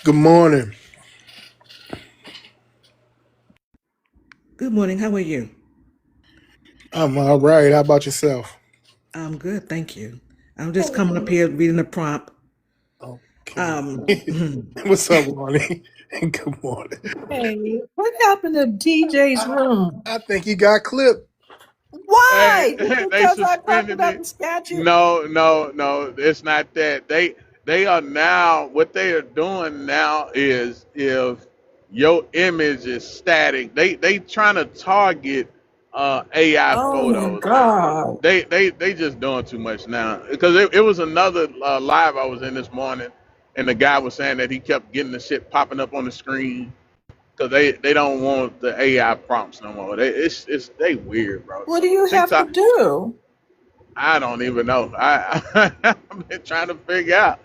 Good morning. Good morning. How are you? I'm all right. How about yourself? I'm good, thank you. I'm just coming up here reading the prompt. Okay. Um, What's up, Ronnie? Good morning. Hey, what happened to DJ's I, room? I think he got clipped. Hey, Why? Just they because I talked suspended about it. the statue? No, it's not that. They are now what they are doing now is if your image is static, they trying to target AI Oh my photos. God. They just doing too much now because it was another live I was in this morning, and the guy was saying that he kept getting the shit popping up on the screen because they don't want the AI prompts no more. They weird, bro. What do you have to TikTok. do? I don't even know. I've been trying to figure out.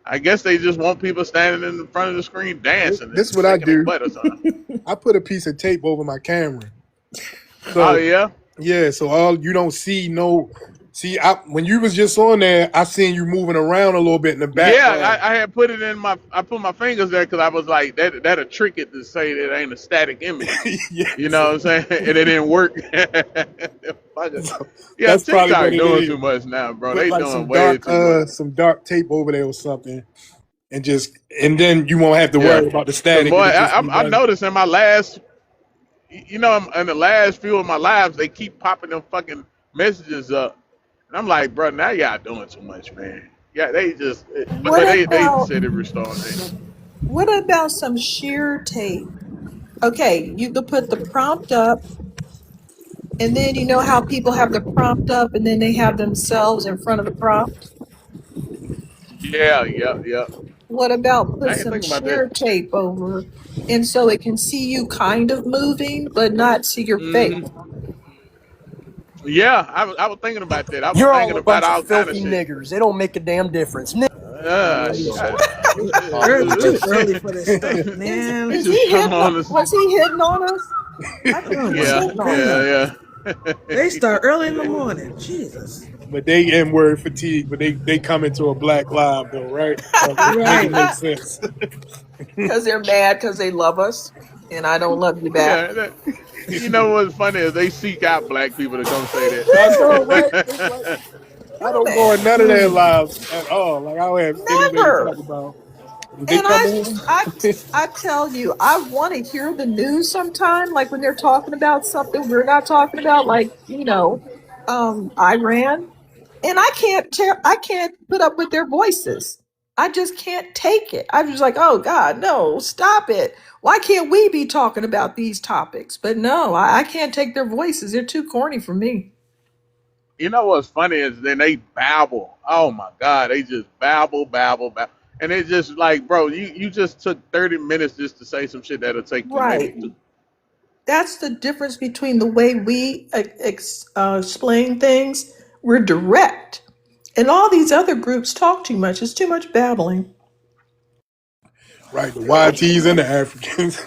I guess they just want people standing in front of the screen dancing This and is what I shaking their do. butt or something. I put a piece of tape over my camera. Oh So yeah, yeah, so all you don't see no see when you was just on there, I seen you moving around a little bit in the yeah. background. I had put it in my. I put my fingers there because I was like that'll trick it to say that it ain't a static image. Yeah, You know so, what I'm saying? And it didn't work. Fuck it. so Yeah, that's probably what TikTok it doing is. too much now, bro. Put They like doing way too much. some dark tape over there or something, and then you won't have to Yeah, worry about the because static. boy, It'll just be I done. noticed in my last in the last few of my lives, they keep popping them fucking messages up, and I'm like, bro, now y'all doing too much, man. Yeah, they just, What but they about said it restored it. some sheer tape? Okay, you could put the prompt up, and then you know how people have the prompt up and then they have themselves in front of the prompt? Yeah. What about put I ain't some thinking about that. sheer tape over and so it can see you kind of moving but not see your face? hmm Yeah, I was thinking about that. I was You're all thinking a about bunch of all kind of filthy shit. niggers. It don't make a damn difference. Shut it's early, too early for this stuff, man. He's Is just he coming hitting on on, this. was he hitting on us? I think Oh he was my hitting on us. Yeah. They start early in the morning. Jesus. But they N word fatigue, but they come into a black live though, right? Make it Right. make sense. Because they're mad because they love us and I don't love you back. Yeah, you know what's funny is they seek out black people to come say I know, right? It's like that. I don't go in Man, none of their Mm. lives at all. Like I don't have anything to never. talk about. If they And come in, I tell you, I want to hear the news sometime, like when they're talking about something we're not talking about, like Iran. And I can't put up with their voices. I just can't take it. I'm just like, oh God, no, stop it. Why can't we be talking about these topics? But no, I can't take their voices. They're too corny for me. You know what's funny is then they babble. Oh my God, they just babble. And it's just like, bro, you just took 30 minutes just to say some shit that'll take you maybe Right. two. That's the difference between the way we explain things. We're direct. And all these other groups talk too much. It's too much babbling. right? The YTs and the Africans.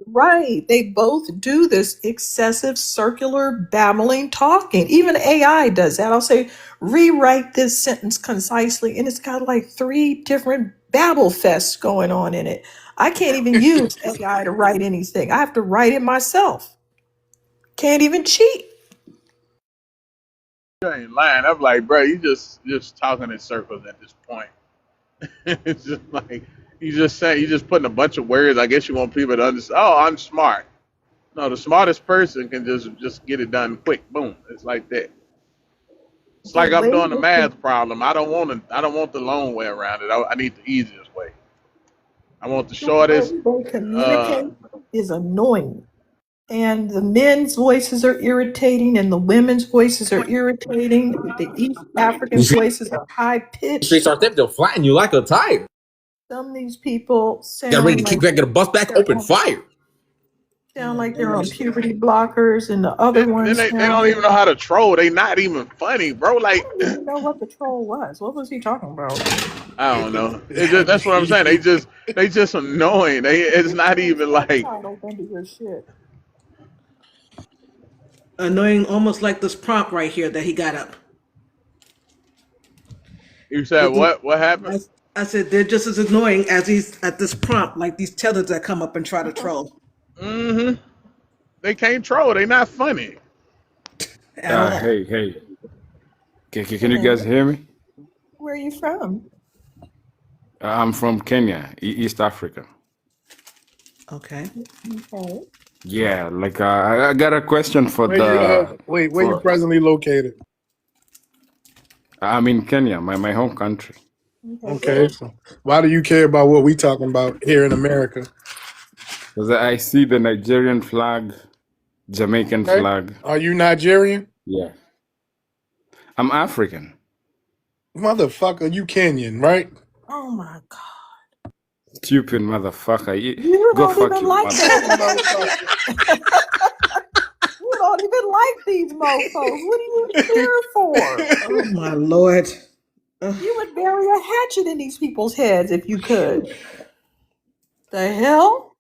Right. They both do this excessive circular babbling talking. Even AI does that. I'll say, rewrite this sentence concisely, and it's got like three different babble fests going on in it. I can't even use AI to write anything. I have to write it myself. Can't even cheat. You ain't lying. I'm like, bro, you just talking in circles at this point. It's just like you just putting a bunch of words. I guess you want people to understand. Oh, I'm smart. No, the smartest person can just get it done quick. Boom. It's like that. It's The like I'm way doing a they, math problem. I don't want the long way around it. I need the easiest way. I want the the way shortest. they Uh, communicate is annoying. And the men's voices are irritating, and the women's voices are irritating. The East You African see, voices are high streets pitched. are thick, they'll flatten you like a tire. Some of these people Get ready sound to kick like back, get a bus back, they're open on, fire. puberty blockers, and the other then ones they sound don't like even know how to troll. They not even funny, bro. I Like don't even know what the troll was. What was he talking about? I don't know. That's what I'm saying. They just annoying. It's Put not some even like subtitles under your shit. Annoying, almost like this prompt right here that he got up. you said It, what I, happened? I said they're just as annoying as these at this prompt, like these tethers that come up and try to troll Mm-hmm. They can't troll. They not funny. at all. Hey. Can you guys Hello. hear me? Where are you from? I'm from Kenya, East Africa. Okay. Okay. Yeah, like I got a question for Where you presently located? I'm in Kenya, my home country. Okay. So why do you care about what we talking about here in America? Because I see the Nigerian flag, Jamaican Okay. flag. Are you Nigerian? Yeah. I'm African. Motherfucker, you Kenyan, right? Oh my God. Stupid motherfucker. You Go don't fuck even your like mother. those motherfuckers. You don't even like these mofos. What are you here for? Oh my lord. Ugh. You would bury a hatchet in these people's heads if you could. The hell?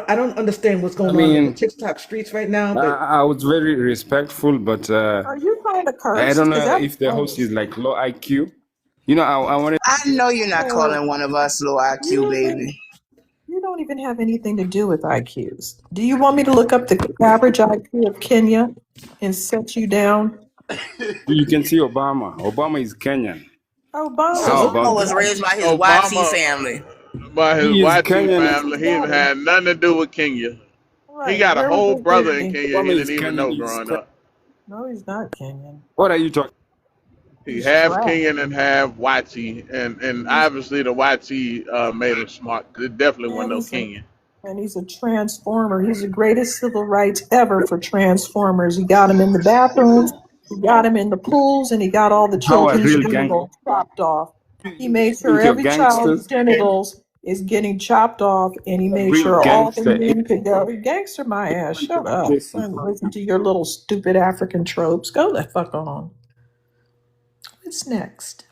I don't understand what's I going on in the mean, TikTok streets right now, I, but I was very respectful, but Are you trying to I curse? don't Because know that's if the host is funny. like low IQ. You know, I wanted. I know you're not Oh, calling one of us low IQ, you baby. you don't even have anything to do with IQs. Do you want me to look up the average IQ of Kenya and set you down? You can see Obama. Obama is Kenyan. Obama How is Obama about was that? raised by his YT Obama, family. by his He is YT Kenyan. family, he ain't daddy. had nothing to do with Kenya. He Right. got a Where was whole his brother in daddy? Kenya he Obama is didn't even Kenyan. know He's growing up. No, he's not Kenyan. What are you talking? He He's half trash. Kenyan and half YT, and He's obviously the YT made him smart. 'Cause it definitely wasn't and no he's a Kenyan. and he's a transformer. He's the greatest civil rights ever for transformers. He got him in the bathrooms, he got him in the pools, and he got all the How are children's real genitals chopped off. He made sure think you're every child's gangsters? genitals is getting chopped off, and he A made real sure all the gangster. men could go. Gangster my It's a ass. bunch Shut of up. pussy. And listen to your little stupid African tropes. Go the fuck on. What's next?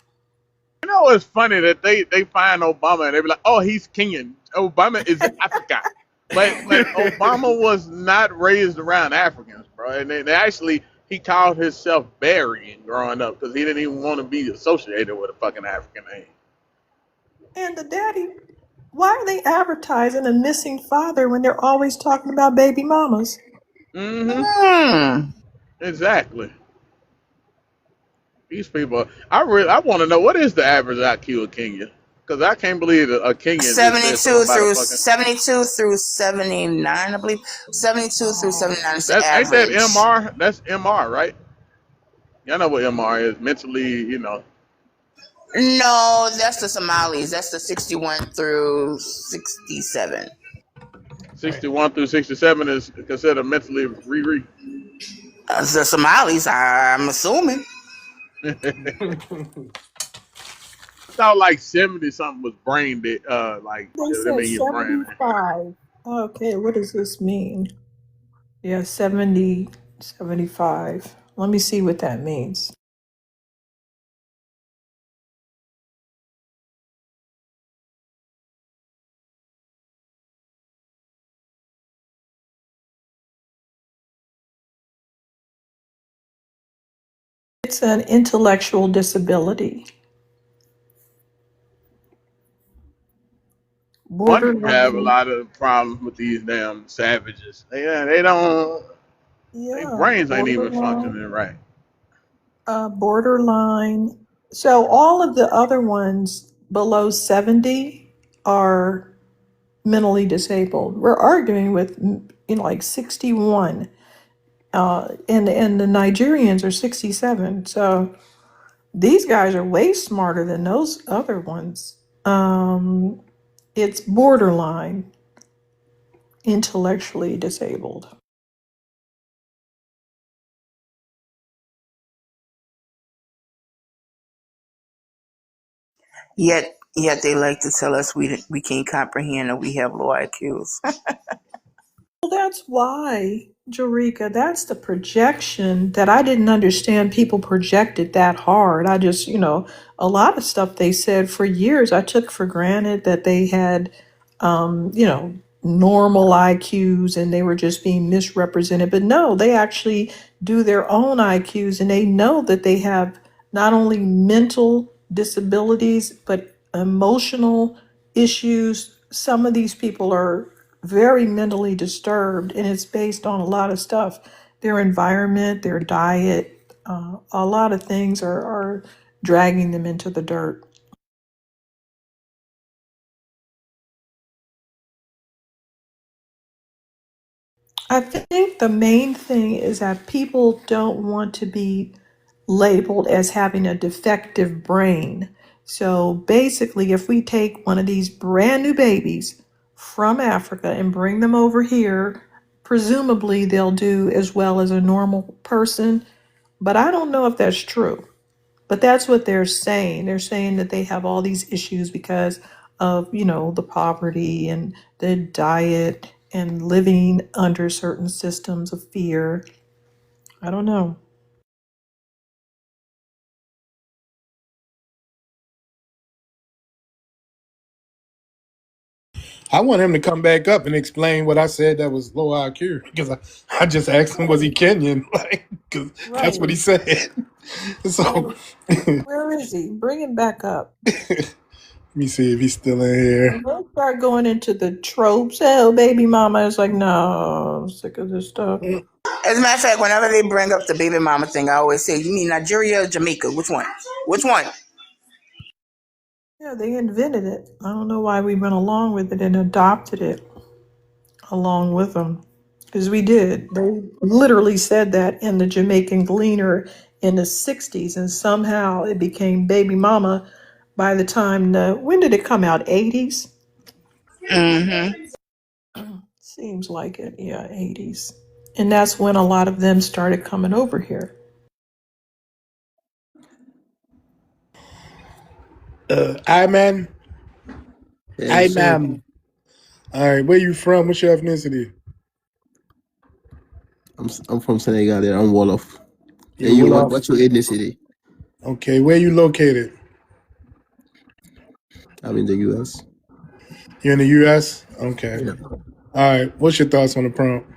You know, it's funny that they find Obama and they be like, "Oh, he's Kenyan. Obama is Africa," but Obama was not raised around Africans, bro. And they actually he called himself Barry growing up because he didn't even want to be associated with a fucking African name. And the daddy, why are they advertising a missing father when they're always talking about baby mamas? Mm-hmm. Hmm. Exactly. These people, I want to know what is the average IQ of Kenya because I can't believe a Kenyan just said something 72 about a through fucking. 72 through 79, I believe. 72 through 79 is the That ain't that average. MR? That's MR, right? Y'all know what MR is. Mentally, No, that's the Somalis. That's the 61 through 67. 61 through 67 is considered mentally re. The Somalis, I'm assuming. Thought like 70 something was brain dead. Like They I said mean your brain. 75. Okay, what does this mean? Yeah, 70, 75. Let me see what that means. It's an intellectual disability. Wonder if you have a Borderline. lot of problems with these damn savages. They don't. Their Yeah, brains ain't even borderline. functioning right. Borderline. So all of the other ones below 70 are mentally disabled. We're arguing with like 61, and the Nigerians are 67. So these guys are way smarter than those other ones. It's borderline intellectually disabled. Yet they like to tell us we can't comprehend or we have low IQs. Well, that's why, Jareka, that's the projection that I didn't understand people projected that hard. I just, a lot of stuff they said for years, I took for granted that they had, normal IQs and they were just being misrepresented. But no, they actually do their own IQs and they know that they have not only mental disabilities, but emotional issues. Some of these people are very mentally disturbed, and it's based on a lot of stuff, their environment, their diet, a lot of things are dragging them into the dirt. I think the main thing is that people don't want to be labeled as having a defective brain. So basically, if we take one of these brand new babies from Africa and bring them over here, presumably they'll do as well as a normal person. But I don't know if that's true. But that's what they're saying. They're saying that they have all these issues because of, the poverty and the diet and living under certain systems of fear. I don't know. I want him to come back up and explain what I said that was low IQ because I just asked him, was he Kenyan? Like, because that's what he Right. said. So Where is he? Bring him back up. let me see if he's still in here. Don't start going into the tropes. Oh, baby mama is like, no, I'm sick of this stuff. As a matter of fact, whenever they bring up the baby mama thing, I always say, "You mean Nigeria or Jamaica? Which one? Which one?" Yeah, they invented it. I don't know why we went along with it and adopted it along with them. Because we did. They literally said that in the Jamaican Gleaner in the 60s, and somehow it became baby mama by the time when did it come out? 80s? Seems like it. Yeah, 80s. And that's when a lot of them started coming over here. Iman. Yes, sir. Iman. All right, where you from? What's your ethnicity? I'm from Senegal. There, I'm Wolof. You And you, Wolof? what's your ethnicity? Okay, where you located? I'm in the U.S. You're in the U.S. Okay. Yeah. All right. What's your thoughts on the prompt?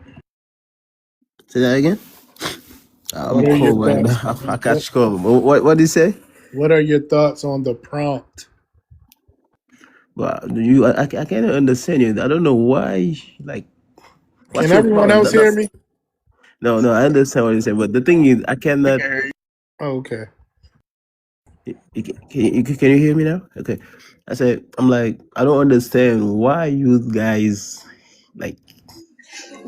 Say that again. What I'm are your cold right thoughts? now. I catch cold. What did you say? What are your thoughts on the prompt? Well, I can't understand you. I don't know why. Like, Can what's your everyone problem? else hear me? No. I understand what you say, but the thing is, I cannot. Oh, okay. Can you hear me now? Okay. I said, I'm like, I don't understand why you guys like.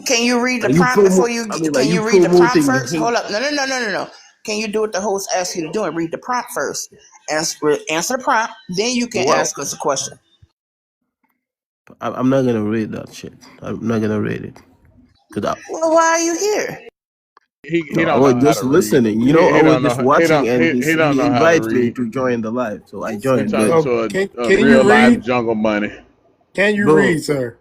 Can you read the Are you prompt before promo? you? I mean, are Can you you read the prompt promoting first? hate? Hold up. No. Can you do what the host asks you to do and read the prompt first? Answer the prompt, then you can Well, ask us a question. I'm not gonna read that shit. I'm not gonna read it. Well, why are you here? He No, I don't was know how just to read. listening. He I was don't just know. watching, and He don't he know how to invited me read. to join the live, so I He joined. But talking So to a can you real life read? jungle money. Can you bro, read, sir?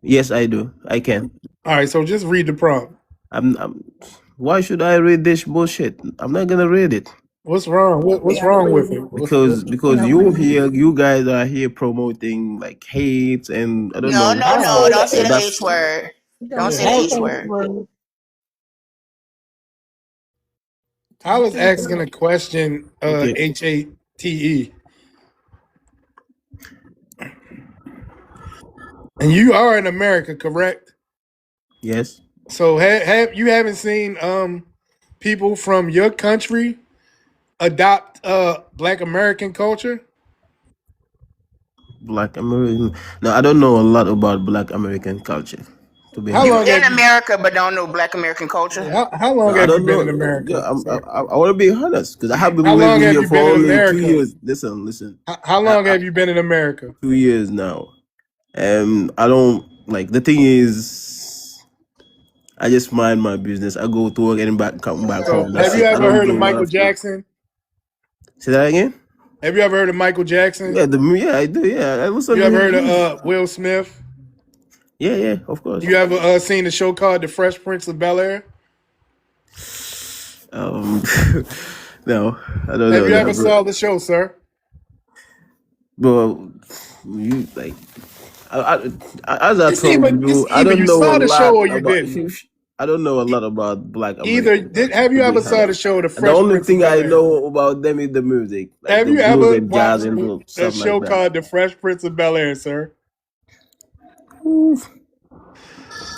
yes, I do. I can. All right. So just read the prompt. I'm. Why should I read this bullshit? I'm not gonna read it What's wrong? What's Yeah, wrong with it? because you guys are here promoting like hate, and I don't No, know. no, don't no. How? say Don't say that. the That's H word. Don't Don't say Yeah. the say How? H those word. words. I Don't was say asking that. a question. okay. HATE, and you are in America, correct? Yes, So have you haven't seen people from your country adopt Black American culture? Black American. No, I don't know a lot about Black American culture, to be How You long honest. in have you? America but don't know Black American culture? How No, long I have you don't been know. in America, Yeah, sir? I want to be honest because I have How been long living have here you for been in only 2 years. America? Listen. How I, long I, have you been in America? 2 years now. I don't like the thing is I just mind my business. I go to work and come back So home. have That's you it. I ever don't heard of do a lot Michael of stuff. Jackson? Say that again? Have you ever heard of Michael Jackson? Yeah, I do. Yeah, I listen You to ever his heard of music. Will Smith? Yeah, of course. You ever seen the show called The Fresh Prince of Bel-Air? Um, no, I don't Have know you ever that, bro. saw the show, sir? But you like, I, as I It's told either you, I you don't know a saw the show lot or you about didn't. you. I don't know a lot about Black Either American culture, have you to be ever saw the honest. show The And the Fresh only Prince of thing I Bel-Air? know about them is the music, like Have the you blues ever and jazz watched and a stuff like show that. called The Fresh Prince of Bel-Air, sir? Oof.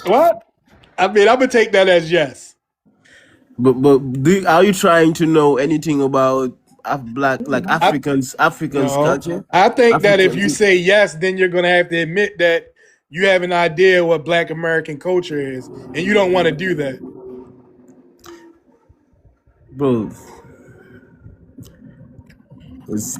What? I mean, I'm gonna take that as yes. But are you trying to know anything about Black, like I Africans no. culture? I think that if you Africans, say yes, then you're gonna have to admit that you have an idea what Black American culture is, and you don't want to do that. bro. It's,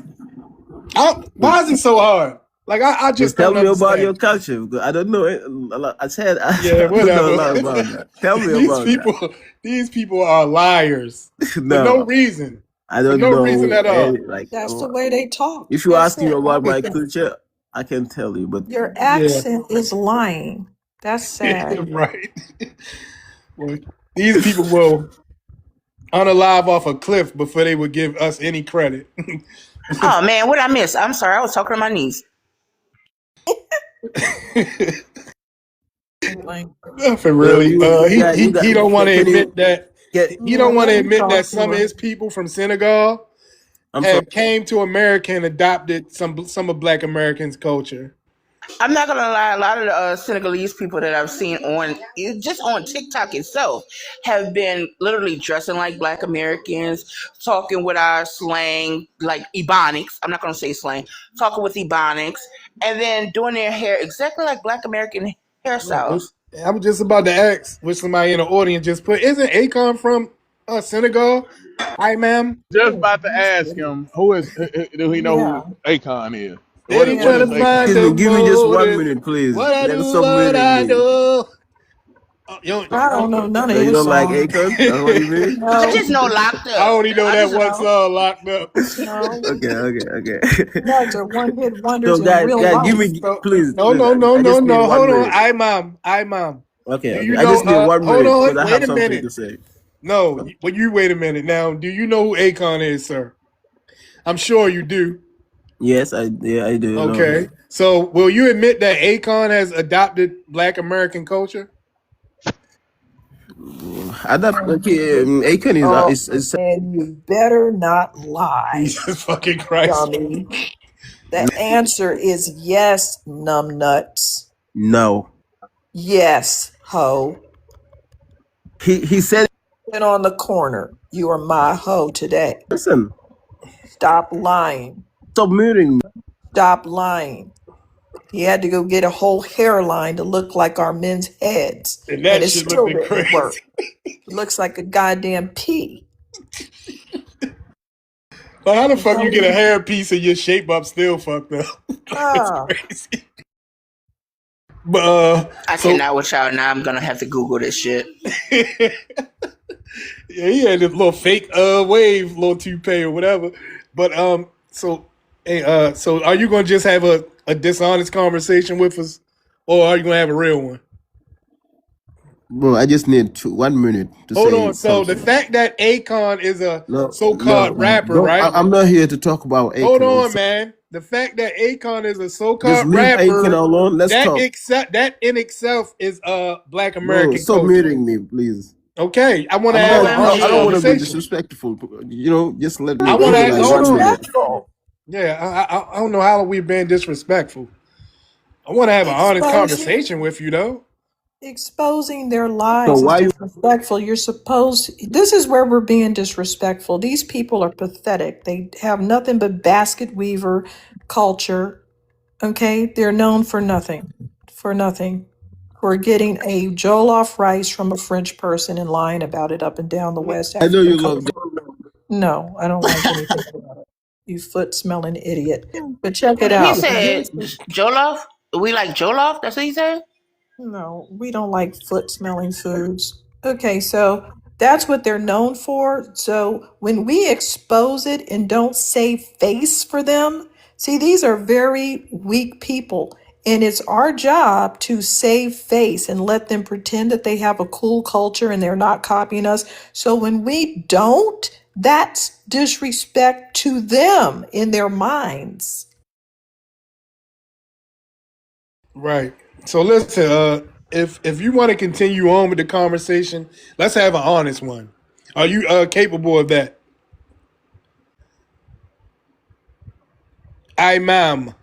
Why is it so hard? Like I just just don't tell me about understand. your culture, because I don't know it a lot. I said Yeah, I don't know a whatever. lot about that. Tell me these about people, these people are liars that. for no No, reason, I for don't no reason know at all. any, like That's the way they talk. if you That's ask me it. about my culture, I can tell you, but Your Yeah, accent is lying. That's sad. right. Well, these people will unalive off a cliff before they would give us any credit. Oh man, what did I miss? I'm sorry, I was talking to my niece. Nothing well, really. you got He don't want to can admit you that get? he Yeah, don't want let to me admit that talk to some of her. his people from Senegal I'm sorry. have came to America and adopted some of Black Americans' culture. I'm not gonna lie, a lot of the Senegalese people that I've seen on just on TikTok itself have been literally dressing like Black Americans, talking with our slang, like Ebonics. I'm not gonna say slang, talking with Ebonics, and then doing their hair exactly like Black American hairstyles. I was just about to ask, which somebody in the audience just put, isn't Akon from Senegal? Hi, ma'am. Just about to ask him do he know Yeah, who Akon is? Steady What trying yeah. is to find Akon? Excuse the me, give me just 1 motive. minute, please. What I Let do, stop what muting I me. do. I don't know none of So you his don't like songs. Akon? That's what you mean? I No, just know locked I up. only know I that just one song, Locked Up. no. Okay. You guys are one-hit So wonders in guys, real give life. me So, please, no, please. no, no, I no, just need no. one Hold on. minute. I, mom. Do you I know, just need one hold minute because on. I Wait have a something to minute. say. No, well, you wait a minute now. Do you know who Akon is, sir? I'm sure you do. Yes, I do know Okay. him. So, will you admit that Akon has adopted Black American culture? Akon Oh, is and you better not lie, Jesus fucking Christ. dummy. The answer is yes, numbnuts. no. Yes, ho. He said, Been on the corner. You are my hoe today. listen, Stop lying. stop muting me. Stop lying. He had to go get a whole hairline to look like our men's heads, And and that it shit still looked didn't work. crazy. It looks like a goddamn pea. Like, how the You fuck know you get a what hair piece and your shape up still fucked up? It's Ah, crazy. But I so cannot with y'all now. I'm gonna have to Google this shit. yeah, he had this little fake wave, little toupee or whatever. But so hey, so are you gonna just have a dishonest conversation with us, or are you gonna have a real one? Bro, I just need 1 minute to Hold say on. So the something. fact that Akon is a No, so-called rapper, don't. right? I'm not here to talk about Hold Akon. on, man. The fact that Akon is a Just so-called leave Akon rapper, alone. Let's talk. that in itself is Black Bro, American stop culture. muting me, please. Okay, I want to I'm have not. an OMG. honest I don't want to be conversation. disrespectful. Just let I me I'm want give me being to like hold 1 minute. on. disrespectful. Yeah, I don't know how we've been disrespectful. I want to have an honest Exposing conversation with you, though. exposing their So lies is why you? disrespectful. You're supposed this is where we're being disrespectful. These people are pathetic. They have nothing but basket weaver culture. Okay? They're known for nothing. For nothing. For getting a jollof rice from a French person and lying about it up and down the West I know African you coast. love. No, I don't like anything about it. You foot smelling idiot. But check it He out. said Jollof. We like Jollof. That's what he said. No, we don't like foot smelling foods. Okay, so that's what they're known for. So when we expose it and don't save face for them, see, these are very weak people. And it's our job to save face and let them pretend that they have a cool culture and they're not copying us. So when we don't, that's disrespect to them in their minds. Right. So listen, if you want to continue on with the conversation, let's have an honest one. Are you capable of that? I ma'am.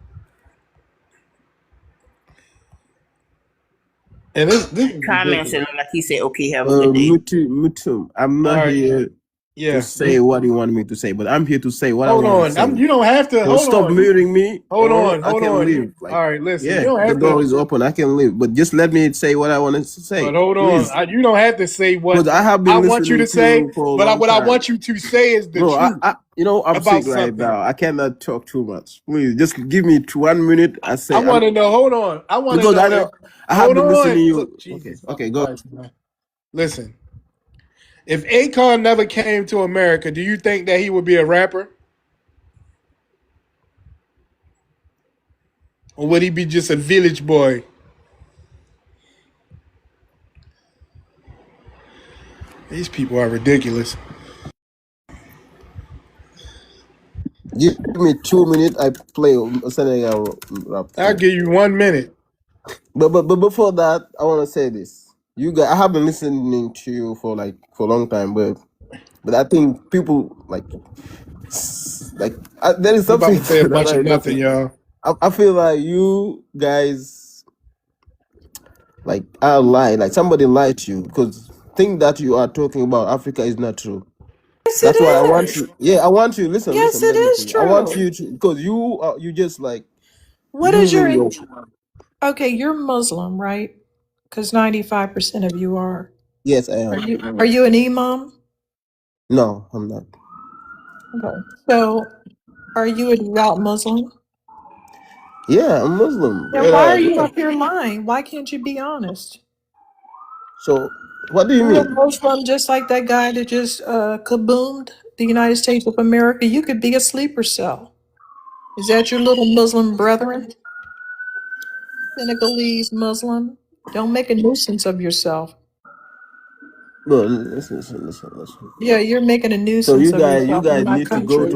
And this is Comments ridiculous. and like he said, okay, have a good day. Mutu, I'm All not right. here to Yeah. say what you want me to say, but I'm here to say what I Hold want to on. say. You don't have to. So Hold stop on. muting me, Hold or on. I Hold can on. leave. Like, All right. Listen. You yeah, don't the have door to. is open. I can leave, but just let me say what I wanted to say, But hold please, on. You don't have to say because what I have I been want you listening to to say. you for a But long what I time. want you to say is the No, truth I'm about sick right something. now. I cannot talk too much. Please, just give me 1 minute. I I say want to know. Hold on. I want to because know I if. know I have Hold been listening to on. you. Look, Okay, Jesus okay, fucking go. Christ, man. Listen. If Akon never came to America, do you think that he would be a rapper? Or would he be just a village boy? These people are ridiculous. Give me 2 minutes. I play Senegal rap I'll too. give you 1 minute. But before that, I want to say this. You guys, I have been listening to you for a long time, but I think people there is He about something to say a that bunch I of nothing, noticed. y'all. I feel like you guys I lied, like somebody lied to you because thing that you are talking about Africa is not true. Yes, it That's why I want is. you. Yeah, I want you. Listen, Yes, listen. it Let me is finish. I want true. you to because you just What is using your your. okay? You're Muslim, right? Because 95% of you are. Yes, I Are am. you an imam? No, I'm not. Okay. So are you a devout Muslim? Yeah, I'm Muslim. Then why are you up here lying? Why can't you be honest? So what do you You're a mean? Muslim just like that guy that just kaboomed the United States of America. You could be a sleeper cell. Is that your little Muslim brethren? Senegalese Muslim? Don't make a nuisance of yourself. No, listen. Yeah, you're making a So nuisance of you yourself in guys my need to go country.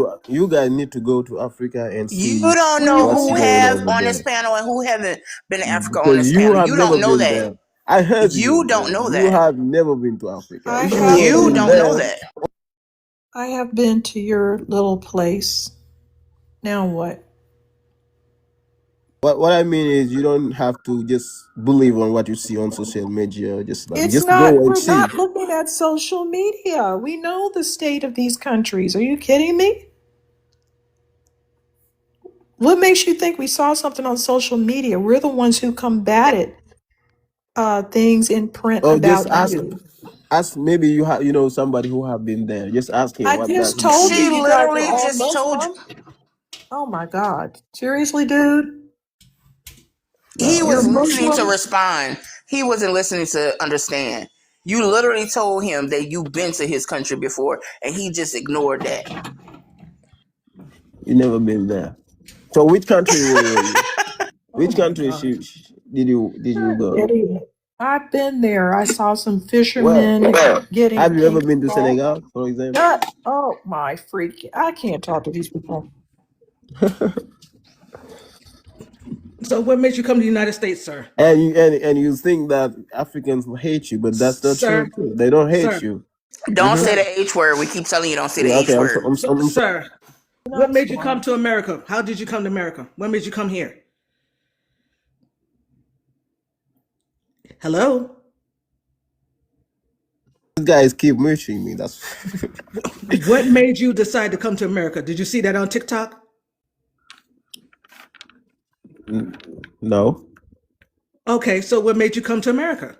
to Africa and You see don't know We what's who going have on do. over on this there panel and who haven't been to Africa on because this you panel. have You never don't know been that. there. I heard You you, don't but know you that. have never been to Africa. I If you have have You been don't been. know there, that. I have been to your little place. Now what? what I mean is you don't have to just believe on what you see on social media. It's Just not, go and we're see. not looking at social media. We know the state of these countries. Are you kidding me? What makes you think we saw something on social media? We're the ones who combated things in print Or just about you. ask maybe you know somebody who have been there. Just ask him I what does just he told you see. She you guys are literally all just told you. Muslim. Oh my God. Seriously, dude? He No, You're was listening to Muslim? respond. He wasn't listening to understand. You literally told him that you've been to his country before, and he just ignored that. you never been there. So which country were you? Oh Which my country God. did you You're an go? idiot. I've been there. I saw some Well, fishermen getting have you ever ink been to salt. Senegal, for example? Oh my freak. I can't talk to these people. So what made you come to the United States, sir? And you think that Africans hate you, but that's not true Sir, too. They don't hate sir, you. Don't Hmm. say sir, the H word. We keep telling you don't say the Yeah, H okay. word. I'm sorry. sir. You're What not made you come smart. to America? How did you come to America? What made you come here? Hello? These guys keep muting me. That's What made you decide to come to America? Did you see that on TikTok? no. Okay, so what made you come to America?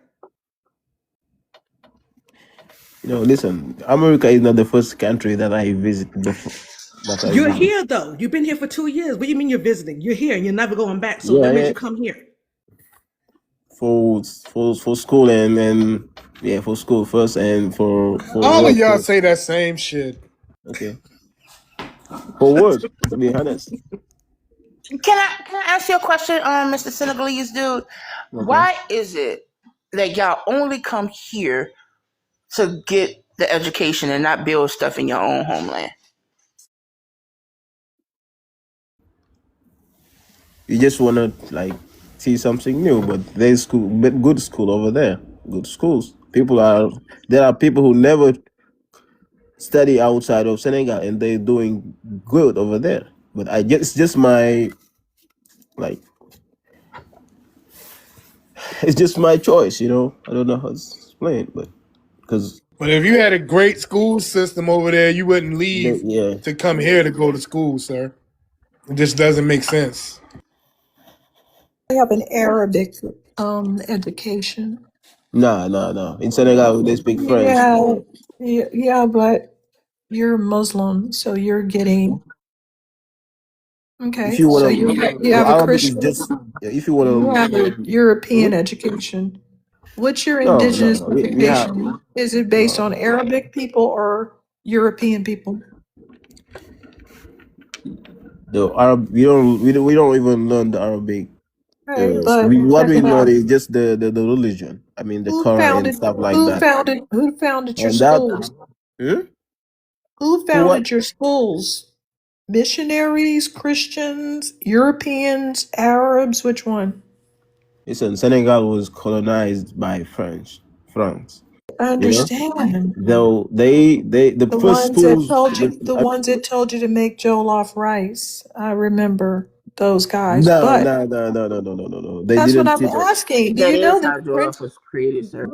Listen. America is not the first country that I visit before. That I You're visit. here though. You've been here for 2 years. What do you mean you're visiting? You're here and you're never going back. So Yeah, what made yeah. you come here? For school and yeah, for school first and for All of work y'all first. say that same shit. Okay. For work, to be honest. Can I ask you a question, Mr. Senegalese dude? Okay. Why is it that y'all only come here to get the education and not build stuff in your own homeland? You just wanna see something new. But there's school, but good school over there, good schools. There are people who never study outside of Senegal and they're doing good over there. But I guess it's just my like it's just my choice, you know. I don't know how to explain, but because But if you had a great school system over there, you wouldn't leave yeah, to come here to go to school, sir. It just doesn't make sense. We have an Arabic education. no. In Senegal they speak French. Yeah, yeah, but you're Muslim, so you're getting If okay. you So wanna, you well, have a Arabic is Christian, just yeah, if you you wanna. have a European education. What's your indigenous No. We have education? Is it based no on Arabic people or European people? the Arab. We don't even learn the Arabic. Okay, but What check we it learn out. is just the religion. I mean the Quran and stuff like that. Who founded your And that schools? hmm? Who Who what? founded your schools? Missionaries, Christians, Europeans, Arabs, which one? Listen, Senegal was colonized by France. I You know, understand. though the The first ones that schools. told you the ones that told you to make jollof rice. I remember those guys. No, But no, no, no, no, no, no, no, no. They that's what didn't I'm teach us. asking. Do That you know is that how the French jollof was created, sir.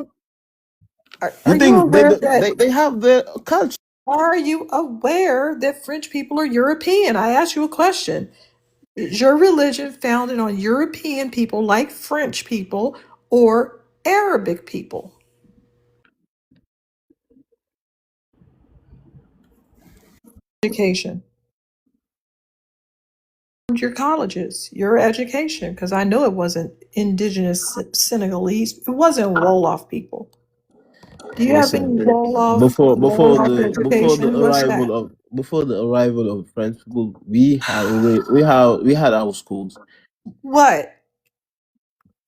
are You you think aware that they have their culture? are you aware that French people are European? I asked you a question. Is your religion founded on European people like French people or Arabic people? Education. Your colleges, your education, because I know it wasn't indigenous Senegalese. It wasn't Wolof people. Do you have any Listen, Wolof education? What's that? before the arrival of French people, we had our schools. What?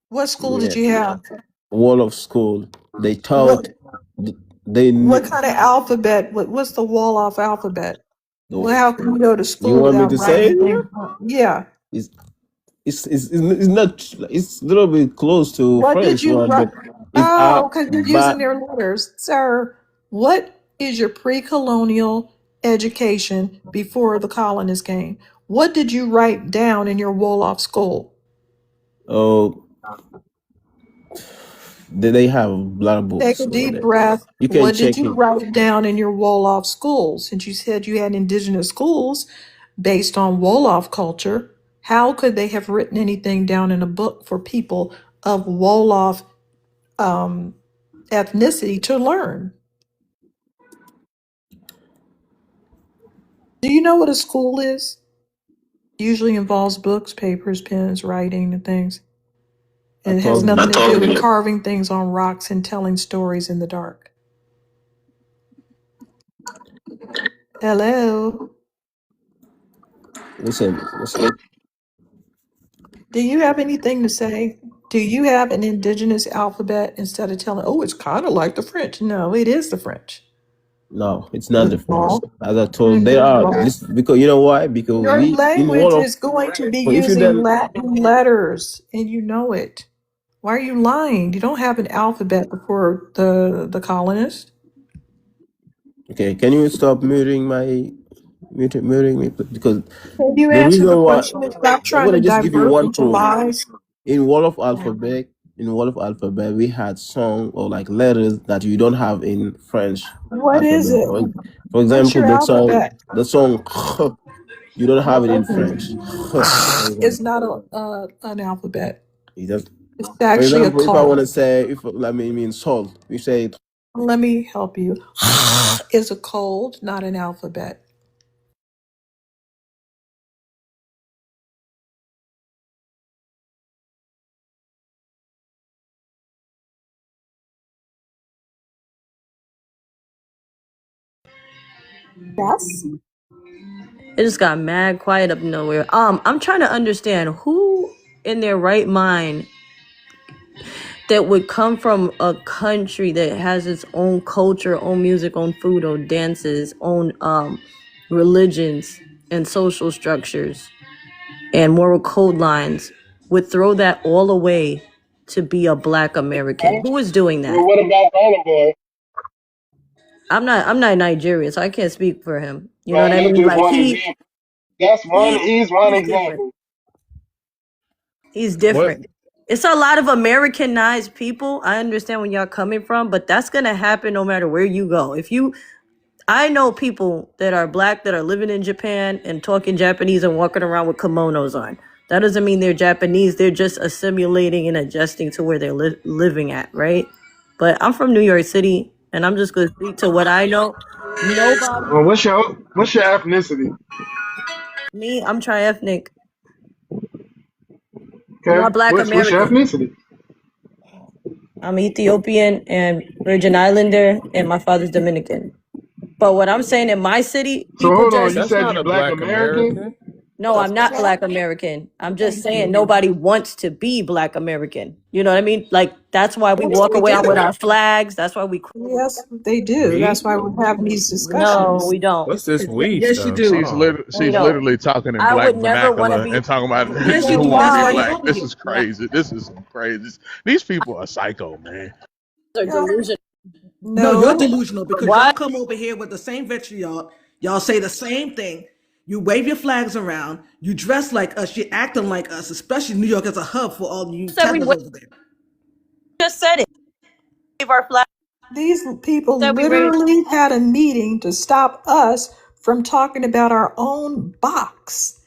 What school did Yeah, you have? wall of school. They What taught. They what knew. kind of alphabet? What's the Wolof alphabet? Well, No, how can you go to you school want me without to say writing it things? here? Yeah. It's it's not. It's a little bit close to What did French you one, write? but it's Oh, because you're using but their letters. Sir, what is your pre-colonial education before the colonists came? What did you write down in your Wolof school? oh, they have a lot of Take books a over deep there. breath. You can What did check you it. write down in your Wolof schools? Since you said you had indigenous schools based on Wolof culture, how could they have written anything down in a book for people of Wolof um, ethnicity to learn? Do you know what a school is? Usually involves books, papers, pens, writing, and things. I And it has told nothing you. to do with carving things on rocks and telling stories in the dark. Hello. Listen. Do you have anything to say? Do you have an indigenous alphabet instead of telling, oh, it's kind of like the French? No, it is the French. No, it's not the French. Goofball. As I told, they are Goofball. this because you know why? Because Your we in language one of. is going to be But if you using then Latin letters, and you know it. Why are you lying? You don't have an alphabet before the colonists. okay, can you stop muting me? Because Can you the answer the reason why question and stop I'm trying to gonna just give you divert one into truth. lies? In Wall of Alphabet, we had song or like letters that you don't have in French What is alphabet. it? For What's example, your alphabet? the song you don't have it in French. For It's example, not an alphabet. you just It's for actually a example, if I want call. to say if I mean salt, we say it. Let me help you. It's a code, not an alphabet. Yes. It just got mad quiet up nowhere. I'm trying to understand who in their right mind that would come from a country that has its own culture, own music, own food, own dances, own religions and social structures and moral code lines. would throw that all away to be a Black American? Who is doing that? Well, what about Burna Boy? I'm not Nigerian, so I can't speak for him. You know what Man, I that's mean? just Like one example. That's one. he He's one he's different. example. He's What? different. It's a lot of Americanized people. I understand where y'all coming from, but that's gonna happen no matter where you go. I know people that are Black that are living in Japan and talking Japanese and walking around with kimonos on. That doesn't mean they're Japanese. They're just assimilating and adjusting to where they're living at, right? But I'm from New York City, and I'm just gonna speak to what I know. Nobody. Well, what's your ethnicity? Me, I'm tri-ethnic. I'm Okay, not Black what's your American. ethnicity? I'm Ethiopian and Virgin Islander, and my father's Dominican. But what I'm saying in my city, So people hold on, just you That's said not you a Black Black American. American. no, I'm not Black American. I'm just saying nobody wants to be Black American. You know what I mean? Like that's why we Yes, walk they around with do. our flags. That's why we. Yes, they do. That's We? why we're having these No, discussions. we don't. What's this we Yes, you stuff? Hold do. on. We She's don't. literally talking in I black would never want to vernacular be. and talking about Yes, you who do. wants That's to be why Why? you're black. over This here. is crazy. This is some crazy. These people are psycho, man. Are Yeah, delusional. No, you're no. delusional because y'all Why? come over here with the same vitriol. Y'all say the same thing. You wave your flags around. You dress like us. You're acting like us, especially New York as a hub for all you Said we tethers over there. just said it. Wave our flag. These people Said we raised. literally had a meeting to stop us from talking about our own box.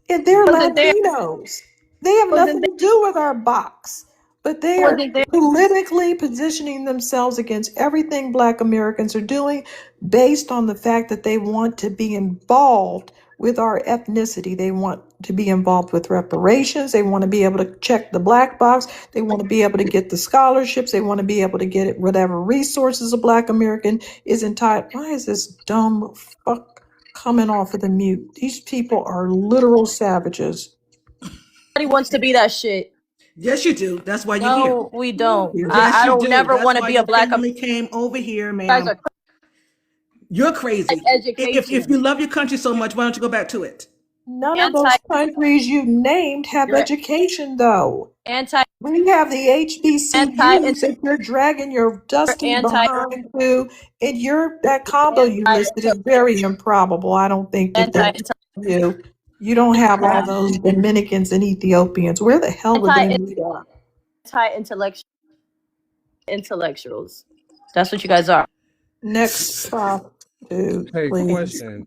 And they're Wasn't there. Latinos. They have Wasn't nothing there. to do with our box. But they are Wasn't there. politically positioning themselves against everything Black Americans are doing based on the fact that they want to be involved with our ethnicity. They want to be involved with reparations. They want to be able to check the black box. They want to be able to get the scholarships. They want to be able to get it, whatever resources a Black American is entitled. Why is this dumb fuck coming off of the mute? These people are literal savages. Nobody wants to be that shit. Yes, you do. That's why you're here. No, we don't. Yes, I you don't do. never That's want to why be a your Black American. family came over here, You guys ma'am. are You're crazy. If education. you love your country so much, why don't you go back to it? None of Anti. those countries you named have You're education, though. anti. We have the Anti. HBCUs that you're dragging your dusty Anti. behind to, and that combo you listed is very improbable. I don't think that Anti. that's you. You don't have all those Dominicans and Ethiopians. Where the hell would they meet up? Intellectuals. That's what you guys are. Next prop, dude, Hey, please. question.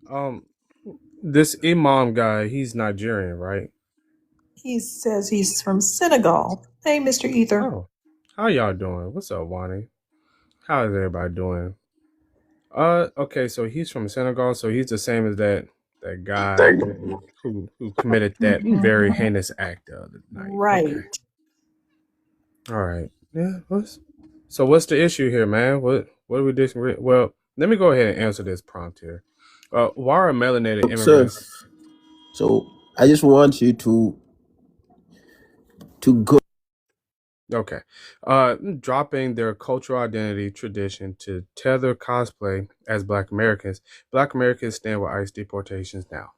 This Imam guy, he's Nigerian, right? He says he's from Senegal. Hey, Mr. Ether. Oh, how y'all doing? What's up, Wani? How is everybody doing? Okay, so he's from Senegal, so he's the same as that guy who committed that very Mhm. heinous act the other night. Right. Okay, all right, yeah. So what's the issue here, man? What are we disagree? Well, let me go ahead and answer this prompt here. Why are melanated So, immigrants? so I just want you to go. Okay. Dropping their cultural identity tradition to tether cosplay as Black Americans. Black Americans stand with ICE deportations now.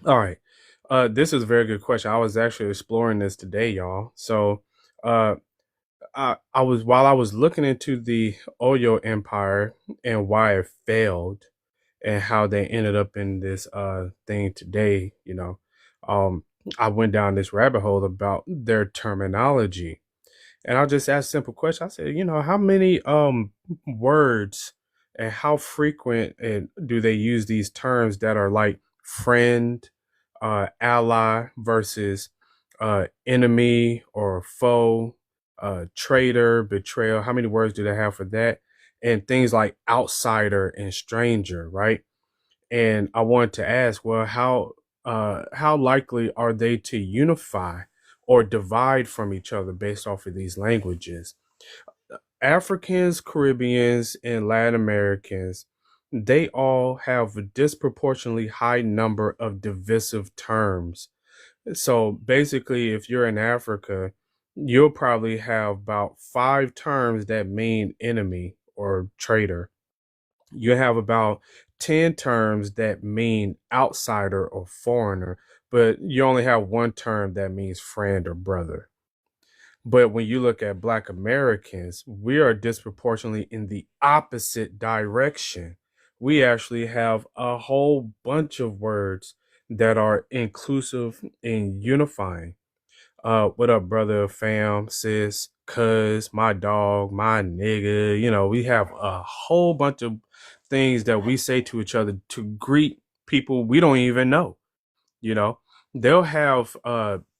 All right. This is a very good question. I was actually exploring this today, y'all. So while I was looking into the Oyo Empire and why it failed and how they ended up in this thing today, I went down this rabbit hole about their terminology. And I'll just ask a simple question. I said, how many words and how frequent do they use these terms that are like friend, ally versus enemy or foe, traitor, betrayal? How many words do they have for that? And things like outsider and stranger, right? And I wanted to ask, well, how likely are they to unify or divide from each other based off of these languages? Africans, Caribbeans, and Latin Americans, they all have a disproportionately high number of divisive terms. So basically, if you're in Africa, you'll probably have about 5 terms that mean enemy or traitor. You have about 10 terms that mean outsider or foreigner, but you only have one term that means friend or brother. But when you look at Black Americans, we are disproportionately in the opposite direction. We actually have a whole bunch of words that are inclusive and unifying. What up, brother, fam, sis, cuz, my dog, my nigga? You know, we have a whole bunch of things that we say to each other to greet people we don't even know. You know, they'll have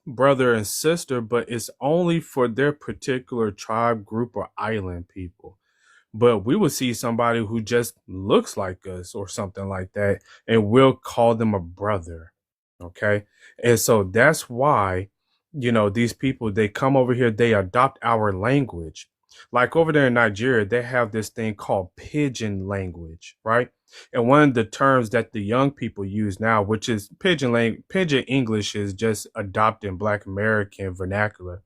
brother and sister, but it's only for their particular tribe, group, or island people. But we will see somebody who just looks like us or something like that, and we'll call them a brother. Okay. And so that's why, you know, these people, they come over here, they adopt our language. Like over there in Nigeria, they have this thing called pidgin language, right? And one of the terms that the young people use now, which is pidgin English, is just adopting Black American vernacular.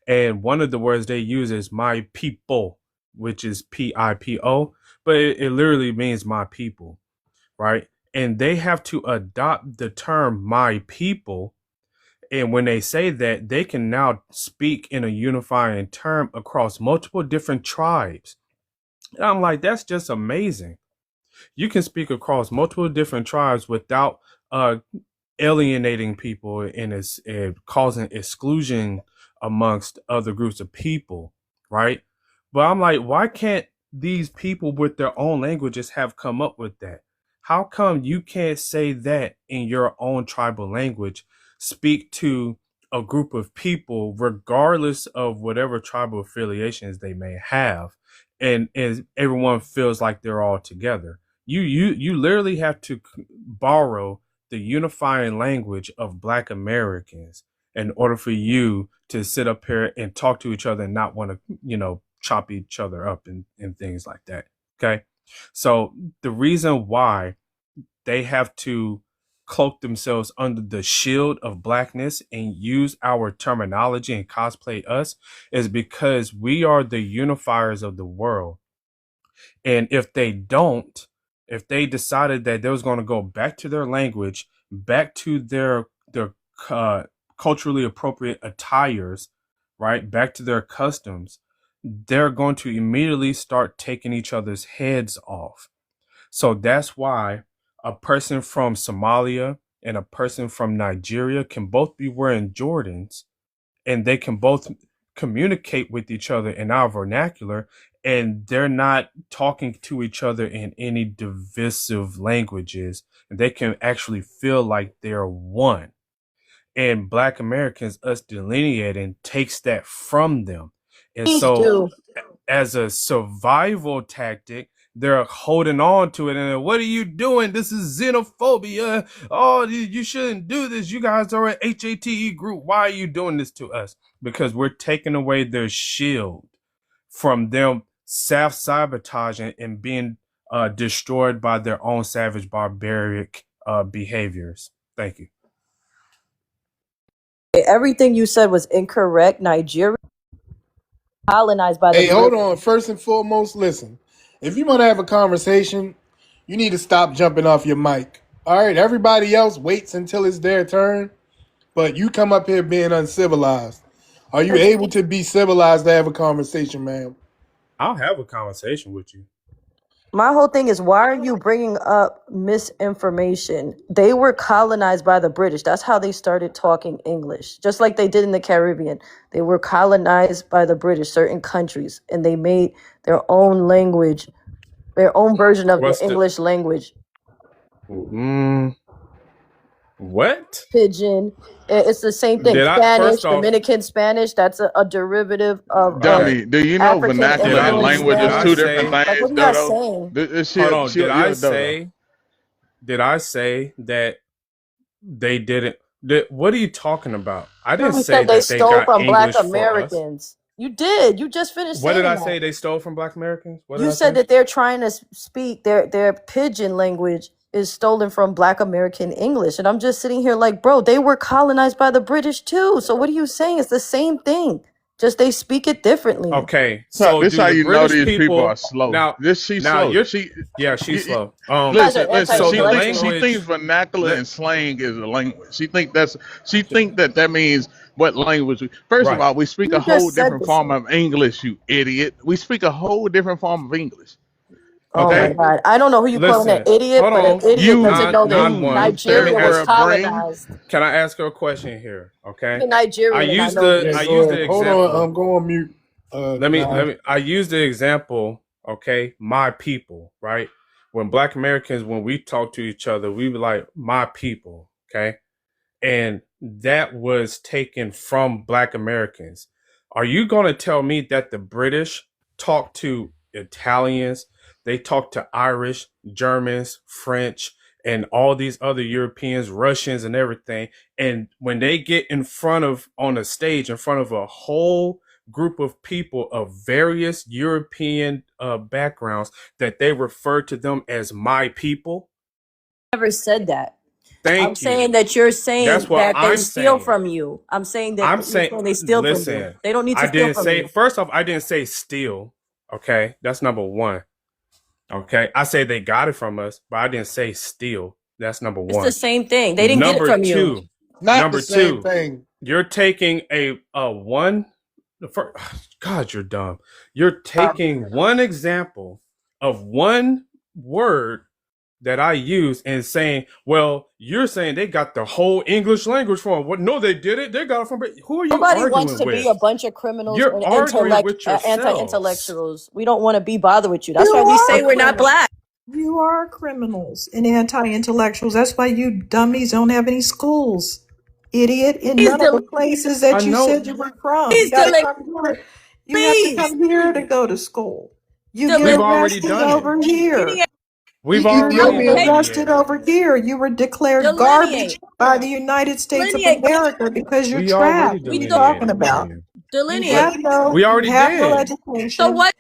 And one of the words they use is my people, which is PIPO, but it literally means my people, right? And they have to adopt the term my people. And when they say that, they can now speak in a unifying term across multiple different tribes. And I'm like, that's just amazing. You can speak across multiple different tribes without alienating people and causing exclusion amongst other groups of people, right? But I'm like, why can't these people with their own languages have come up with that? How come you can't say that in your own tribal language, speak to a group of people regardless of whatever tribal affiliations they may have, and everyone feels like they're all together? You literally have to borrow the unifying language of Black Americans in order for you to sit up here and talk to each other and not want to, you know, chop each other up and things like that. Okay. So the reason why they have to cloak themselves under the shield of Blackness and use our terminology and cosplay us is because we are the unifiers of the world. And if they don't, if they decided that they was going to go back to their language, back to their uh, culturally appropriate attires, right, back to their customs, they're going to immediately start taking each other's heads off. So that's why a person from Somalia and a person from Nigeria can both be wearing Jordans, and they can both communicate with each other in our vernacular, and they're not talking to each other in any divisive languages, and they can actually feel like they're one. And Black Americans, us delineating, takes that from them. And Please so do. as a survival tactic, they're holding on to it. And what are you doing? This is xenophobia. Oh, you shouldn't do this. You guys are an HATE group. Why are you doing this to us? Because we're taking away their shield from them self-sabotaging and being destroyed by their own savage, barbaric behaviors. Thank you. Everything you said was incorrect. Nigeria colonized by the Hey, hold British. on. First and foremost, listen. If you want to have a conversation, you need to stop jumping off your mic. All right, everybody else waits until it's their turn, but you come up here being uncivilized. Are you able to be civilized to have a conversation, ma'am? I'll have a conversation with you. My whole thing is, why are you bringing up misinformation? They were colonized by the British. That's how they started talking English, just like they did in the Caribbean. They were colonized by the British, certain countries, and they made their own language, their own version of the What's the English language. what? Pidgin. It's the same thing. Did I Spanish, first off Dominican Spanish. That's a derivative of okay. Dummy, do you know African Did vernacular I and influence language is did I two Spanish. different say Like, what things, are you guys Dodo? saying? hold on, You're a Dodo. did I say that they didn't what are you talking about? I No, didn't you say said they that they stole got from Black English for us. Americans. You did. You just finished What did saying I that. say they stole from Black Americans? What did You I said say? that they're trying to speak their pidgin language is stolen from Black American English, and I'm just sitting here like, bro, they were colonized by the British too. So what are you saying? It's the same thing. Just they speak it differently. Okay, So so this do how the you know British these people are people slow. now? She's Now slow. you're She yeah, she's you, slow. You guys are listen. So the She anti-intellectual. thinks language. vernacular Let and slang is a language. She think that means what language. First of right. all, we speak a You whole just said different the form same. of English. You idiot. We speak a whole different form of English. Oh my Okay. Okay. God. I don't know who you calling an Listen. idiot, Hold but an on. idiot doesn't know that You third Nigeria was world brain. colonized. Can I ask her a question here? Okay. I'm Nigerian and I know Yeah, I this. go use ahead. the Hold on. example. Go on mute. Nah. I use the example, okay? My people, right? When Black Americans, when we talk to each other, we be like, my people, okay? And that was taken from Black Americans. Are you going to tell me that the British talk to Italians, they talk to Irish, Germans, French, and all these other Europeans, Russians, and everything? And when they get on a stage in front of a whole group of people of various European backgrounds, that they refer to them as my people? Never said that. I'm Thank saying you. that you're That's saying what that they I'm steal saying. from you. I'm saying that I'm you're saying, saying they steal from you. listen, They don't need to I steal didn't from say, you. first off, I didn't say steal. Okay. That's number one. Okay. I say they got it from us, but I didn't say steal. That's number It's the one. same thing. They didn't get it from you. Not the Number same two, thing. you're taking God, you're dumb. You're taking one example of one word that I use and saying, well, you're saying they got the whole English language from. What? No, they did it. They got it from. Who are you Nobody wants arguing to be with? a bunch of criminals You're and arguing with yourselves. anti-intellectuals. We don't want to be bothered with you. That's You why we are say we're not criminals. black. You are criminals and anti-intellectuals. That's why you dummies don't have any schools. Idiot. In Please none of the delete. places I that you know said you were from. You Please gotta delete. come here. You have to Please come here to go to school. You get we've delete. already arrested done it. over here. Delineate. We've You'll already be Allocation. arrested delineated. over here. You were declared Delineate. garbage by the United States of Delineate. America because you're We already trash. What are We you do talking delineated, about? William. delineate. We You already have no did. So education. what?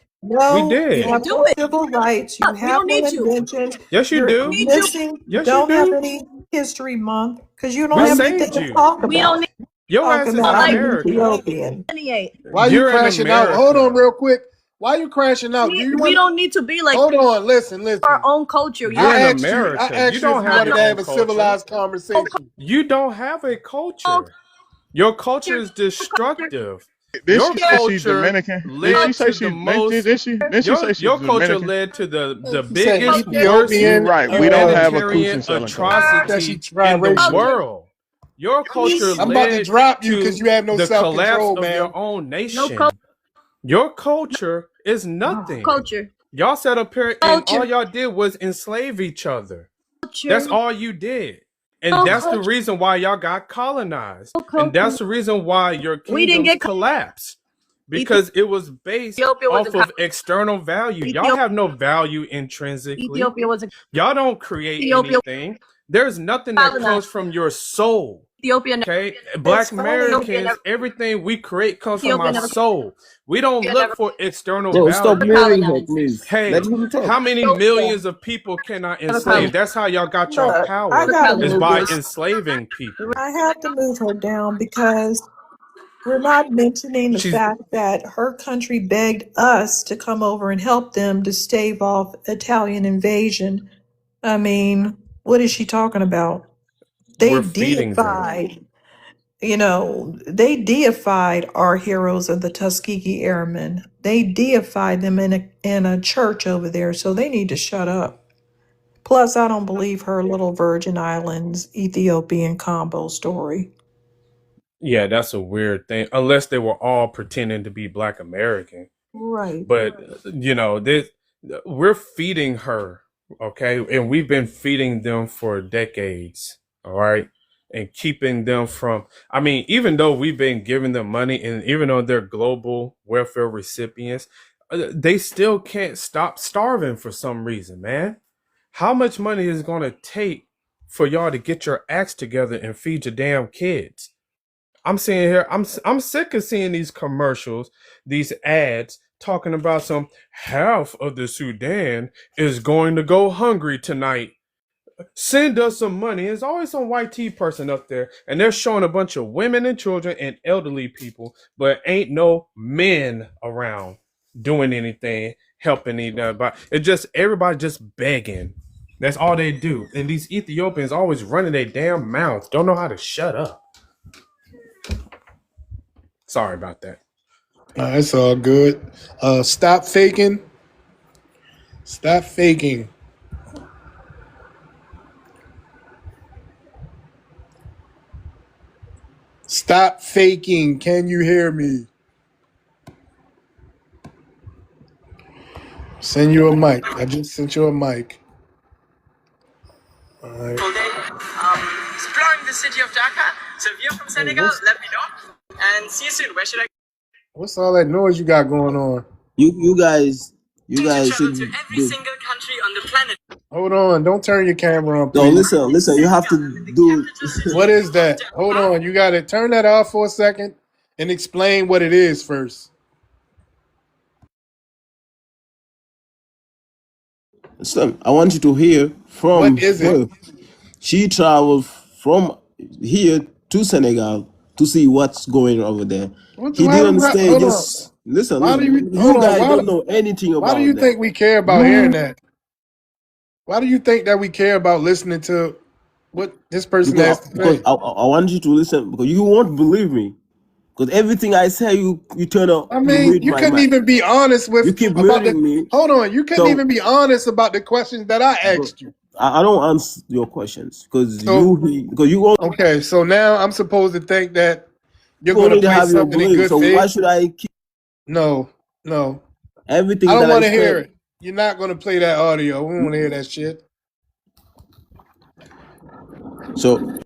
We No, you did. have Do no it. civil rights. You We have don't no need you. inventions. Yes, you You're We don't do. need you. missing. You Yes, you don't have do. any history month because you don't We have We, anything saved to you. talk we don't about. need Your Talk ass is about in I'm like America. Ethiopian. delineate. Why you You're in crashing out? Hold on, America. real quick. Why you crashing out? Do you We want? don't need to be like Hold on. Listen. our Listen. own culture. You're in I asked you. I America. You asked you if don't you have wanted your to own have a culture. civilized conversation. You don't have a Own culture. Your culture culture. is Culture. destructive. Did Your she say she's culture Dominican? Did led she say to the she? most Did she say she's your culture Dominican? led to the She said biggest, Culture. worst You're Ethiopian. right. We don't have a humanitarian Kusin selling culture. That she atrocity in the triracial. Culture. world. Your culture I'm about to led drop you because to you have no the self collapse control, of your ma'am. own No nation. Your culture is nothing. culture. Y'all sat up here and all Culture. y'all did was enslave each other. Culture. That's all you did. And No that's the culture. reason why y'all got colonized. No And culture. that's the reason why your We didn't kingdoms get collapsed. Because it was based Ethiopia off wasn't of external value. Y'all have no value intrinsically. Ethiopia wasn't Y'all don't create Ethiopia anything. There's nothing that colonized. comes from your soul. Ethiopia. Okay, It's Black funny. Ethiopia Americans, never. everything we create comes from Ethiopia our never. soul. We don't Ethiopia look never for external Bro, stop value. muting her, colonized. please. Let Hey, him talk. how many Ethiopia millions of people can I never enslave? colonized. That's how y'all got your Look, I power, gotta is move by this. enslaving people. I have to move her down because we're not mentioning the She's fact that her country begged us to come over and help them to stave off Italian invasion. I mean, what is she talking about? They we're feeding them. deified, they deified our heroes of the Tuskegee Airmen. They deified them in a church over there, so they need to shut up. Plus, I don't believe her little Virgin Islands Ethiopian combo story. Yeah, that's a weird thing. Unless they were all pretending to be Black American. Right. But this we're feeding her, okay, and we've been feeding them for decades, all right, and keeping them from. I mean, even though we've been giving them money, and even though they're global welfare recipients, they still can't stop starving for some reason, man. How much money is it going to take for y'all to get your acts together and feed your damn kids? I'm seeing here, I'm sick of seeing these commercials, these ads talking about some half of the Sudan is going to go hungry tonight. Send us some money. There's always some white tea person up there, and they're showing a bunch of women and children and elderly people, but ain't no men around doing anything, helping anybody. It's just everybody just begging. That's all they do. And these Ethiopians always running their damn mouths. Don't know how to shut up. Sorry about that. It's all good. Stop faking. Stop faking. Stop faking. Can you hear me? Send you a mic. I just sent you a mic. All right. Exploring the city of Dhaka. So if you're from Senegal, let me know. And see you soon. Where should I go? What's all that noise you got going on? You guys To should travel to every do. single country on the planet. Hold on. Don't turn your camera on, No, please. listen. You have to do. What is that? Hold on. You got to turn that off for a second and explain what it is first. Listen, I want you to hear from What is it? her. She traveled from here to Senegal to see what's going over there. He didn't stay. Hold on. Just listen. Why do you hold You on? guys don't know anything Why do about you that. think we care about hearing that? Why do you think that we care about listening to what this person has to Because say? I want you to listen because you won't believe me. Because everything I say, you turn up, I you mean, read you my couldn't mind. even be honest You with keep about muting the. me. Hold on, you couldn't So even be honest about the questions that I asked you. I don't answer your questions because So you okay, so now I'm supposed to think that you're going to already play have your something in belief. good So why faith. should I keep No, I everything don't that I want to hear said? it. You're not going to play that audio. We don't want to hear that shit. So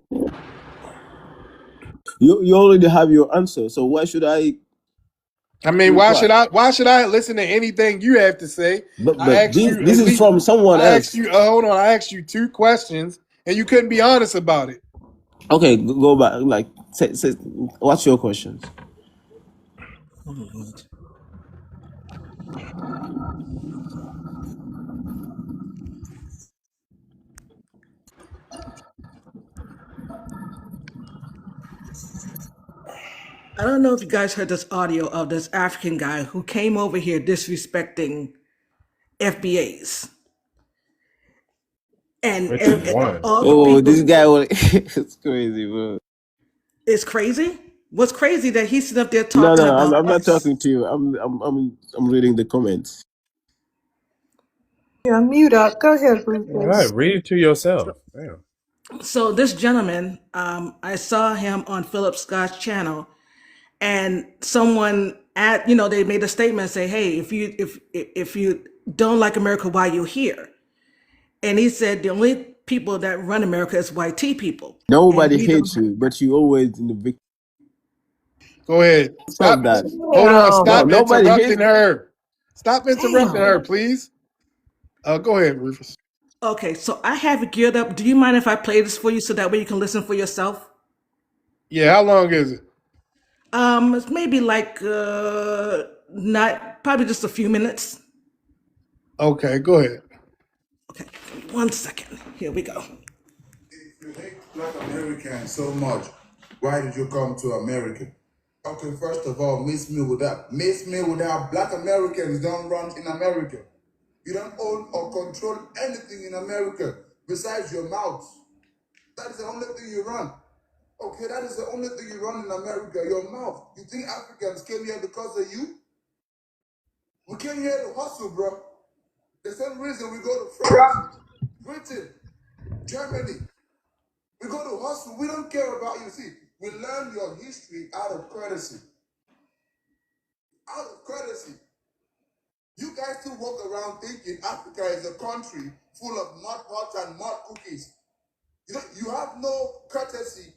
you already have your answer. So why should I I mean, reply? why should I listen to anything you have to say? I But asked you this at is least. from someone I asked else. you. Hold on. I asked you 2 questions, and you couldn't be honest about it. Okay, go back. Like, say, what's your questions? I don't know if you guys heard this audio of this African guy who came over here disrespecting FBAs. And Which one? all the Oh, people, this guy was it's crazy, bro. it's crazy. What's crazy that he's sitting up there No, talking no, about I'm not us. talking to you. I'm reading the comments. Yeah, mute up. Go ahead, All right, Rufus. read it to yourself. Damn. So this gentleman, I saw him on Philip Scott's channel, and someone they made a statement say, "Hey, if you don't like America, why you here?" And he said the only people that run America is white tea people, and Nobody we hates don't. you, but you always in the victim. Go ahead. Stop Stop. that. Hold on. No, Damn. Stop nobody hates. interrupting her. Stop interrupting Damn. her, please. Go ahead, Rufus. Okay, so I have it geared up. Do you mind if I play this for you so that way you can listen for yourself? Yeah, how long is it? It's maybe like not probably just a few minutes. Okay, go ahead. Okay, 1 second. Here we go. If you hate black Americans so much, why did you come to America? Okay, first of all, miss me with that. Miss me with that. Black Americans don't run in America. You don't own or control anything in America besides your mouth. That is the only thing you run. Okay, that is the only thing you run in America, your mouth. You think Africans came here because of you? We came here to hustle, bro. The same reason we go to France, Britain, Germany. We go to hustle. We don't care about you. See, we learn your history out of courtesy. Out of courtesy. You guys still walk around thinking Africa is a country full of mud pots and mud cookies. You have no courtesy,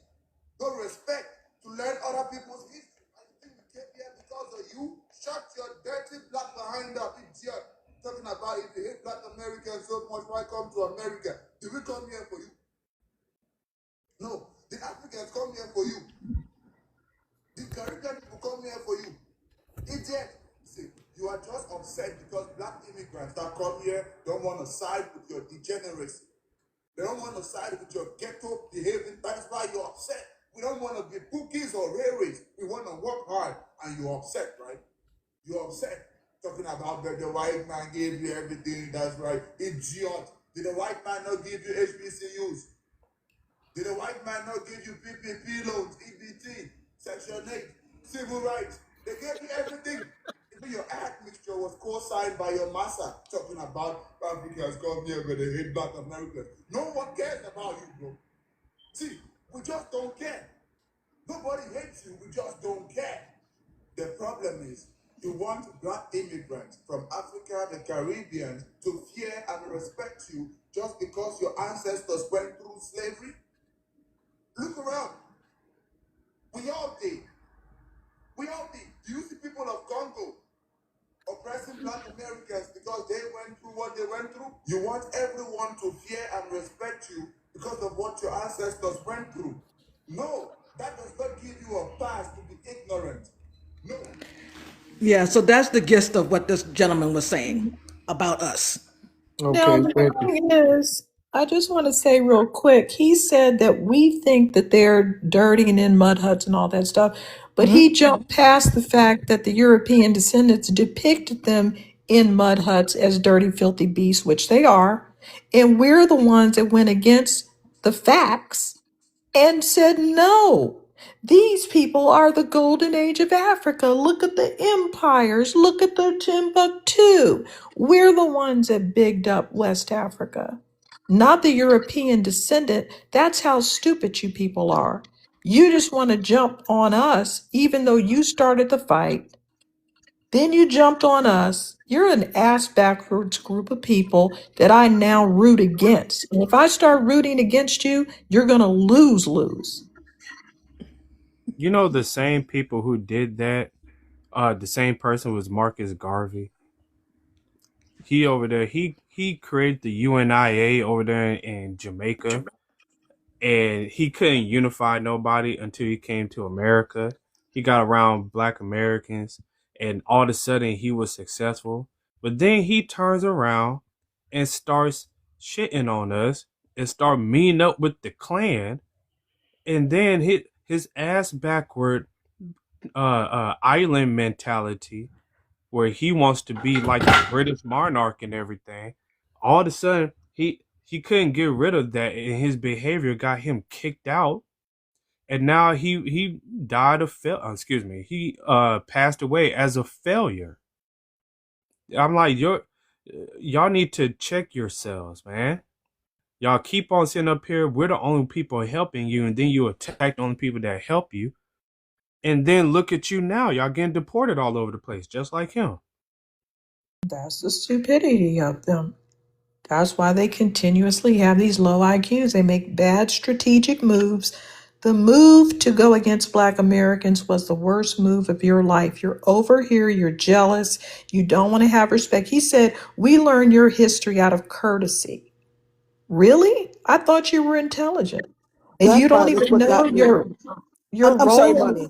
no respect to learn other people's history. I think we came here because of you. Shut your dirty black behind up, idiot. Talking about if you hate black Americans so much, why come to America? Did we come here for you? No. The Africans come here for you. The Caribbean people come here for you. Idiot. See, you are just upset because black immigrants that come here don't want to side with your degeneracy. They don't want to side with your ghetto behavior. That is why you're upset. We don't want to be bookies or railways. We want to work hard, and you're upset, right? You're upset. Talking about that the white man gave you everything. That's right. Idiot. Did the white man not give you HBCUs? Did the white man not give you PPP loans, EBT, Section 8, civil rights? They gave you everything. Even your admixture was co-signed by your massa, talking about Africans come here, but they hate black Americans. No one cares about you, bro. See, we just don't care. Nobody hates you, we just don't care. The problem is, you want black immigrants from Africa, the Caribbean, to fear and respect you just because your ancestors went through slavery? Look around. We all did. We all did. Do you see people of Congo oppressing black Americans because they went through what they went through? You want everyone to fear and respect you because of what your ancestors went through. No, that does not give you a pass to be ignorant. No. Yeah, so that's the gist of what this gentleman was saying about us. Now, Okay, the thank you. thing is, I just want to say real quick, he said that we think that they're dirty and in mud huts and all that stuff, but he jumped past the fact that the European descendants depicted them in mud huts as dirty, filthy beasts, which they are. And we're the ones that went against the facts and said, no, these people are the golden age of Africa. Look at the empires. Look at the Timbuktu. We're the ones that bigged up West Africa, not the European descendant. That's how stupid you people are. You just want to jump on us, even though you started the fight. Then you jumped on us. You're an ass backwards group of people that I now root against. And if I start rooting against you, you're going to lose. You know, the same people who did that, the same person was Marcus Garvey. He over there, he created the UNIA over there in Jamaica, and he couldn't unify nobody until he came to America. He got around black Americans, and all of a sudden he was successful. But then he turns around and starts shitting on us and start meeting up with the Klan, and then hit his ass backward island mentality where he wants to be like the British monarch and everything. All of a sudden, he couldn't get rid of that, and his behavior got him kicked out. And now he died of excuse me, he passed away as a failure. I'm like, y'all need to check yourselves, man. Y'all keep on sitting up here. We're the only people helping you, and then you attack the only people that help you. And then look at you now. Y'all getting deported all over the place, just like him. That's the stupidity of them. That's why they continuously have these low IQs. They make bad strategic moves. The move to go against Black Americans was the worst move of your life. You're over here, you're jealous, you don't want to have respect. He said, we learn your history out of courtesy. Really? I thought you were intelligent. And That you don't part is even what know got me. your I'm sorry, role Bonnie.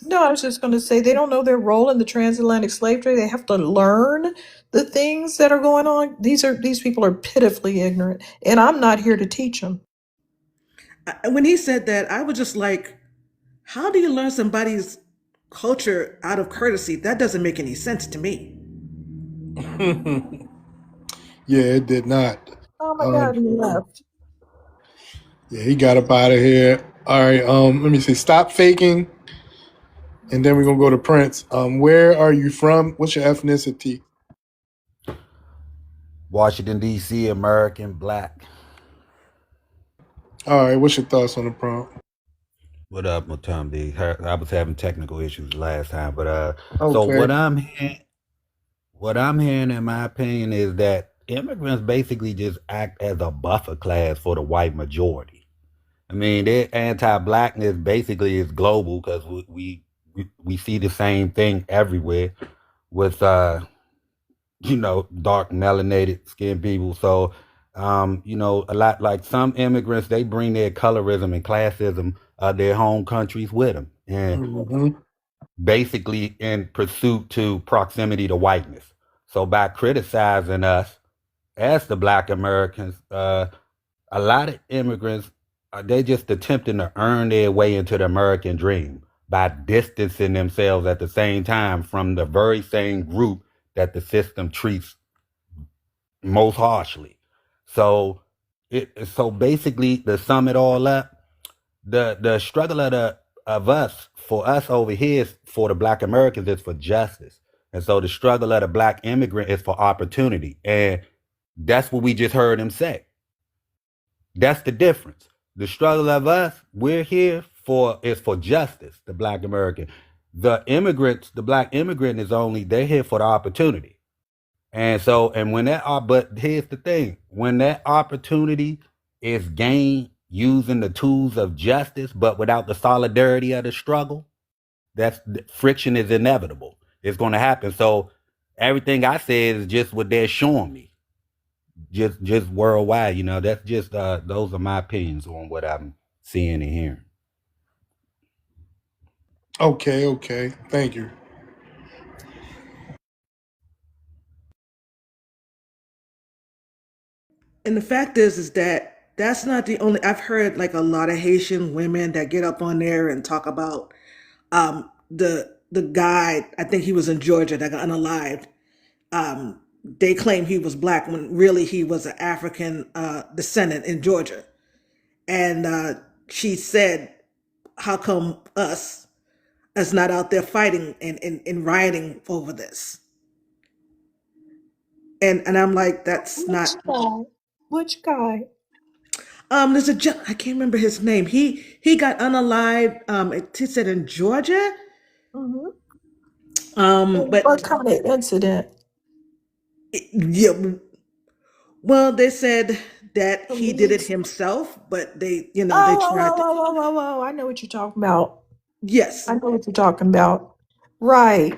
no, I was just going to say they don't know their role in the transatlantic slave trade. They have to learn the things that are going on. These people are pitifully ignorant, and I'm not here to teach them. When he said that, I was just like, how do you learn somebody's culture out of courtesy? That doesn't make any sense to me. Yeah, it did not. Oh my Um, God, he left. yeah, he got up out of here. All right. Let me see. Stop faking, and then we're gonna go to Prince. Where are you from? What's your ethnicity? Washington, D.C., American, black. All right. What's your thoughts on the prompt? What up, Matumbi? I was having technical issues last time, but so Okay. what I'm hearing, in my opinion, is that immigrants basically just act as a buffer class for the white majority. I mean, their anti-blackness basically is global because we see the same thing everywhere with dark melanated skin people. So, a lot like some immigrants, they bring their colorism and classism of their home countries with them, and Mm-hmm. basically in pursuit to proximity to whiteness. So by criticizing us as the Black Americans, A lot of immigrants, they just attempting to earn their way into the American dream by distancing themselves at the same time from the very same group that the system treats most harshly. So basically, to sum it all up, the struggle of us, for us over here, is for the Black Americans, is for justice. And so the struggle of the Black immigrant is for opportunity. And that's what we just heard him say. That's the difference. The struggle of us, we're here for, is for justice, the Black American. The immigrants, the Black immigrant is only, they're here for the opportunity. And so, and when that, but here's the thing, when that opportunity is gained using the tools of justice, but without the solidarity of the struggle, that's, friction is inevitable. It's going to happen. So everything I said is just what they're showing me. Just worldwide, you know. That's just those are my opinions on what I'm seeing and hearing. Okay. Thank you. And the fact is that that's not the only. I've heard like a lot of Haitian women that get up on there and talk about the guy. I think he was in Georgia that got unalived. They claim he was black when really he was an African descendant in Georgia. And she said, "How come us is not out there fighting and rioting over this?" And I'm like, that's not. Which guy? Which guy? There's I can't remember his name. He got unalived. He said in Georgia. Hmm. What But kind of incident? yeah, well, they said that he did it Police? himself, but they Oh, oh, tried oh, to. oh, oh, oh, oh! I know what you're talking about. Yes. I know what you're talking about. Right.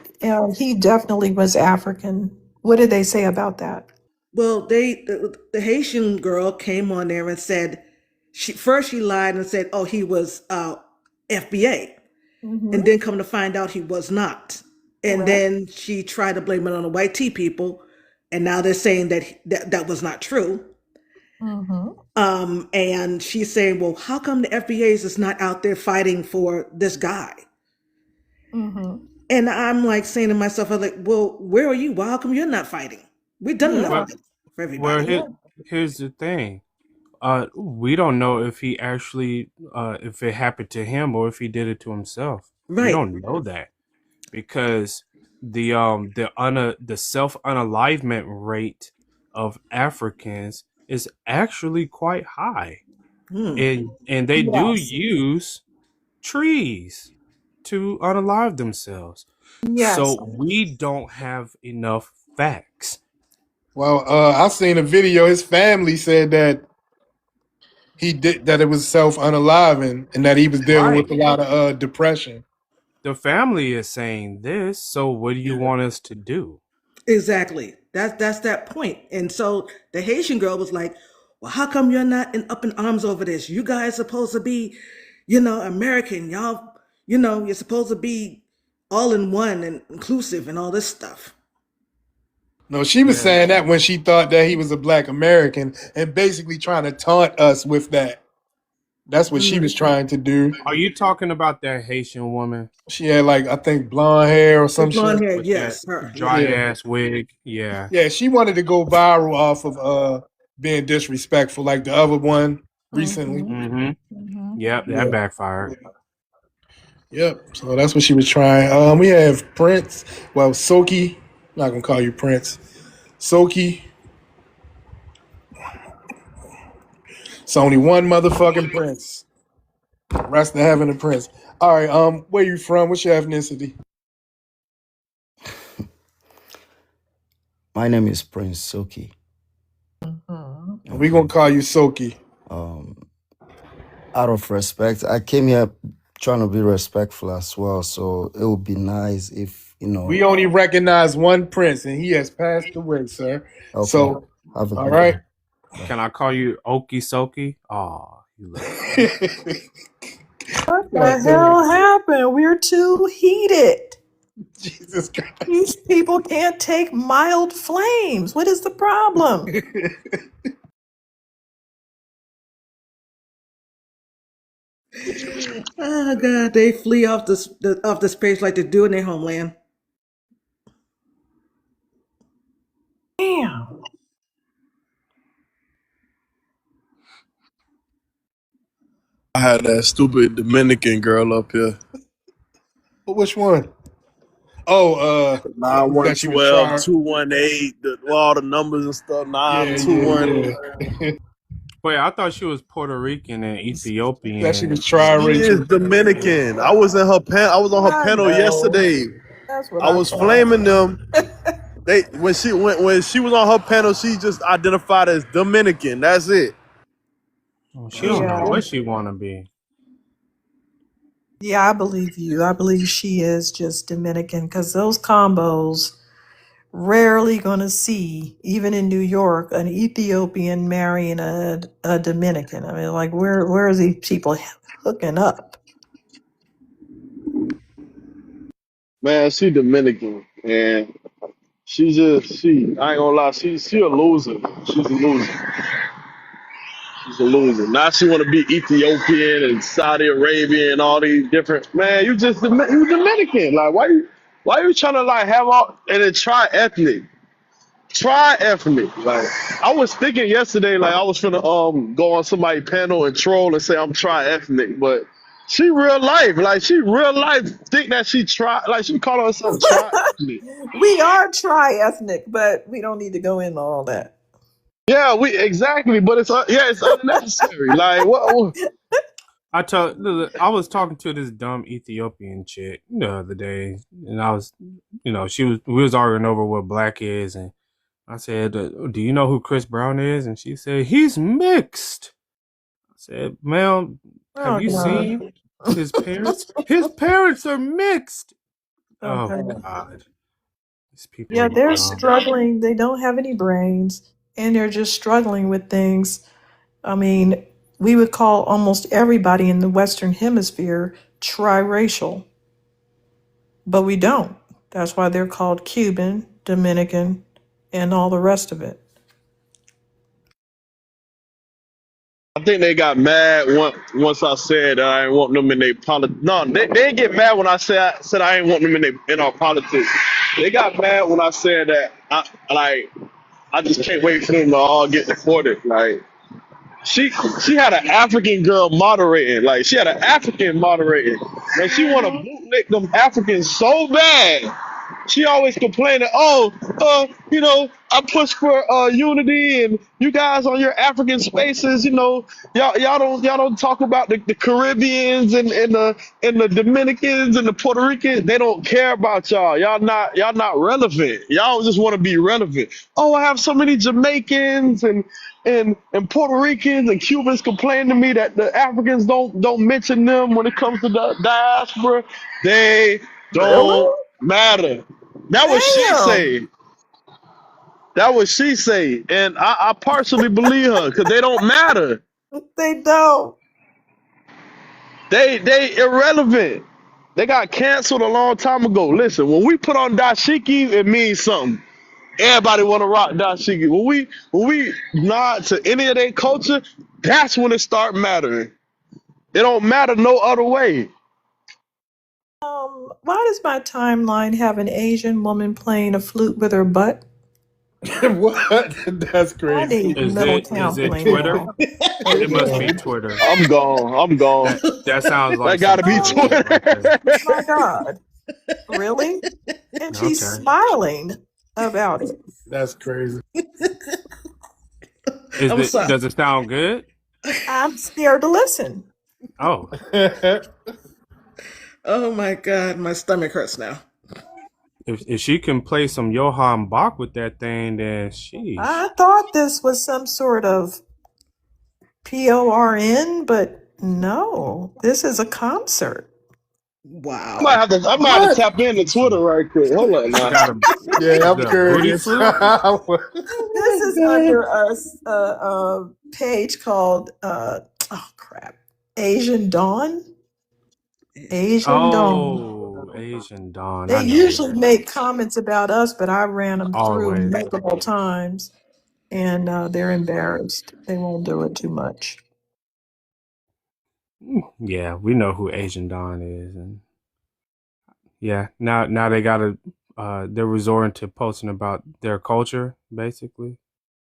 He definitely was African. What did they say about that? Well, the Haitian girl came on there and said she lied and said, "Oh, he was FBA," Mm-hmm. and then come to find out he was not. And Correct. then she tried to blame it on the white tea people, and now they're saying that that was not true. Mm-hmm. And she's saying, "Well, how come the FBA's is not out there fighting for this guy?" Mm-hmm. And I'm like saying to myself, I'm like, "Well, where are you? Well, how come you're not fighting? We've done enough Yeah. Well, for well, everybody." Yeah. here's the thing. We don't know if he actually, if it happened to him or if he did it to himself. We Right. don't know that because the self unalivement rate of Africans is actually quite high, Hmm. and they do Yes. use trees to unalive themselves. Yes. So we don't have enough facts. Well, I seen a video. His family said that he did that. It was self unaliving, and that he was dealing Right. with a lot of depression. The family is saying this, so what do you want us to do? Exactly. That's that point. And so the Haitian girl was like, "Well, how come you're not up in arms over this? You guys supposed to be, American. Y'all, you're supposed to be all in one and inclusive and all this stuff." No, she was Yeah. saying that when she thought that he was a black American and basically trying to taunt us with that. That's what she Mm. was trying to do. Are you talking about that Haitian woman She had like I think blonde hair or The some blonde shit. hair, with that yes, her, yeah. dry Yeah. ass wig? Yeah. Yeah, she wanted to go viral off of being disrespectful like the other one recently. Mm-hmm. Mm-hmm. Mm-hmm. Yep, that Yeah. backfired. Yep. So that's what she was trying. We have Prince. Well, Soki. I'm not gonna call you Prince. Soki. It's only one motherfucking Prince. Rest in heaven, a Prince. All right. Where you from? What's your ethnicity? My name is Prince Soki. Mm-hmm. We gonna call you Soki. Um, out of respect, I came here trying to be respectful as well. So it would be nice if We only recognize one Prince, and he has passed away, sir. Okay. So, Have a all good right. day. Can I call you Okie Soki? Oh, you left. What the hell happened? We're too heated. Jesus Christ. These people can't take mild flames. What is the problem? Oh God, they flee off off this page like they do in their homeland. Damn. I had that stupid Dominican girl up here. Which one? Oh, that she was 9112 trying. 218, all the numbers and stuff. Yeah, 921. yeah. Wait, I thought she was Puerto Rican and That she was Ethiopian. trying, She is Rachel. Dominican. I was on her I panel know. yesterday. That's what I I was thought. flaming them. They when she was on her panel, she just identified as Dominican. That's it. Well, she don't know Yeah. what she want to be. Yeah, I believe you. I believe she is just Dominican because those combos rarely going to see, even in New York, an Ethiopian marrying a Dominican. I mean, like, where are these people hooking up? Man, she Dominican, and I ain't gonna lie, she a loser. She's a loser. She's a loser. Now she want to be Ethiopian and Saudi Arabia and all these different. Man, you Dominican. Like, why you trying to like have all and then try ethnic? Try ethnic. Like, I was thinking yesterday, like I was finna go on somebody's panel and troll and say I'm tri ethnic, but she real life. Like, she real life think that she call herself tri ethnic. We are tri-ethnic, but we don't need to go into all that. Yeah, we exactly, but it's unnecessary. Like, what? I was talking to this dumb Ethiopian chick the other day, and I was, we was arguing over what black is, and I said, "Do you know who Chris Brown is?" And she said, "He's mixed." I said, "Ma'am, have Oh, you God. seen his parents? His parents are mixed." Oh Okay. God, these people Yeah, are they're dumb. struggling. They don't have any brains, and they're just struggling with things. I mean, we would call almost everybody in the Western Hemisphere triracial, but we don't. That's why they're called Cuban, Dominican, and all the rest of it. I think they got mad once I said I ain't want them in their politics. No, they didn't get mad when I said I ain't want them in our politics. They got mad when I said that I just can't wait for them to all get deported. Like, she had an African girl moderating. Like, she had an African moderating. And she want to bootlick them Africans so bad. She always complaining, I push for unity, and you guys on your African spaces, y'all don't talk about the Caribbeans and the Dominicans and the Puerto Ricans. They don't care about y'all. Y'all not relevant. Y'all just want to be relevant. Oh, I have so many Jamaicans and Puerto Ricans and Cubans complain to me that the Africans don't mention them when it comes to the diaspora. They Really? don't matter. That was she Damn. say. That was she say, and I partially believe her because they don't matter. They don't. They irrelevant. They got canceled a long time ago. Listen, when we put on dashiki, it means something. Everybody want to rock dashiki. When we nod to any of their culture, that's when it start mattering. It don't matter no other way. Why does my timeline have an Asian woman playing a flute with her butt? What? That's I crazy. need Is it is Middletown it play Twitter? now. It must Yeah. be Twitter. I'm gone. I'm gone. That sounds That like some gotta be troll shit right there. Twitter. My God. Really? And she's Okay. smiling about it. That's crazy. I'm sorry. Does it sound good? I'm scared to listen. Oh, Oh my God, my stomach hurts now. if she can play some Johann Bach with that thing, then sheesh. I thought this was some sort of PORN, but no, this is a concert. Wow. I might have to What? tap into Twitter right quick. Hold on She now. got a Yeah, I'm the booty curious. flute. This is under a page called Asian Dawn. Asian Dawn. Oh, Asian Dawn. They I know who usually that make is. comments about us, but I ran them through Always. multiple times, and they're embarrassed. They won't do it too much. Yeah, we know who Asian Don is, and yeah, now they gotta they're resorting to posting about their culture, basically.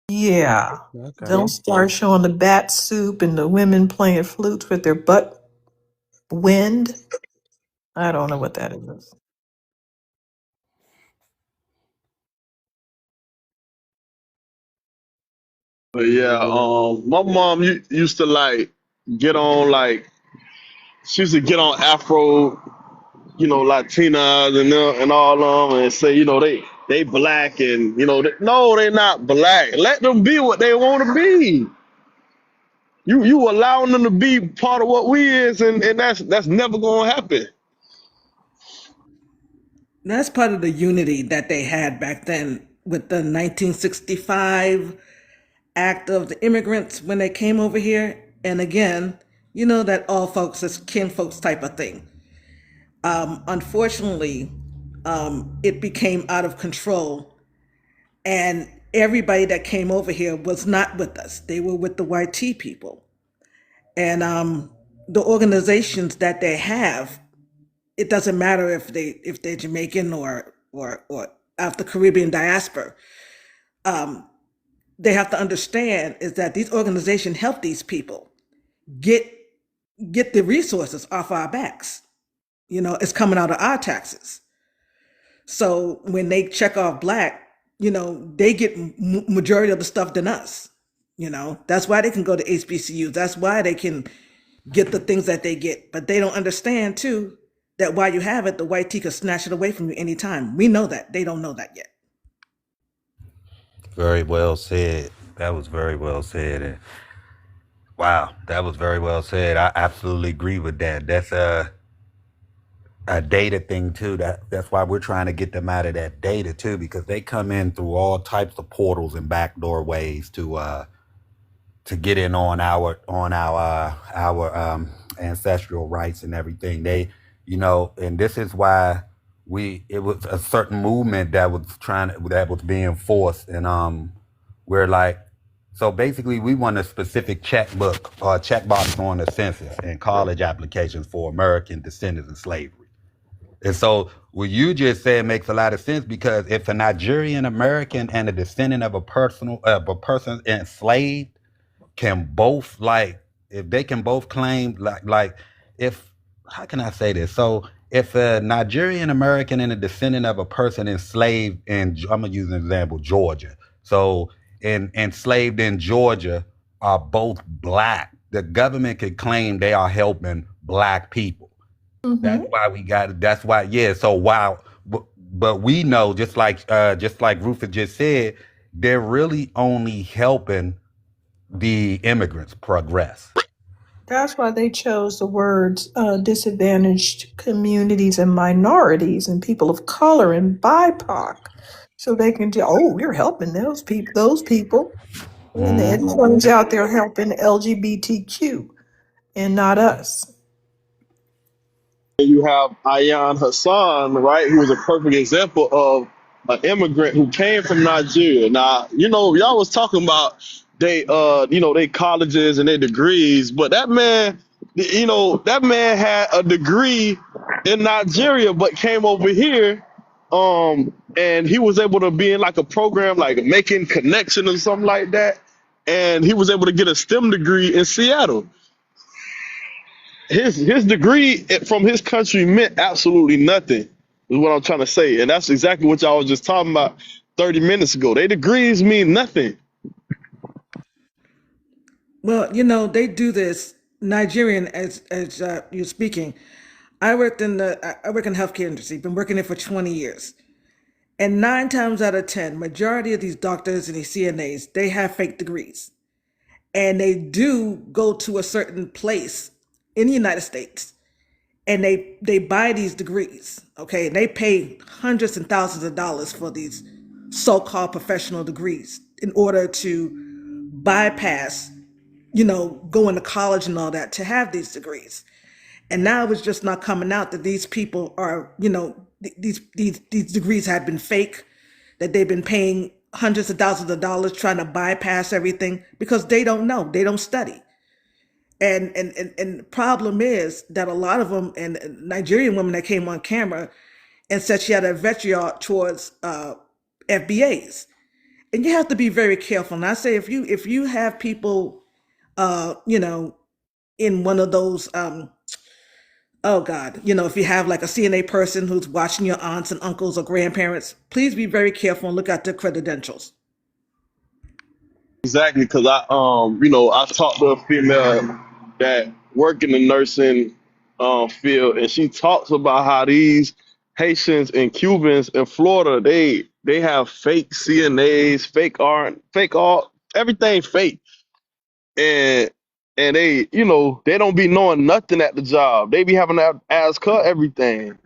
Yeah. Okay. Don't start showing the bat soup and the women playing flutes with their butt wind. I don't know what that is. But yeah, my mom used to like get on like she used to get on Afro, Latinas and all of them and say, they black and no, they're not black. Let them be what they want to be. You allowing them to be part of what we is, and that's never gonna happen. That's part of the unity that they had back then with the 1965 Act of the Immigrants when they came over here. And again, you know that all folks is kin folks type of thing. Unfortunately, it became out of control, and everybody that came over here was not with us. They were with the YT people, and the organizations that they have. It doesn't matter if they're Jamaican or of the Caribbean diaspora. They have to understand is that these organizations help these people get get the resources off our backs. You know, it's coming out of our taxes. So when they check off black, you know, they get majority of the stuff than us. You know, that's why they can go to HBCUs. That's why they can get the things that they get. But they don't understand too that while you have it, the white tea could snatch it away from you anytime. We know that. They don't know that yet. Very well said. That was very well said. And wow, that was very well said. I absolutely agree with that. That's a data thing too. That's why we're trying to get them out of that data too, because they come in through all types of portals and backdoor ways to get in on our ancestral rights and everything. They, and this is why it was a certain movement that was being forced, and we're like, so basically we want a specific checkbook or checkbox on the census and college applications for American descendants of slavery. And so what you just said makes a lot of sense, because if a Nigerian American and a descendant of a person enslaved can both, like, if they can both claim, like if, how can I say this? So if a Nigerian American and a descendant of a person enslaved in, I'm gonna use an example, Georgia. So enslaved in Georgia are both black. The government could claim they are helping black people. That's why we got it. That's why, yeah. So wow, but we know, just like Rufus just said, they're really only helping the immigrants progress. That's why they chose the words disadvantaged communities and minorities and people of color and BIPOC. So they can do, oh, you're helping those people. And it turns out they're helping LGBTQ and not us. You have Ayan Hassan, right, who was a perfect example of an immigrant who came from Nigeria. Now, y'all was talking about they colleges and their degrees, but that man, that man had a degree in Nigeria, but came over here, and he was able to be in like a program like Making Connection or something like that, and he was able to get a STEM degree in Seattle. His degree from his country meant absolutely nothing, is what I'm trying to say. And that's exactly what y'all was just talking about 30 minutes ago. Their degrees mean nothing. Well, you know, they do this Nigerian as you're speaking. I work in the healthcare industry, been working there for 20 years. And 9 times out of 10, majority of these doctors and these CNAs, they have fake degrees. And they do go to a certain place in the United States and they buy these degrees, okay? And they pay hundreds and thousands of dollars for these so-called professional degrees in order to bypass, you know, going to college and all that to have these degrees. And now it's just not coming out that these people are, you know, these degrees had been fake, that they've been paying hundreds of thousands of dollars trying to bypass everything because they don't know, they don't study. And the problem is that a lot of them, and Nigerian women that came on camera and said she had a vitriol towards FBAs. And you have to be very careful. And I say if you have people, you know, in one of those, oh God, you know, if you have like a CNA person who's watching your aunts and uncles or grandparents, please be very careful and look at their credentials. Exactly, because I talked to a female that work in the nursing field, and she talks about how these Haitians and Cubans in Florida, they have fake CNAs, fake art, fake art, everything fake, and they, they don't be knowing nothing at the job. They be having to ask her everything.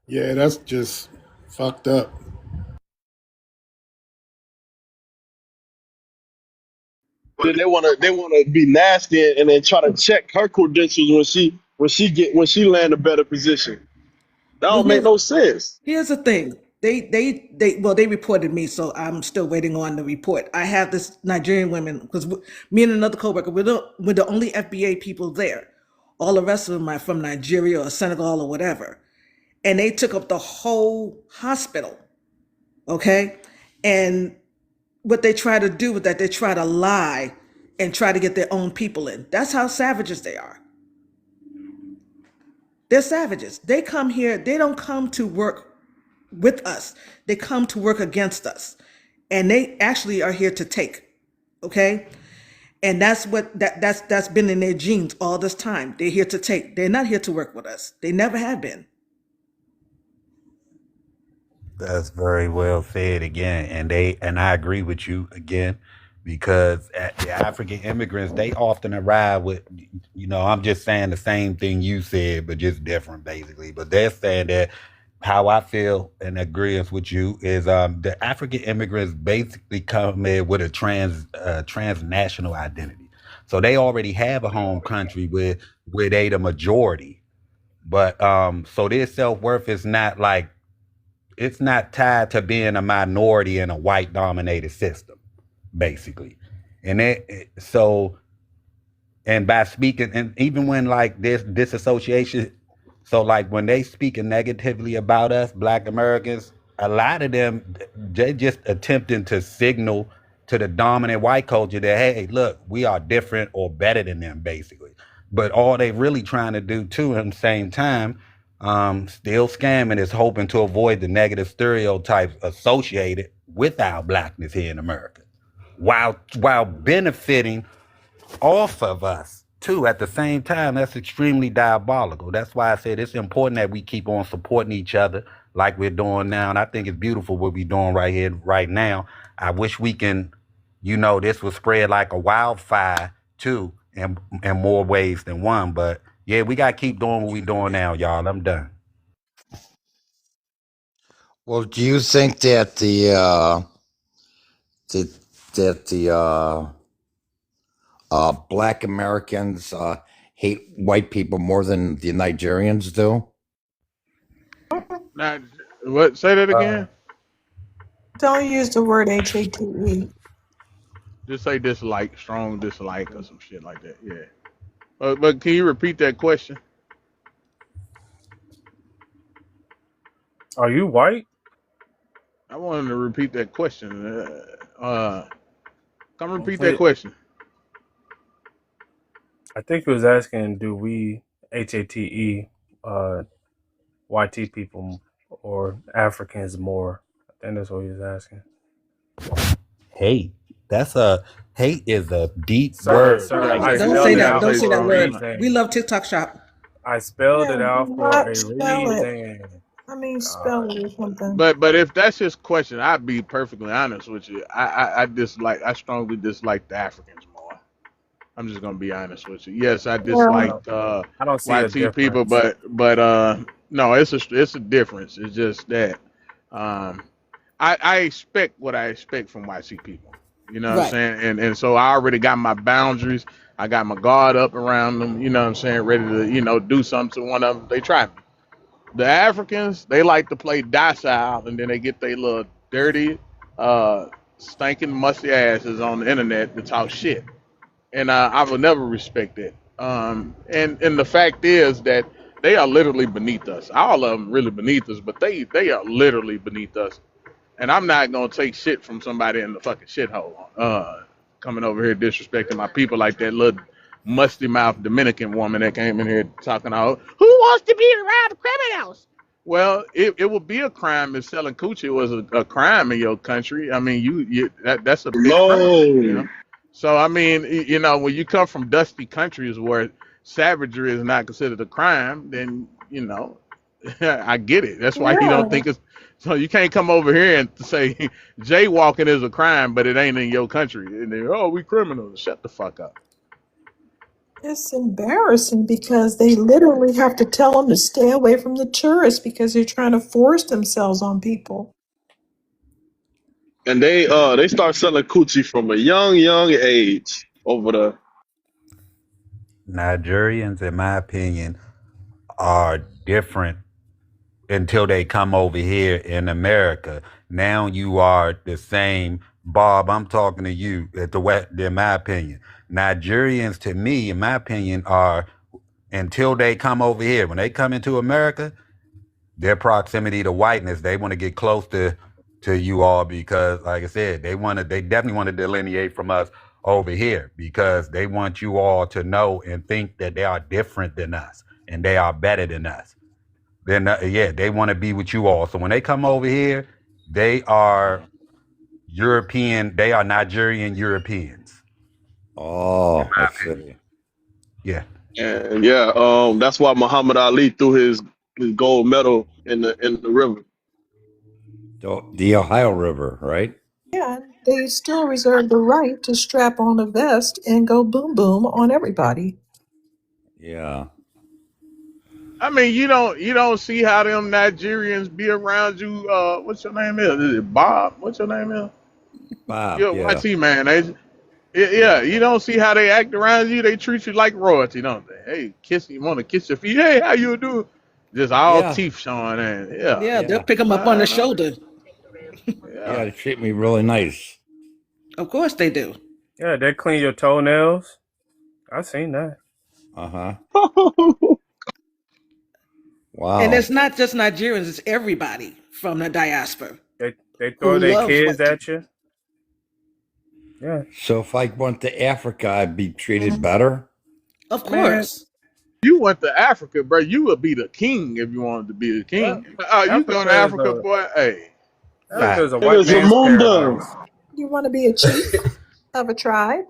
Yeah, that's just fucked up. Then they wanna be nasty and then try to check her credentials when she land a better position. That Well, don't make no sense. here's the thing. They reported me, so I'm still waiting on the report. I have this Nigerian women because me and another coworker, we're the only FBA people there. All the rest of them are from Nigeria or Senegal or whatever, and they took up the whole hospital. Okay, and what they try to do with that, they try to lie and try to get their own people in. That's how savages they are. They're savages. They come here. They don't come to work with us. They come to work against us. And they actually are here to take. Okay? And that's been in their genes all this time. They're here to take. They're not here to work with us. They never have been. That's very well said again, and I agree with you again because the African immigrants they often arrive with, I'm just saying the same thing you said, but just different basically. But they're saying that how I feel in agreement with you is the African immigrants basically come in with a transnational identity, so they already have a home country where they the majority, but so their self worth is not like it's not tied to being a minority in a white dominated system, basically. And so and by speaking and even when like this disassociation, so like when they speaking negatively about us black Americans, a lot of them they just attempting to signal to the dominant white culture that hey look we are different or better than them basically, but all they really trying to do too at the same time still scamming is hoping to avoid the negative stereotypes associated with our blackness here in America while benefiting off of us too at the same time. That's extremely diabolical. That's why I said it's important that we keep on supporting each other like we're doing now, and I think it's beautiful what we're doing right here right now. I wish we can this would spread like a wildfire too in more ways than one, but yeah, we gotta keep doing what we're doing now, y'all. I'm done. Well, do you think that the black Americans hate white people more than the Nigerians do? Now, what? Say that again. Don't use the word HATE. Just say dislike, strong dislike, or some shit like that. Yeah. But can you repeat that question? Are you white? I wanted to repeat that question. Come repeat that Wait, question. I think he was asking, do we HATE YT people or Africans more? I think that's what he was asking. Hate. Hate is a deep Sir, word. sir, You gotta I say Don't hell. say spelled it You that. gotta out Don't say say for that a word. strong. We reason. love TikTok shop. I spelled Yeah, it out do for not a spell it. reason. I mean, God. spell it or something. But if that's his question, I'd be perfectly honest with you. I strongly dislike the Africans more. I'm just gonna be honest with you. Yes, I I Yeah. dislike don't, I don't see a YT people, difference. but no, it's a difference. It's just that um, I expect what I expect from YT people. You know what I'm Right. saying? And so I already got my boundaries. I got my guard up around them. You know what I'm saying? Ready to do something to one of them. They try me. The Africans, they like to play docile, and then they get their little dirty, stinking, musty asses on the internet to talk shit. and I will never respect that. And the fact is that they are literally beneath us. All of them really beneath us, but they are literally beneath us. And I'm not gonna take shit from somebody in the fucking shithole. Coming over here disrespecting my people like that little musty mouth Dominican woman that came in here talking all, who wants to be around the criminals? Well, it would be a crime if selling coochie was a crime in your country. I mean, that's a big crime, you know. No. So I mean, you know, when you come from dusty countries where savagery is not considered a crime, then you know, I get it. That's why you Yeah. don't think it's so. You can't come over here and say jaywalking is a crime, but it ain't in your country. And then, oh, we criminals. Shut the fuck up. It's embarrassing because they literally have to tell them to stay away from the tourists because they're trying to force themselves on people. And they start selling coochie from a young age over there. Nigerians, in my opinion, are different until they come over here in America. Now you are the same. Bob, I'm talking to you at the West, in my opinion. Nigerians, to me, in my opinion, are, until they come over here, when they come into America, their proximity to whiteness, they want to get close to you all because, like I said, they definitely want to delineate from us over here because they want you all to know and think that they are different than us and they are better than us. Then they want to be with you all. So when they come over here, they are European. They are Nigerian Europeans. Oh, I see. Yeah. And that's why Muhammad Ali threw his gold medal in the river. The Ohio River, right? Yeah, they still reserve the right to strap on a vest and go boom boom on everybody. Yeah. I mean, you don't see how them Nigerians be around you. What's your name is it Bob? What's your name is? Bob, You're yeah. a YT man. Yeah, you don't see how they act around you. They treat you like royalty, don't they? Hey, want to kiss your feet. Hey, how you do? Just all Yeah. teeth showing, and Yeah, they'll pick them up on the shoulder. Yeah, they treat me really nice. Of course they do. Yeah, they clean your toenails. I've seen that. Uh-huh. Wow. And it's not just Nigerians, it's everybody from the diaspora. They throw their kids at you. Yeah. So if I went to Africa, I'd be treated better? Of course. You went to Africa, bro. You would be the king if you wanted to be the king. You going to Africa, boy? Hey. Africa's a white man's paradise. You want to be a chief of a tribe?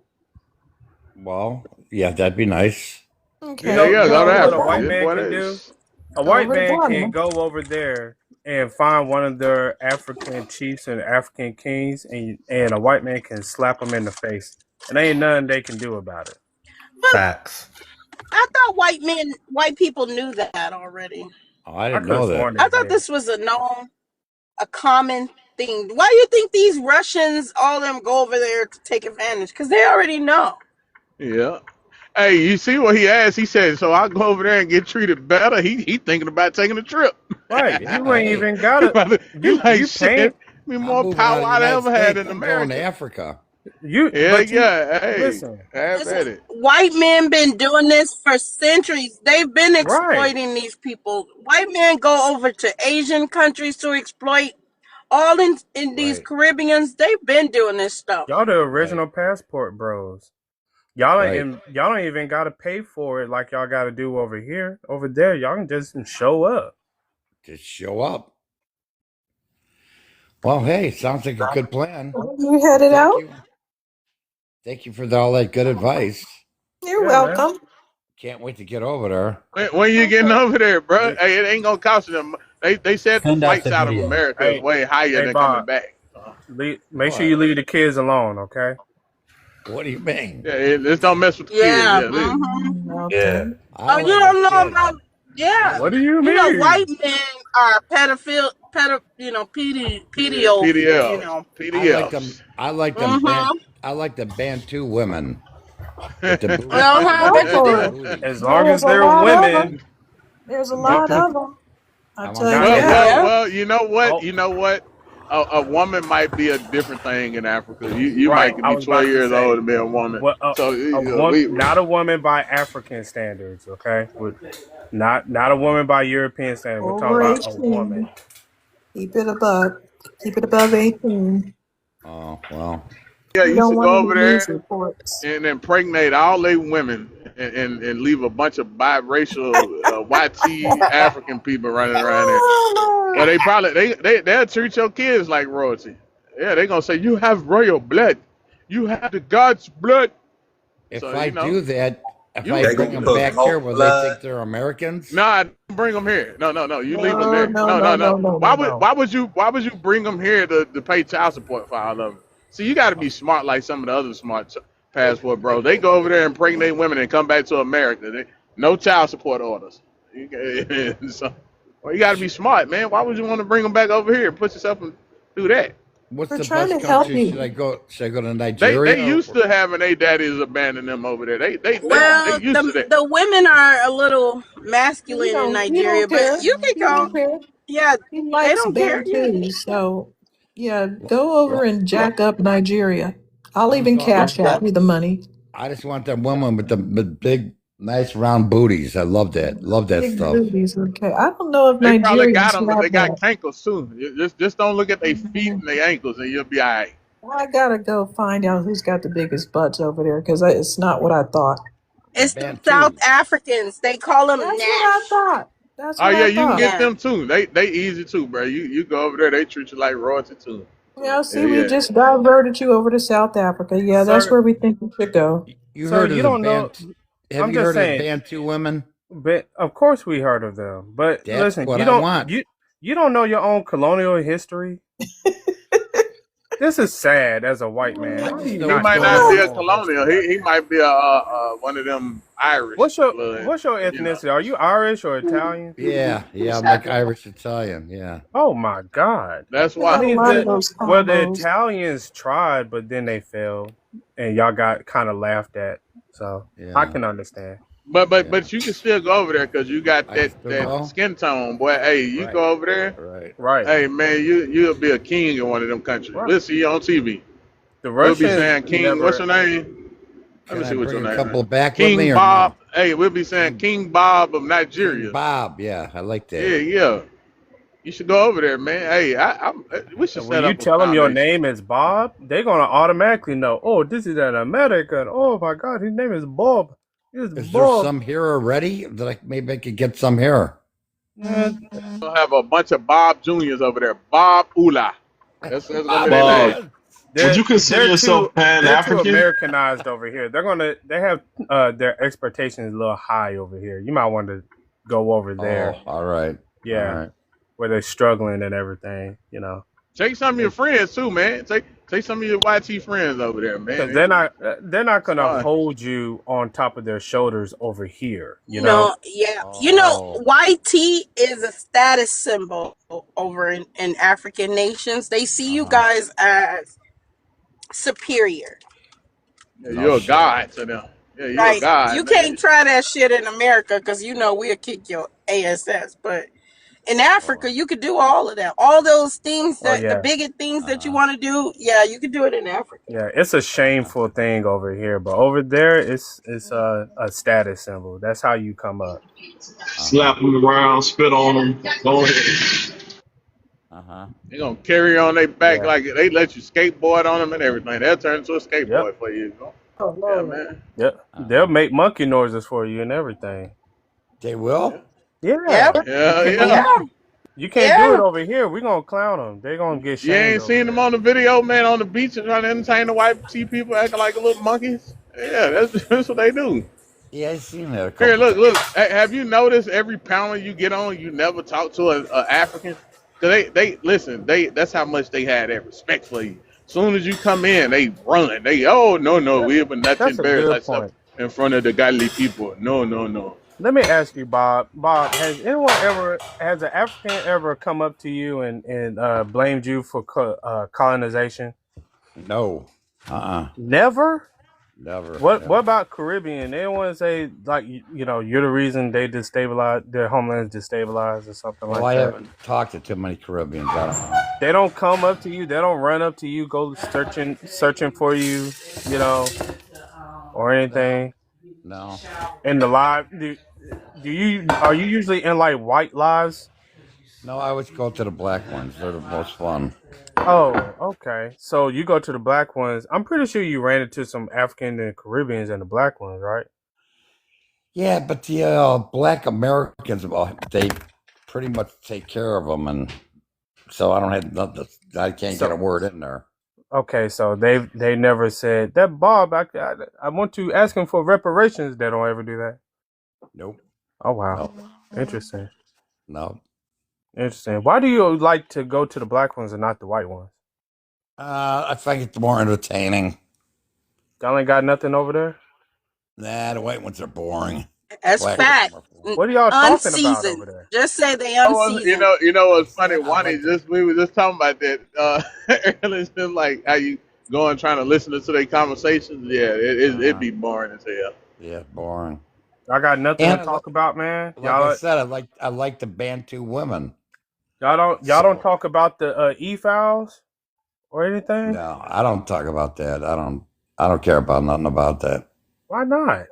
Well, yeah, that'd be nice. Okay. You know go to what Africa. a white man can do? A white man can go over there and find one of their African chiefs and African kings, and a white man can slap them in the face. And ain't nothing they can do about it. Facts. I thought white people knew that already. Oh, I didn't know that. I thought this was a common thing. Why do you think these Russians, all of them, go over there to take advantage? Because they already know. Yeah. Hey, you see what he asked? He said, "So I go over there and get treated better." He thinking about taking a trip. Right. You ain't even got it. You shit. Me more power I ever had in America. Going to Africa. Hey, listen, white men been doing this for centuries. They've been exploiting these people. White men go over to Asian countries to exploit. All in these Caribbeans, they've been doing this stuff. Y'all the original passport bros. Y'all don't even got to pay for it like y'all got to do over here. Over there, y'all can just show up. Just show up. Well, hey, sounds like a good plan. You headed out? Thank you for all that good advice. You're welcome. Can't wait to get over there. When you getting over there, bro? Hey, it ain't gonna cost you them. They said the flights out of America is way higher than coming back. Make sure you leave the kids alone, okay? What do you mean? Yeah, let's don't mess with the kids. Yeah. Oh, you don't know about? Yeah. What do you mean? You know, white men are pedophiles. You know. I like them. I like the Bantu women. With the booty. As long as they're women. There's a lot of them. I tell you. Well, you know what? a woman might be a different thing in Africa. You Right. might I be was 12 about to years say, old to be a woman. what So not a woman by African standards, okay? Not a woman by European standards. We're talking Over about a woman. 18. Keep it above. Keep it above 18. Oh well. yeah, You you don't should want go any over news there reports. and impregnate all they women and leave a bunch of biracial YT African people running around there. Well, they probably they'll treat your kids like royalty. Yeah, they gonna say you have royal blood, you have the God's blood. If So I do that, if I you They bring gonna them put back here, cold will they blood. think they're Americans? nah, don't bring them here. No. You leave them No, there. no, No, no, no, no, no. no, Why no, would no. you bring them here to pay child support for all of them? See, you got to be smart like some of the other smart passport bros. They go over there and impregnate women and come back to America. No child support orders. So, well, you got to be smart, man. Why would you want to bring them back over here? Put yourself and do that. What's We're the trying best to help country? you. Should I go to They Nigeria? used to having their daddies abandon them over there. They Well, used to that. the women are a little You masculine in don't. You Nigeria, don't but care. you can You go. don't care. Yeah, He they likes don't care. Yeah. Bantu, so yeah, go over and jack up Nigeria. I'll I'm even going. cash out you the money. I just want that woman with the big, nice round booties. I love that. Love that Big stuff. booties, okay. I don't know if They probably got Nigerians them, but they have got that. cankles too. Just don't look at their feet and their ankles, and you'll be all right. I gotta go find out who's got the biggest butts over there because it's not what I thought. The It's the South Bantus. Africans. They call them That's what I Nash. thought. That's Oh what yeah, I you can thought. get Yeah. them too. They easy too, bro. You go over there, they treat you like royalty too. Yeah, Yeah, see, we yeah. just diverted you over to South Africa. Yeah, that's Sir, where we think you should go. You sir, heard of you the don't know. Bant? Have I'm you just heard of the saying, Bantu women? but of course we heard of them. But That's listen, what I want. you don't know your own colonial history. This is sad as a white man. I How do just you know He what's not might know going not your be on. a own colonial. history? He might be a one of them Irish blood. What's your You know. ethnicity? Are you Irish or Italian? Yeah, I'm like Irish Italian. Yeah. Oh my God. That's We I got why. a mean lot of the those well the combos. Italians tried but then they failed and y'all got kind of laughed at. So I Yeah. can understand. But you can still go over there because you got I can still that go. skin tone, boy. Hey, you Right. go over there. Right. Right. Hey man, you'll be a king in one of them countries. Right. We'll see you on TV. The We'll be Russians saying King. What's never your name? Let Can me I see what your bring a name is. couple back with King me or Bob. no? Hey, we'll be saying King King Bob of King Nigeria. Bob. Yeah, I like Yeah, that. yeah. You should go over there, man. Hey, we should when set you up a tell them your foundation. name is Bob, they're gonna automatically know. Oh, this is an American. Oh my God, his name is Bob. It's Is there Bob. some here already that maybe I could get some here? We'll have a bunch of Bob Juniors over there. Bob Ula. That's gonna be their name. Bob, would you consider yourself Pan They're too African? Americanized over here. They have their expectations a little high over here. You might want to go over there. Oh, all right. Yeah, All right. where they're struggling and everything. You know, Take some of your friends too, man. Take some of your YT friends over there, man. because they're not gonna Fun. hold you on top of their shoulders over here. You know. No, yeah. Oh, YT is a status symbol over in African nations. They see you uh-huh. guys as superior. Yeah, No you're a shit. god to them. Yeah, you're a Right. god, You can't man. try that shit in America because we'll kick your ASS. But in Oh, Africa, you could do all of that. All those things Oh the yeah, biggest things that you uh-huh. want to do, yeah, you could do it in Africa. yeah. It's a shameful thing over here, but over there, it's a status symbol. That's how you come up. Uh-huh. Slap them around, spit on them. Go ahead. Uh-huh. They're gonna carry on their back Yeah. like they let you skateboard on them and everything. They'll turn into a Yep. skateboard for you. Oh, Yeah, Lord. man. Yep. They'll Uh-huh. make monkey noises for you and everything. They Yeah, will? Yeah. Yep. yeah. Yeah. You can't do it Yeah. over here. We're gonna clown them. They're gonna get You shamed ain't over seen them there. on the video, man, on the beach and trying to entertain the white sea people acting like little monkeys. Yeah, that's what they do. Yeah, I've seen that a Here, couple look. times. Have you noticed every panel you get on, you never talk to a African? Cause they listen. That's how much they had that respect for you. Soon as you come in, they run. No, That, we will not that's a embarrass good ourselves point. in front of the godly people. No. Let me ask you, Bob. Bob, has an African ever come up to you and blamed you for colonization? No. Uh-uh. Never. Never. What about Caribbean? They don't want to say like you're the reason they destabilize their homelands, destabilized or something Well, like I that. haven't talked to too many Caribbeans. I don't know. They don't come up to you. They don't run up to you, go searching for you, or anything. No. In the live, are you usually in like white lives? No, I always go to the black ones. They're the most fun. Oh, okay. So you go to the black ones. I'm pretty sure you ran into some African and Caribbeans in the black ones, right? Yeah, but the black Americans, well, they pretty much take care of them, and so I don't have nothing. I can't get a word in there. Okay, so they never said that Bob. I want to ask him for reparations. They don't ever do that. Nope. Oh wow, Nope. interesting. No. Interesting. Why do you like to go to the black ones and not the white ones? I think it's more entertaining. Y'all ain't got nothing over there. Nah, the white ones are boring. That's Black fact. What are y'all talking about over Unseasoned. there? Just say they Oh, unseasoned. you know what's funny? I Wani, like the, we were just talking about that. Earlier, it's just like how you go and trying to listen to their conversations. Yeah, it'd be boring as hell. yeah, boring. I got nothing And to talk about, man. like I said, I like the Bantu women. Y'all don't talk about the e-files or anything. No, I don't talk about that. I don't care about nothing about that. Why not?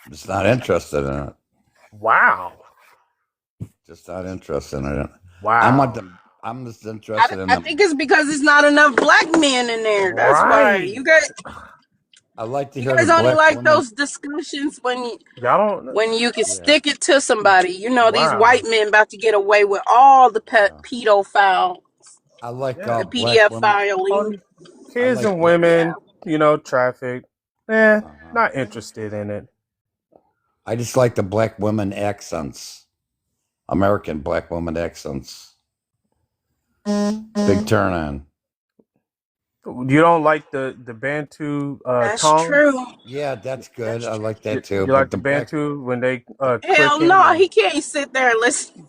I'm just not interested in it. Wow. Just not interested in it. Wow. I'm just interested in I them. think it's because it's not enough black men in there. That's why Right. you guys. I like to You hear guys the only black like women. those discussions Y'all don't. when you can Yeah. stick it to somebody. You know, these Wow. white men about to get away with all the pedophile, I like Yeah. the black PDF women. filing. Kids like and women, Yeah. traffic. Not interested in it. I just like the black women accents. American black woman accents. Big turn on. You don't like the Bantu That's tongue? true. Yeah, that's good. I like You, that too. you But like the the black, Bantu when they Hell clicking no, and he can't sit there and listen.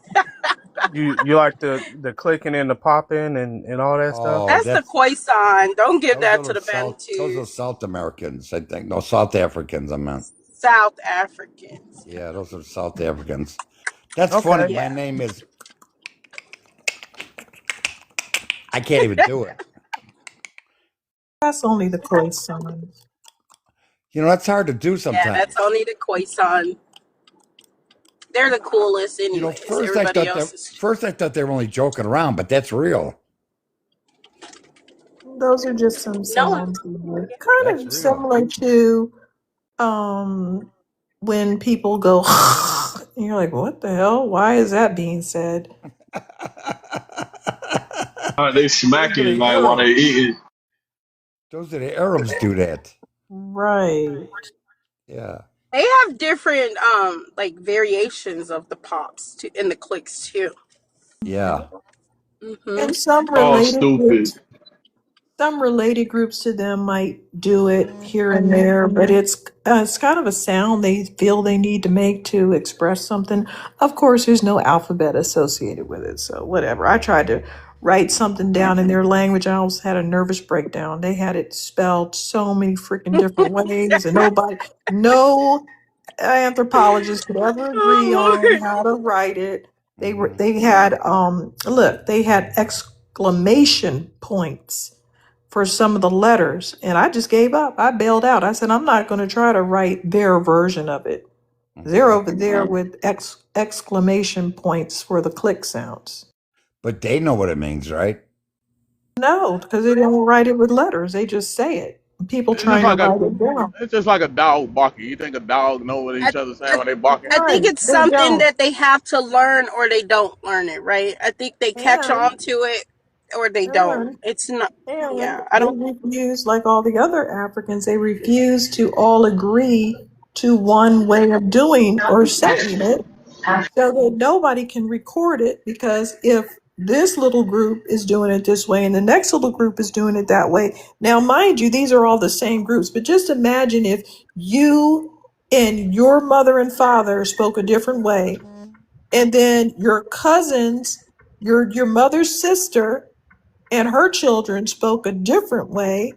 you like the clicking and the popping and all that stuff? oh, That's the Khoisan. Don't give that to the those Bantu. are South Americans, I think. No, South Africans, I meant. South Africans. Yeah, those are South Africans. That's Okay. funny. Yeah. My name is. I can't even do it. That's only the Khoisan. That's hard to do Yeah, sometimes. that's only the Khoisan. They're the coolest anyways. Everybody else is First I thought they were only joking around, but that's real. Those are just some no. sounds. Kind That's of real. similar to when people go, and you're like, what the hell? Why is that being said? They smacking it like while they eating. Those are the Arabs do that. Right. Yeah. They have different like variations of the pops in the clicks too. Yeah. Mm-hmm. And some Oh, related stupid. groups, some related groups to them might do it here and there, but it's kind of a sound they feel they need to make to express something. Of course, there's no alphabet associated with it, so whatever. I tried to write something down in their language. I almost had a nervous breakdown. They had it spelled so many freaking different ways, and no anthropologist could ever agree Oh on Lord. how to write it. They had they had exclamation points for some of the letters, and I just gave up. I bailed out. I said I'm not going to try to write their version of it. They're over there with exclamation points for the click sounds. But they know what it means, right? No, because they don't write it with letters. They just say it. People It's just trying to like write it down. a dog barking. You think a dog know what I, each other saying I, when they barking? I think Right. it's They something don't. that they have to learn or they don't learn it, right? I think they catch And on to it or they don't. and It's not. and Yeah, I they don't. refuse, like all the other Africans, they refuse to all agree to one way of doing or saying it, so that nobody can record it, because if this little group is doing it this way and the next little group is doing it that way. Now, mind you, these are all the same groups, but just imagine if you and your mother and father spoke a different way, and then your cousins, your mother's sister and her children spoke a different way.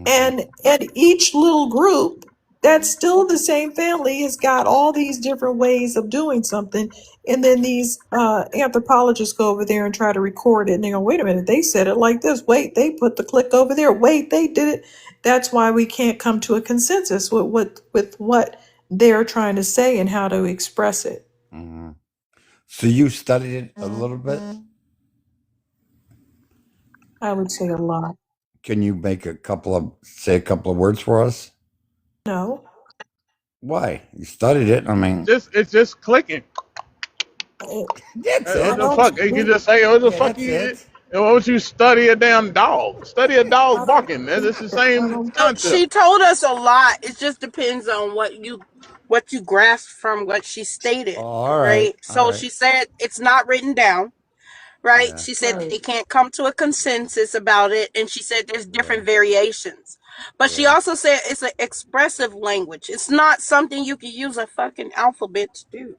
And each little group that's still the same family has got all these different ways of doing something. And then these anthropologists go over there and try to record it. And they go, wait a minute, they said it like this. Wait, they put the click over there. Wait, they did it. That's why we can't come to a consensus with what they're trying to say and how to express it. So you studied it a little bit? I would say a lot. Can you say a couple of words for us? No. Why? You studied it. I mean, It's just clicking. That's What it. the fuck? You can just say, what the fuck That's you? it. Why don't you study a damn dog? Study a dog barking. It's the same She concept. told us a lot. It just depends on what you grasp from what she stated, All right? right. So All right. she said it's not written down, right? Yeah. She said that they can't come to a consensus about it, and she said there's different variations. But she also said it's an expressive language. It's not something you can use a fucking alphabet to do.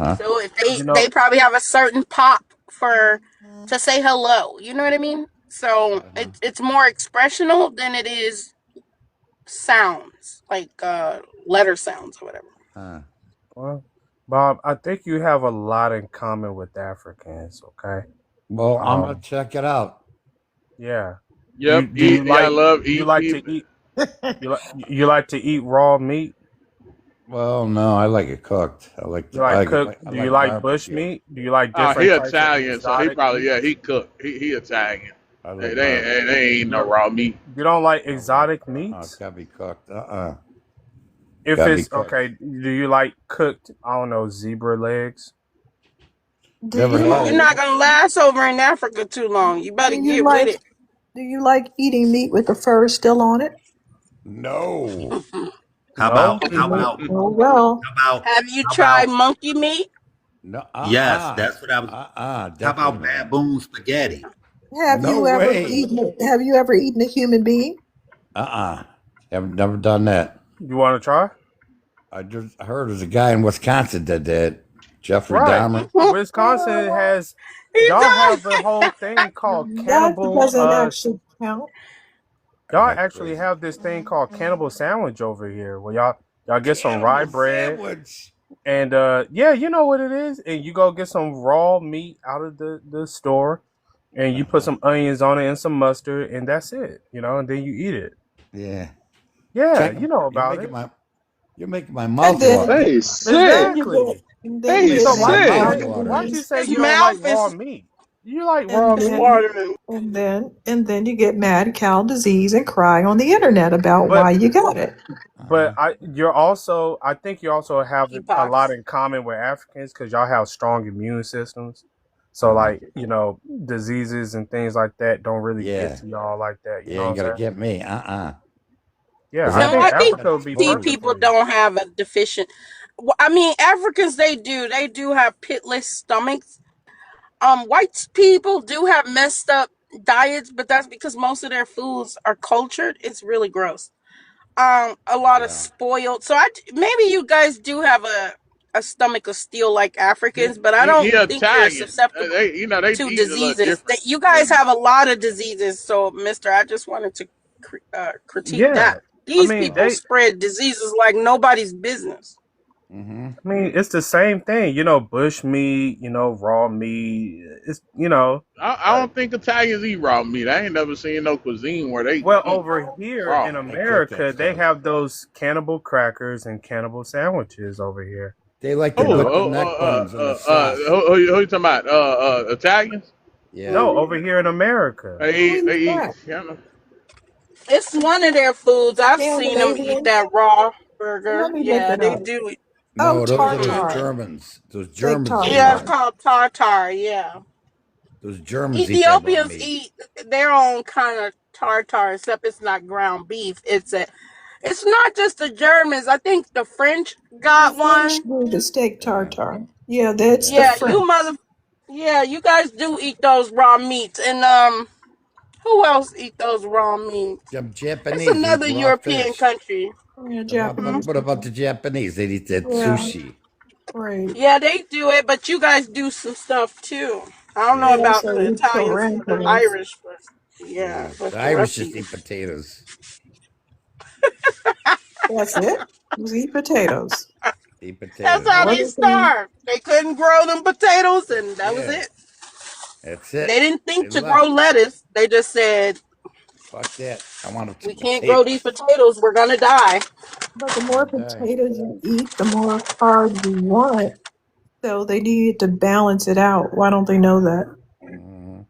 So if they probably have a certain pop to say hello, you know what I mean? So it's more expressional than it is sounds, like letter sounds or whatever. Well, Bob, I think you have a lot in common with Africans. Okay. Well, I'm gonna check it out. Yeah. Yep. Do you like? I love You like eat. to eat? You like to eat raw meat? Well, no, I like it cooked. I like You like cook? I Do like you like barbecue. bush meat? Do you like He different types Italian, of so he exotic probably meats? he cook. He Italian. I like They ain't no raw meat. You don't like exotic Oh, meats? it's gotta be cooked. If Gotta it's be cooked. okay, do you like cooked? I don't know, zebra legs. Never had You're it. not gonna last over in Africa too long. You better get with it. Do you like eating meat with the fur still on it? No. How No. about Oh well. Have you how tried about monkey meat? No. yes, that's what I was. How Definitely about not. baboon spaghetti? Have No you ever way. eaten a human being? Have never done that. You want to try? I just heard there's a guy in Wisconsin that did. Jeffrey Right. Dahmer. Wisconsin has. Y'all have a whole thing called That cannibal. doesn't actually count. Y'all That's actually crazy. have this thing called cannibal sandwich over here, where y'all get some rye bread, Sandwich. and yeah, you know what it is, and you go get some raw meat out of the store, and you put some onions on it and some mustard, and that's it, and then you eat it. Yeah. Yeah, you know You're about it. You're making my And mouth then, water. Hey, sick. then you get Exactly. then you Hey, get So Making my mad sick. mouth cow water. why'd you disease. say His you don't like mouth raw is meat? You like raw And meat, then watering. and then you get mad cow disease and cry on the internet about but why you got it. I think you also have a lot Monkeypox. in common with Africans because y'all have strong immune systems. So like, diseases and things like that don't really get Yeah. to y'all like that. You You know what ain't I'm gonna saying? get me. Yeah, I No, think I think Africa would be see perfect people for you. don't have a deficient. I mean, Africans they do have pitless stomachs. White people do have messed up diets, but that's because most of their foods are cultured. It's really gross. A lot of Yeah. spoiled. So maybe you guys do have a stomach of steel like Africans, but I He don't think you're Italian. susceptible They they to eat a little diseases. different That you guys than. have a lot of diseases. So, Mister, I just wanted to critique Yeah. that. I These mean, people spread diseases like nobody's business. it's the same thing, bush meat, raw meat. It's, I don't think Italians eat raw meat. I ain't never seen no cuisine where they well, eat over here raw. in They cook that America, they stuff. have those cannibal crackers and cannibal sandwiches over here. They like to Oh, put the neck bones in the sauce. who you talking about? Italians? Yeah. No, over here in America. Who They is eat. that? It's one of their foods. I've seen them eat Scandinavians? that raw burger. Let me look Yeah, it they up. do. Oh, No, those are those Mhm. tartar. Germans. Those Steak Germans eat Yeah, it's tartar. that. called tartar. Yeah. Those Germans eat that raw Ethiopians meat. eat their own kind of tartar, except it's not ground beef. It's not just the Germans. I think the French The got French one. do the steak Yeah. tartar. Yeah, that's the Yeah. Yeah, French. yeah, you guys do eat those raw meats. And who else eat those raw meats? Them It's Japanese eat another raw European fish. country. Yeah, Hmm. Japanese. What about the Japanese? They eat that Yeah, sushi. right. Yeah, they do it, but you guys do some stuff too. I don't know They Yeah. about also the eat Italians or the tarantulas. Irish, but Yeah, The but the Irish rest of just you. eat potatoes. That's it. Just eat potatoes. Eat That's potatoes. how What they is the starved. They couldn't grow them potatoes, and that was Yeah, it. that's it. They didn't They think to grow left. lettuce. They just said, Fuck that. I want some we can't grow these potatoes. potatoes. We're going to die. but the more Gonna die. potatoes you eat, the more carbs you want. So they need to balance it out. Why don't they know that? Mhm.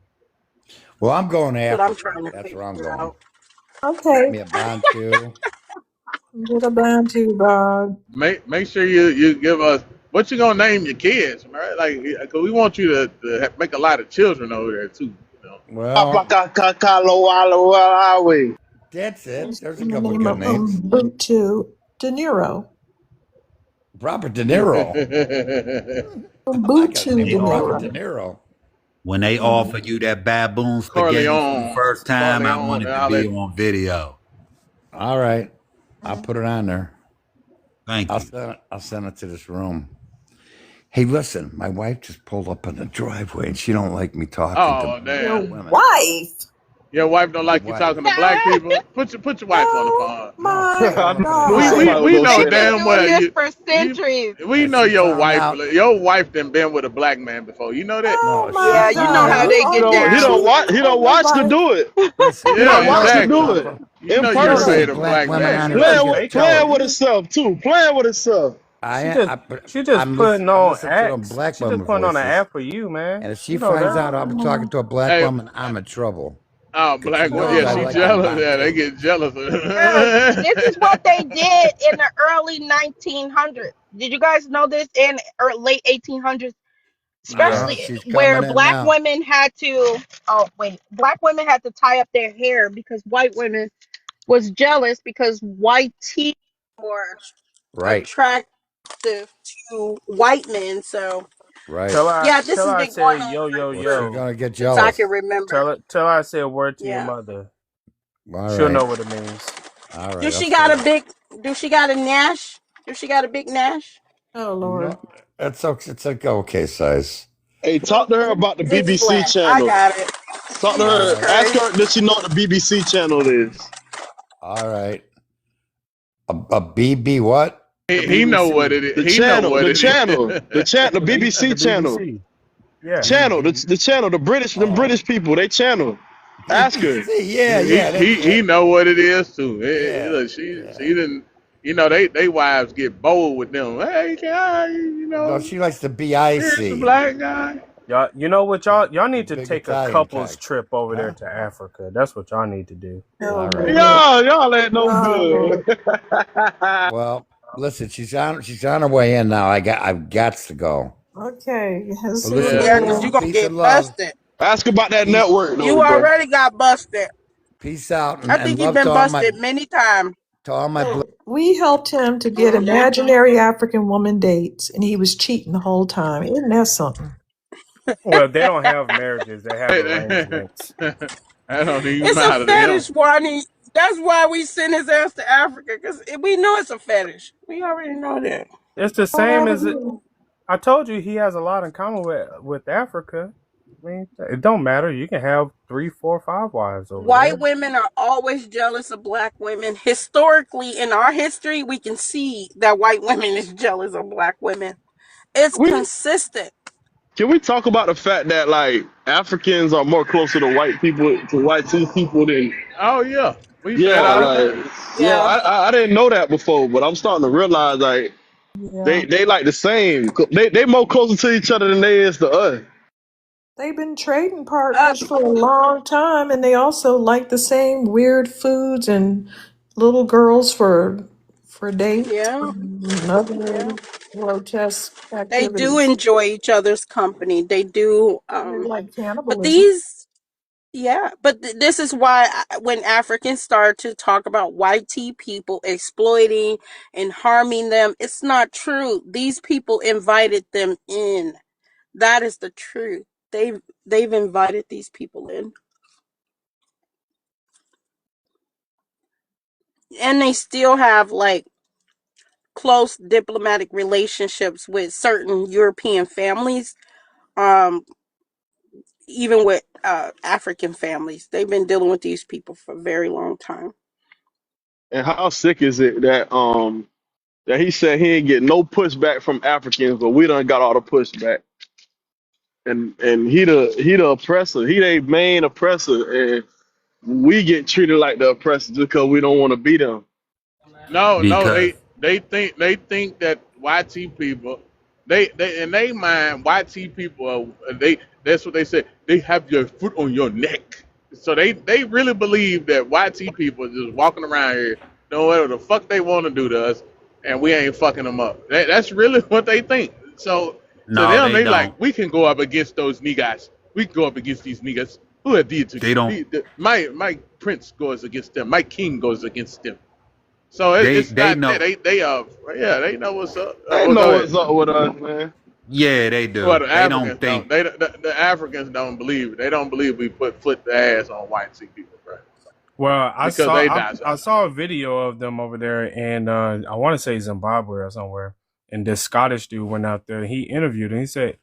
Well, I'm going to That's what I'm Africa. trying to That's where I'm figure going. out. Get Okay, me a bantu. get a bantu, Bob. Make sure you give us what you gonna name your kids, right? Like, cause we want you to make a lot of children over there too. You know? Well, that's it. What's There's a the couple of name good of names. Ubuntu? De Niro. Robert De Niro. I got a Ubuntu name De They of Robert offer De Niro. Niro. when they Mm. offer you that baboon spaghetti for the Corleone, first time. I Corleone, want and it to all be that. on video. All right. I'll put it on there. Thank you. I'll send it to this room. Hey, listen, my wife just pulled up in the driveway and she don't like me talking to Oh Your black damn, women. wife. your wife don't My like you wife. talking to black people. Put your wife on the Oh phone. No, she my pulled I up in the knew We God. we somebody was driveway we gonna know say They've been that. damn doing well this for you centuries. we and know she your found wife. out. Your wife done been with a black man before. You know that? Oh No, she my Yeah, you know found God. how You out. they He get are don't he down. don't watch cheating he on don't your watch to wife. do it. Listen, He Yeah, don't Oh watch to my do exactly. it. Papa, You In know you done listen, made God. a person. black black women Yeah, man aren't she mad. just Playing efficient. with fake it. playing with himself too. Playing with himself. She just she just putting I'm on listening to them acts. black She just women putting on an voices. act for you, man. And if she You know finds that. out I'm talking Oh, to a black Hey, woman, I'm in trouble. Because she black women. knows Yeah, I she like my oh. jealous. Yeah, they bantu. get jealous. This is what they did in the early 1900s. Did you guys know this in late 1800s? Yeah. No, Especially she's where coming in black now. women had to, oh wait, black women had to tie up their hair because white women was jealous because white teeth were Right, attractive to white men. So right. yeah, this Tell has her I been going said on yo yo Well, she's yo. going to get since I can jealous. remember. Tell her I said a word to your Yeah. mother. All She'll right. know what it means. All Do right. I'll she say got a it. big? Do she got a Nash? Do she got a big Nash? Oh Lord. No, it's okay. It's like okay size. Hey, talk to her about the It's BBC black. I channel. got it. Talk to All Jesus her. right. Ask her Christ. does she know what the BBC channel is. All right. A BB what? The He know what BBC. it is. The He know channel, what the it channel, the chat, the The BBC channel, BBC. Yeah. channel, BB. the channel, the Oh, British people, they channel. Ask her. BBC. Yeah, is. yeah. That's He it. know what it is too. Yeah, Look, she yeah. didn't. You know they wives get bold with them. Hey, can I? You No, know, she likes the here's the BIC, black guy. Y'all, you know what y'all the need to big take a Italian couples kind. trip over there Huh? to Africa. That's what y'all need to do. Oh All right. Lord. Y'all ain't no Oh Lord. good. Well, listen, she's on her way in now. I've got to go. Okay. But As soon listen, as Yeah. Yeah, because you're gonna peace get and love. busted. Ask about that Peace, network though, You bro. already got busted. peace out, I and think you've love been busted many times. to all my black. we helped him to get Yeah. imaginary African woman dates, and he was cheating the whole time. Isn't that something? Well, they don't have marriages; they have that arrangements. don't even It's a matter to him. fetish, Wani. That's why we send his ass to Africa, because we know it's a fetish. We already know that. It's the same as Oh, I told you. He has a lot in common with Africa. I mean, it don't matter. You can have 3, 4, 5 wives over White there. women are always jealous of black women. Historically, in our history, we can see that white women is jealous of black women. It's We consistent. can we talk about the fact that like Africans are more closer to white people to white tea people than Oh yeah, we say it yeah, all the like time. yeah, Yeah. I didn't know that before, but I'm starting to realize like yeah. they like the same. They more closer to each other than they is to us. They've been trading Uh, partners for a long time, and they also like the same weird foods and little girls for dates yeah. and other Yeah. grotesque They do activities. enjoy each other's company. They do. They're like But cannibalism. these, yeah. But this is why when Africans start to talk about white tea people exploiting and harming them, it's not true. These people invited them in. That is the truth. They've invited these people in, and they still have like close diplomatic relationships with certain European families. Um, even with African families. They've been dealing with these people for a very long time. And how sick is it that he said he ain't get no pushback from Africans, but we done got all the pushback. And he the oppressor. He their main oppressor, and we get treated like the oppressor just because we don't want to be them. No, Because they think that YT people, they in their mind YT people are, that's what they say, they have your foot on your neck. So they really believe that YT people are just walking around here doing whatever the fuck they want to do to us, and we ain't fucking them up. That's really what they think. So to no, them, they they like, don't. we can go up against those niggas. We can go up against these niggas. Who are these? They don't. My prince goes against them. My king goes against them. So it's They not that know. they know what's up. They Well, know go what's ahead. up with us, man. Yeah, they Well, do. the They don't Africans think don't. The Africans don't believe it. They don't believe we put foot the ass on white sea people, bro. Well, Because they die. I saw a video of them over there, and I want to say Zimbabwe or somewhere. And this Scottish dude went out there. He interviewed, and he said,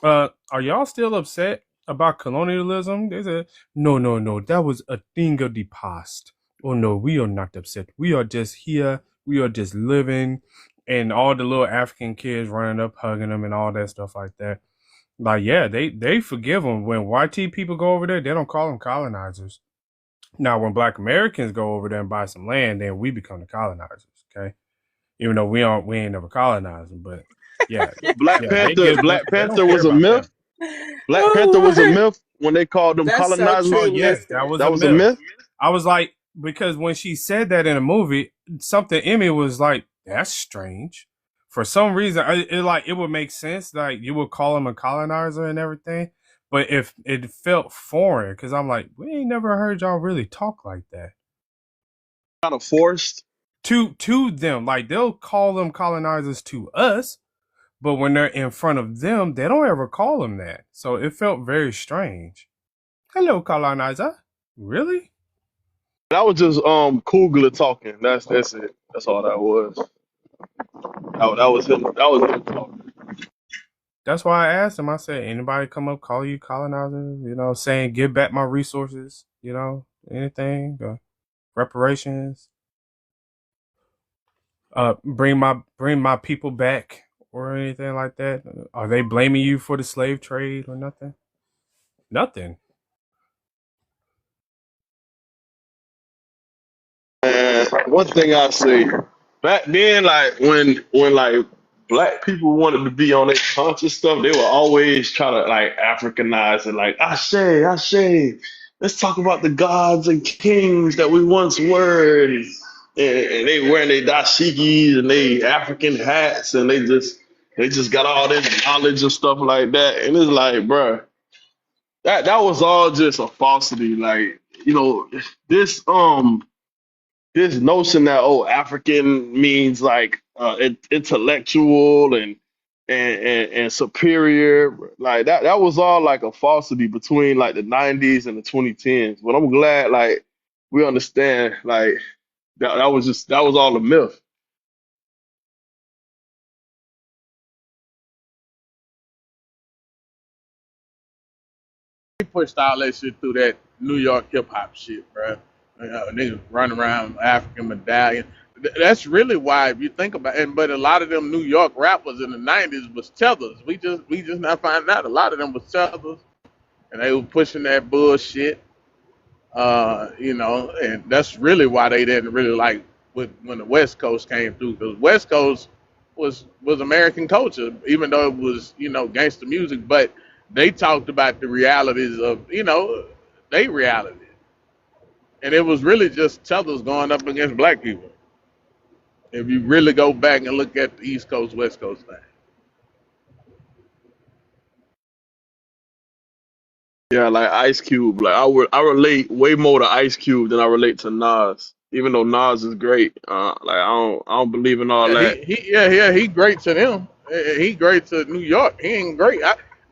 "Are y'all still upset about colonialism?" They said, "No, no, no. That was a thing of the past. Oh no, we are not upset. We are just here. We are just living." And all the little African kids running up, hugging them, and all that stuff like that. Like, yeah, they forgive them. When YT people go over there, they don't call them colonizers. Now, when Black Americans go over there and buy some land, then we become the colonizers. Okay, even though we ain't never colonized them, but yeah, Black yeah, they Panther, give them. Black They don't Panther care was a about them. myth. Black Panther was a Oh, myth when they called them that's so Oh colonizers. true. yes, that Listen, was That a was a myth. myth. I was like, because when she said that in a movie, something in me was like, that's strange. For some reason, it would make sense. Like you would call him a colonizer and everything, but if it felt foreign, because I'm like, we ain't never heard y'all really talk like that Kind of forced. to them. Like they'll call them colonizers to us, but when they're in front of them, they don't ever call them that. So it felt very strange. Hello, colonizer. Really? That was just Kugler talking. That's it. That's all that was. That was him. That was him talking. That's why I asked him. I said, anybody come up call you colonizer? You know, saying give back my resources. You know, anything, reparations. Bring my people back or anything like that. Are they blaming you for the slave trade or nothing? Nothing. And one thing I say, back then, like when like black people wanted to be on their conscious stuff, they were always trying to like Africanize it, like Ashe, Ashe. Let's talk about the gods and kings that we once were, and they wearing their dashikis and they African hats, and they just got all this knowledge and stuff like that, and it's like, bruh, that was all just a falsity, like this this notion that African means like intellectual and superior, like that was all like a falsity between like the 90s and the 2010s. But I'm glad like we understand like that was all a myth. They pushed all that shit through that New York hip hop shit, bro. Niggas run around African medallion. That's really why, if you think about it. But a lot of them New York rappers in the '90s was tethers. We just not finding out. A lot of them was tethers, and they were pushing that bullshit. And that's really why they didn't really like when the West Coast came through, because West Coast was American culture, even though it was gangster music, but they talked about the realities of they reality, and it was really just tethers going up against black people. If you really go back and look at the East Coast West Coast thing. Yeah, like Ice Cube. Like I relate way more to Ice Cube than I relate to Nas. Even though Nas is great, like I don't believe in all Yeah, that. he great to them. He great to New York. He ain't great.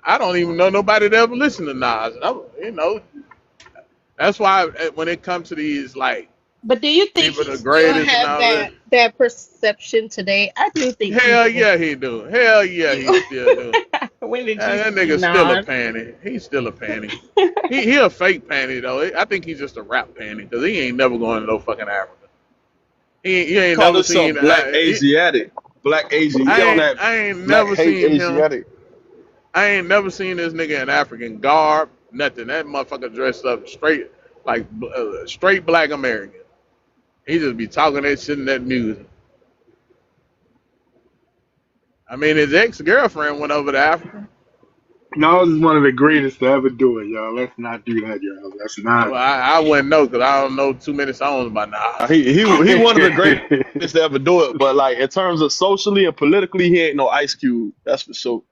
I don't even know nobody that ever listened to Nas. That's why when it comes to these like But do you think people he the still greatest and have all that, that perception today? I do think hell people. yeah he do. Hell yeah he You, still do. When did you That see nigga still a Nas? panty. He's still a panty. He a fake panty though. I think he's just a rap panty because he ain't never going to no fucking Africa. You ain't Call never himself seen. Black Asiatic. Black Asian. He on that I ain't black never hate seen him. Asiatic. I ain't never seen this nigga in African garb. Nothing. That motherfucker dressed up straight like straight black American. He just be talking that shit and that music. I mean, his ex-girlfriend went over to Africa. Nas is one of the greatest to ever do it, y'all. Let's not do that, y'all. That's Well, not. I wouldn't know because I don't know too many songs by Nas. He one of the greatest to ever do it. But like in terms of socially and politically, he ain't no Ice Cube. That's for sure.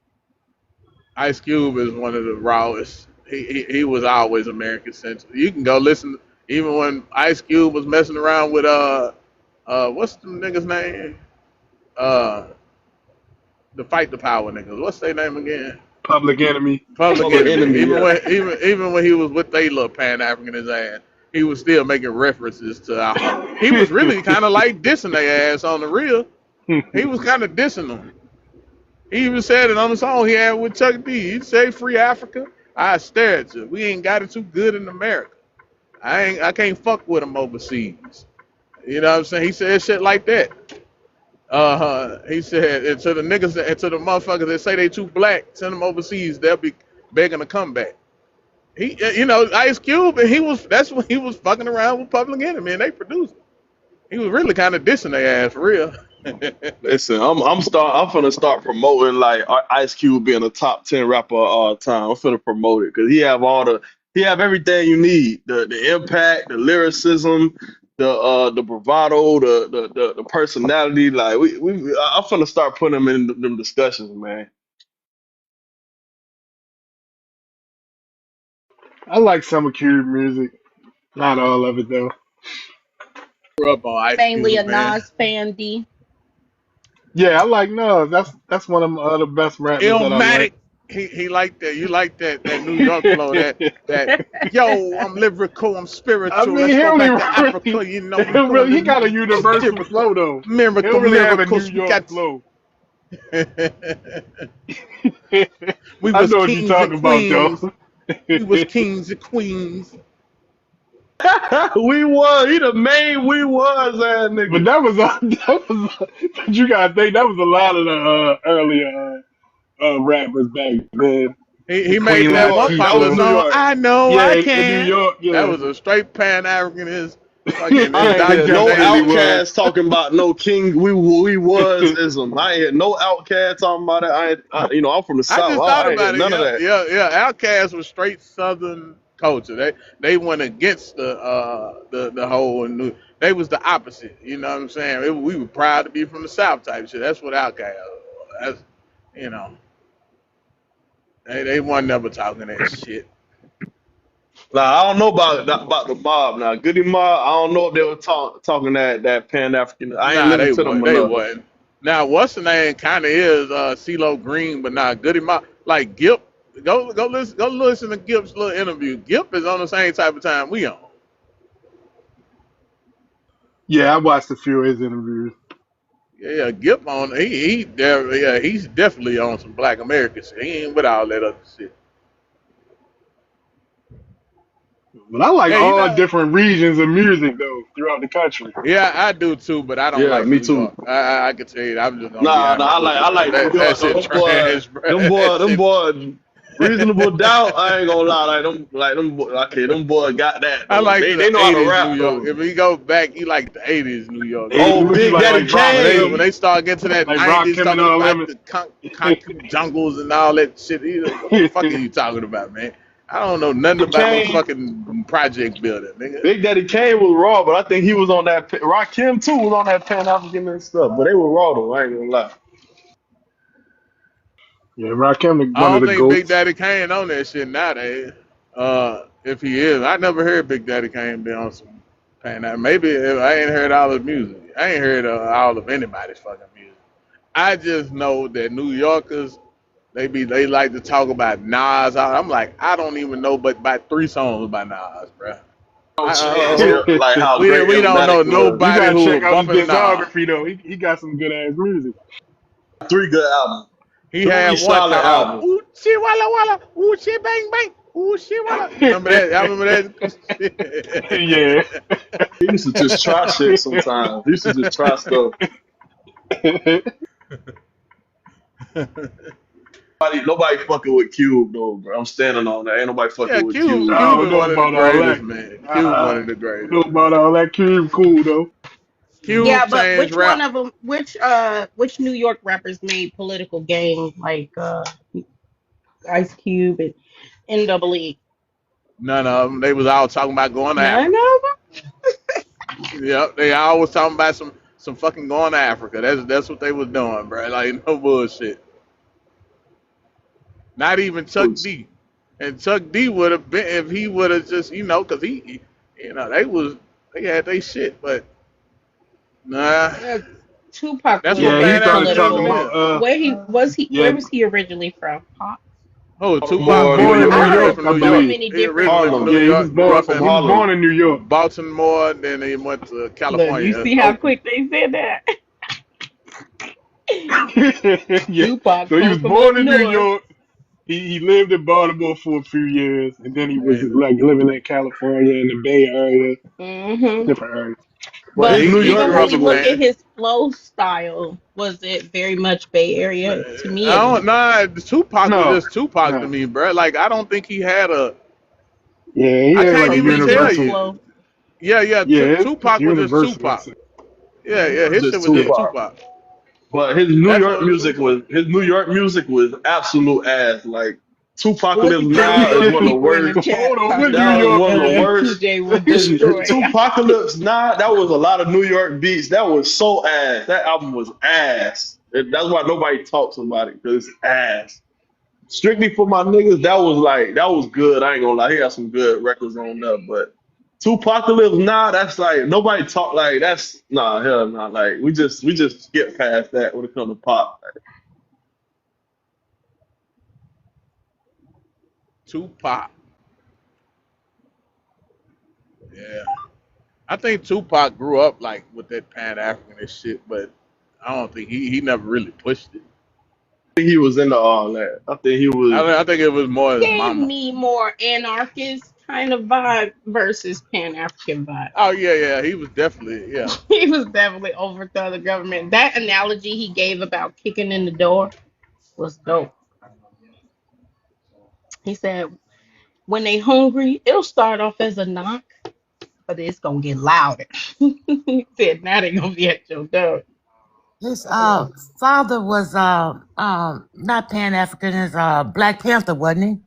Ice Cube is one of the rawest. He was always American centric. You can go listen, even when Ice Cube was messing around with what's the nigga's name? The Fight the Power niggas. What's their name again? Public Enemy. Public Public Enemy. Enemy. Even when he was with they little Pan African his ass, he was still making references to. He was really kind of like dissing their ass on the real. He was kind of dissing them. He even said it on the song he had with Chuck D. He'd say, "Free Africa." I stare at you. We ain't got it too good in America. I can't fuck with them overseas. You know what I'm saying? He said shit like that. He said, and to the niggas and to the motherfuckers that say they too black, send them overseas. They'll be begging to come back. He, Ice Cube, and that's when he was fucking around with Public Enemy, and they produced it. He was really kind of dissing their ass for real. Listen, I'm finna start promoting like Ice Cube being a top 10 rapper of all time. I'm finna promote it because he have everything you need. The impact, the lyricism, the bravado, the personality. Like I'm finna start putting him in them discussions, man. I like some of Cube music. Not all of it though. Grew up on Ice Mainly a Cube, man. Nas fan, D. Yeah, I like Nas. That's one of the best rappers that I like. Illmatic. He liked that. You like that New York flow. That yo, I'm lyrical, I'm I spiritual. mean, Let's he go only back to really, Africa. You know, we doing he got a the universal miracle, flow though. He miracle, don't really have a New miracles. We York got. flow. We I was know what you're kings and talking about queens. though. We was kings and queens. We was. He the main we was ass But nigga. that was but you gotta think that was a lot of the earlier rappers back then. He The made Queen New that one York. That was popular Latifah. New song. York. I know Yeah, I in New can. York, That yeah. was a straight Pan African. His fucking He I ain't hear no definitely indoctrination. was. outcast talking about no king. We was ism. I ain't hear no outcast talking about it. I'm from the I South. just thought I ain't hear about it. none of that. Yeah. Outkast was straight Southern culture. They went against the whole new. They was the opposite. You know what I'm saying? We were proud to be from the South type shit. That's what Outkast was. That's you know. They weren't never talking that shit. Now I don't know about the mob. Now Goody Mob, I don't know if they were talking that Pan African. I ain't Nah, listen they to them wasn't. They enough. wasn't. Now, what's the name? Kind of is CeeLo Green, but not Goody Mob. Like Gip. Go listen to Gip's little interview. Gip is on the same type of time we on. Yeah, I watched a few of his interviews. Yeah, Gip on he's definitely on some Black American shit. He ain't with all that other shit. But I like Yeah, all different regions of music though throughout the country. yeah, I do too, but I don't Yeah, like me New too. York. I can tell you, I'm just gonna be Nah, honest with you, I man. like New That York though. shit trash, bro. That Them shit. boy, reasonable doubt. I ain't gonna lie, okay, them boy got that I though. like They the know how to '80s New rap York. though. If we go back, you like the '80s New York. Hey, Oh, what you Big Daddy like When Rakim? Kane. they start getting to that Like '90s, Rakim and talking all about them? the concrete jungles and all that shit, what the fuck are you talking about, man? I don't know nothing about no Kane, fucking project building, nigga. Big Daddy Kane was raw, but I think he was on that. Rakim too was on that Pan African and stuff, but they were raw though. I ain't gonna lie. Yeah, Rakim is I one of don't the think Big goats. Daddy Kane on that shit nowadays. If he is, I never heard Big Daddy Kane be on some Pan. Maybe I ain't heard all his music. I ain't heard all of anybody's fucking music. I just know that New Yorkers they like to talk about Nas. I'm like, I don't even know but about 3 songs by Nas, bro. Like how great We don't know Illmatic was. You nobody gotta who check was out his bumping Nas. discography though. He got some good ass music. 3 good albums. He had Three one solid talking about albums. ooh shit walla walla, ooh shit bang bang, ooh shit walla. Remember that? I remember Yeah. that. He used to just try shit sometimes. He used to just try stuff. Nobody fucking with Cube though, bro. I'm standing on that. Ain't nobody Yeah, fucking with Cube Cube. I Cube don't is know one of the about all greatest, that. man. Cube one I of the don't know greatest. about all that. Cube cool though. Cube Yeah, but changed which one rap. of them? Which New York rappers made political gain like Ice Cube and NWE? None of them. They was all talking about going to None of Africa. them. Yep, they always talking about some fucking going to Africa. That's what they was doing, bro. Like no bullshit. Not even Chuck D. And Chuck D would have been if he would have just because they had they shit, but nah, Tupac that's was what Yeah, he Pan very started Africanism talking political. about is. Where he was he? Where yeah, was he originally from? Pop? Oh, he was Tupac, Baltimore, New born in York. New I originally heard York, from I New so York. believe. many He different. originally from Harlem. New Yeah, York, grew up he in was born in New York. Baltimore, then he went to Look, you California, see how Oakland. quick they said that. Yeah. Tupac So he was come from up born in New north. York. He lived in Baltimore for a few years, and then he was And, like living in California in the Bay Area, Hmm. different areas. But But But his New he York even grew when up we music in look was at Pan. his flow style, was it very much Bay Area? To me, I it don't was. nah, Tupac was no, just Tupac to no. me, bro. Like I don't think he had a. Yeah, he I had can't like a even tell Cohesive universal. you. flow. Yeah, yeah. Yeah, it's Tupac was just universal. I'd Tupac. say. Yeah, he yeah. was His shit just was Yeah. just Tupac. Tupac. But his New That's York what. music was absolute ass. Like Tupac Look Lives at you Now is mad one of the people in the worst. Come chat on, with talking New That was about one York, of the man. worst. TJ will His destroy ya. Tupacalypse Now, that was a lot of New York beats. That was so ass. That album was ass. And that's why nobody talks about it, because it's ass. Strictly for my niggas, that was good. I ain't gonna lie, he had some good records on there. But Tupacalypse Now, that's like nobody talk like that's nah hell nah. Like we just skip past that when it comes to pop. Tupac. Yeah. I think Tupac grew up like with that Pan African and shit, but I don't think he never really pushed it. I think he was into all that. I think he was. I think it was more his Gave mama. me more anarchist kind of vibe versus Pan African vibe. Oh yeah, yeah. He was definitely yeah. He was definitely overthrow the government. That analogy he gave about kicking in the door was dope. He said, when they hungry, it'll start off as a knock, but it's gonna get louder. He said, now they gonna be at your door. His father was not Pan African, his Black Panther, wasn't he?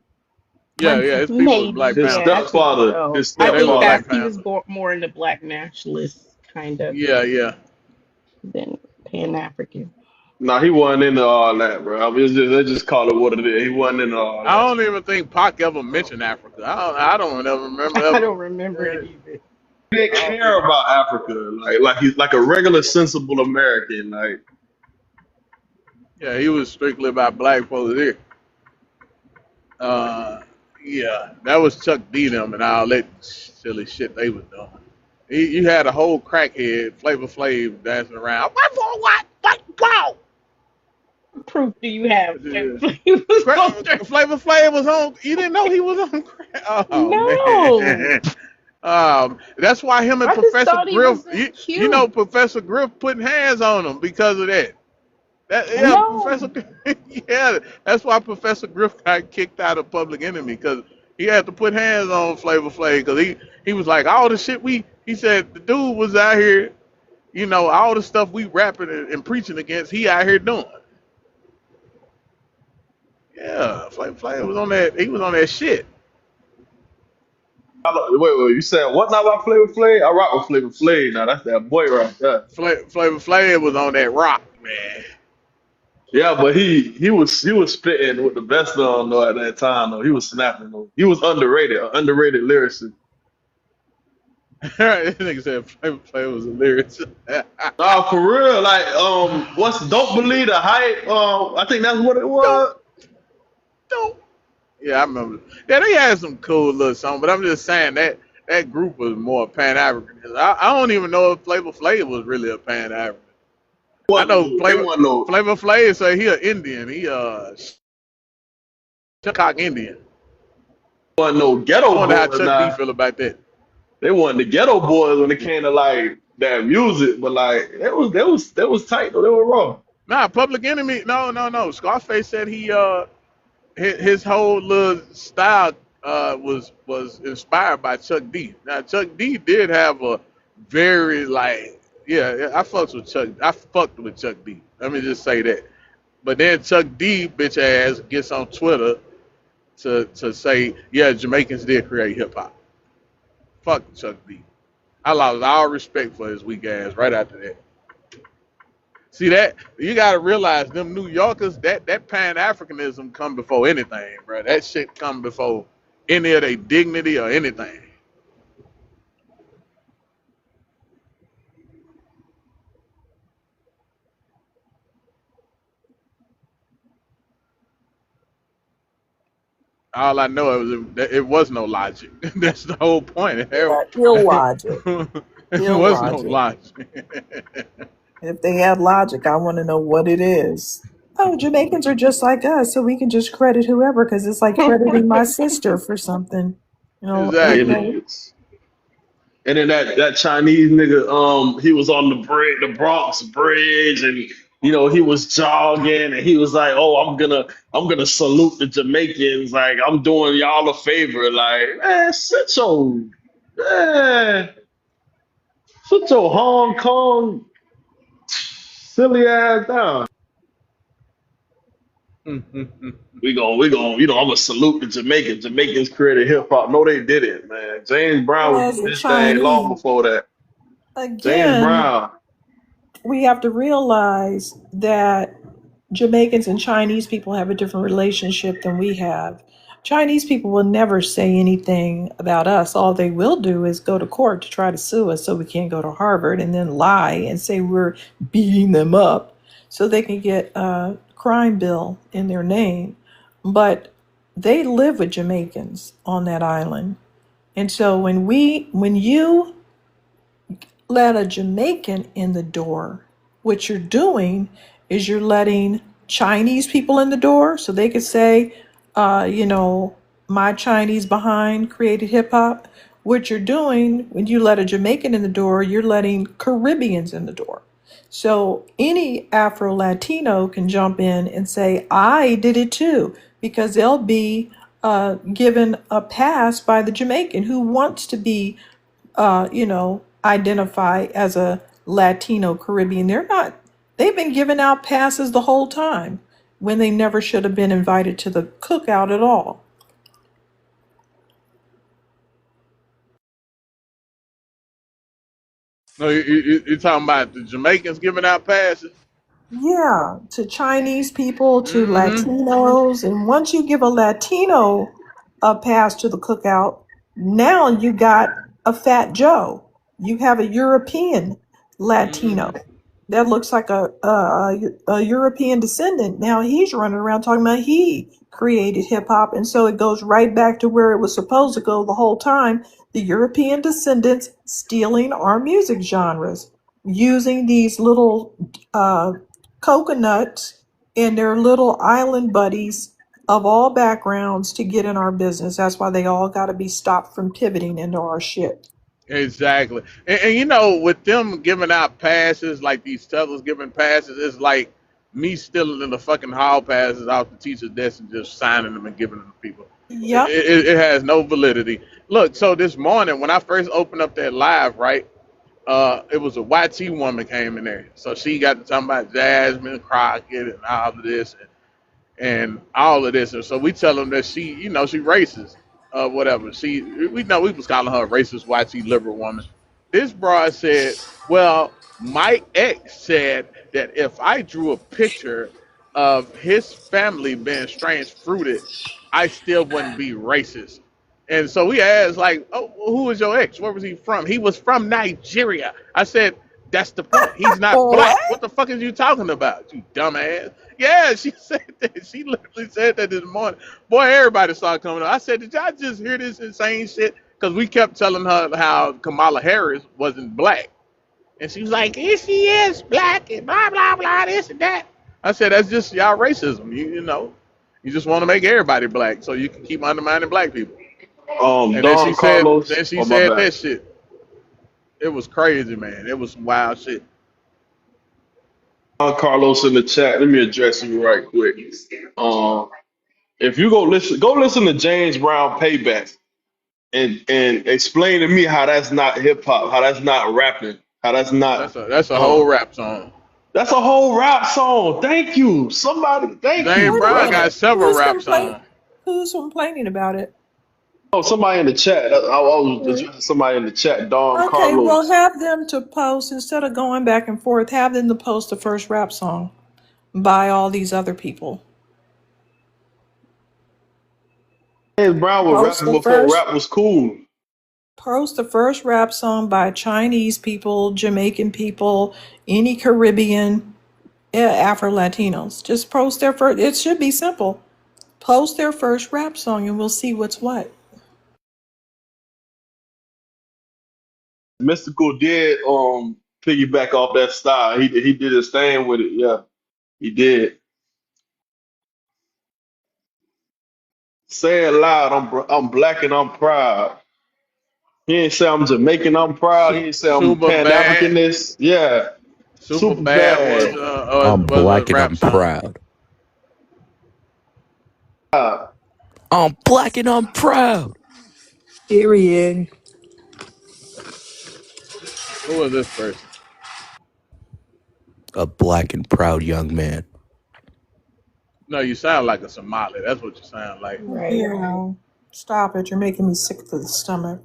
Yeah, Wasn't yeah. His people was Maybe, Black His yeah, I Panthers. think stepfather, so. his I Yeah, they think were stepfather. Black that's he was Panthers. more into black nationalist kind of Yeah, yeah. than Pan African. Nah, he wasn't into all that, bro. I mean, they just call it what it is. He wasn't into all I that. don't even think Pac ever mentioned Africa. I don't ever remember I ever. don't remember it either. He didn't I don't care think. about Africa, like he's like a regular, sensible American. Like Yeah, he was strictly about black folks here. Uh, yeah, that was Chuck D them and all that silly shit they was doing. You had a whole crackhead, Flavor Flav, dancing around. What for what? What? Wow! Proof do you have? Yeah. He was on there. Flavor Flav was on. You didn't know he was on crack. Oh No, man. That's why him and I just Professor thought he Griff. was in You know Q. Professor Griff putting hands on him because of that. Yeah, Professor. No, Yeah, that's why Professor Griff got kicked out of Public Enemy because he had to put hands on Flavor Flav because he was like all the shit he said the dude was out here, all the stuff we rapping and preaching against, he out here doing. Yeah, Flavor Flav was on that. He was on that shit. wait, you said what now about Flavor Flav? I rock with Flavor Flav. Now that's that boy right there. Flavor Flav was on that rock, man. Yeah, but he was spitting with the best of them though at that time though. He was snapping though. He was underrated lyricist. This nigga said Flavor Flav was a lyricist. Nah, for real. Like what's Don't Believe the Hype? I think that's what it don't was. don't. Yeah, I remember. Yeah, they had some cool little songs, but I'm just saying that group was more Pan African. I don't even know if Flavor Flav was really a Pan African. I know They want no Flavor Flav say he an Indian. He Chicago Indian. want no I ghetto wonder how boys Chuck D now. feel about that. They want the ghetto boys when it came to like that music, but like it was tight though. They were raw. Nah, Public Enemy. No. Scarface said he his whole little style was inspired by Chuck D. Now Chuck D did have a very like I fucked with Chuck D. Let me just say that. But then Chuck D bitch ass gets on Twitter to say Jamaicans did create hip hop. Fuck Chuck D. I lost all respect for his weak ass right after that. See that you gotta realize them New Yorkers that Pan Africanism come before anything, bro. That shit come before any of their dignity or anything. All I know it was no logic. That's the whole point. Yeah, illogic. It was no Illogic. logic. If they had logic, I want to know what it is. Oh, Jamaicans are just like us, so we can just credit whoever because it's like crediting my sister for something. Exactly. Okay. Idiots. And then that Chinese nigga, he was on the Bronx Bridge, and he was jogging, and he was like, "Oh, I'm gonna salute the Jamaicans, like I'm doing y'all a favor." Like, man, sit your Hong Kong silly ass down. I'm gonna salute the Jamaicans. Jamaicans created hip hop. No, they didn't, man. James Brown was As doing a his thing long Chinese, before that. James again, Brown. we have to realize that Jamaicans and Chinese people have a different relationship than we have. Chinese people will never say anything about us. All they will do is go to court to try to sue us so we can't go to Harvard and then lie and say we're beating them up so they can get a crime bill in their name. But they live with Jamaicans on that island. And so when you let a Jamaican in the door, what you're doing is you're letting Chinese people in the door so they could say, my Chinese behind created hip hop. What you're doing when you let a Jamaican in the door, you're letting Caribbeans in the door. So any Afro Latino can jump in and say, I did it too, because they'll be given a pass by the Jamaican who wants to be identify as a Latino Caribbean. They've been giving out passes the whole time when they never should have been invited to the cookout at all. No, you're talking about the Jamaicans giving out passes? Yeah, to Chinese people, to Mm-hmm. Latinos. And once you give a Latino a pass to the cookout, now you got a Fat Joe. You have a European Latino Mm-hmm. that looks like a European descendant. Now he's running around talking about he created hip hop. And so it goes right back to where it was supposed to go the whole time, the European descendants stealing our music genres, using these little coconuts and their little island buddies of all backgrounds to get in our business. That's why they all got to be stopped from pivoting into our shit. Exactly. And with them giving out passes, like these tellers giving passes, it's like me stealing the fucking hall passes off the teacher's desk and just signing them and giving them to people. It, Yep. it has no validity. Look, so this morning when I first opened up that live, right, it was a YT woman came in there. So she got to talking about Jasmine Crockett and all of this. And all of this. And so we tell them that she racist, whatever. We know we was calling her a racist, white, liberal woman. This broad said, well, Mike X said that if I drew a picture of his family being strange fruited, I still wouldn't be racist. And so we asked, like, oh, who was your ex? Where was he from? He was from Nigeria. I said, that's the point. He's not What? black. What the fuck is you talking about, you dumbass? Yeah, she said that. She literally said that this morning. Boy, everybody started coming up. I said, did y'all just hear this insane shit? Because we kept telling her how Kamala Harris wasn't black. And she was like, here she is, black, and blah, blah, blah, this and that. I said, that's just y'all racism. You know, you just want to make everybody black so you can keep undermining black people. And Don Carlos. then she Oh my said bad. that shit. It was crazy, man. It was some wild shit. Don Carlos in the chat. Let me address you right quick. Um, if you go listen to James Brown Payback and explain to me how that's not hip hop, how that's not rapping, how that's not That's a uh whole rap song. that's a whole rap song. Thank you. Somebody thank James you, Wait a Brown bro. got minute. several rap songs. Who's complaining about it? Oh, somebody in the chat. I was addressing somebody in the chat, Don Okay, well, Carlos. have them to post, instead of going back and forth, have them to post the first rap song by all these other people. James Brown was Post rapping the before first rap was cool. post the first rap song by Chinese people, Jamaican people, any Caribbean, Afro Latinos. Just post their first. It should be simple. Post their first rap song, and we'll see what's what. Mystical did piggyback off that style. He did his thing with it. Yeah, he did. Say it loud. I'm black and I'm proud. He ain't say I'm Jamaican. I'm proud. He ain't say I'm Super Pan bad, Africanist. Yeah, super super bad bad. I'm was a black and rap I'm song. proud. I'm black and I'm proud. Period. Who was this person? A black and proud young man. No, you sound like a Somali. That's what you sound like. Right. Yeah, stop it. You're making me sick to the stomach.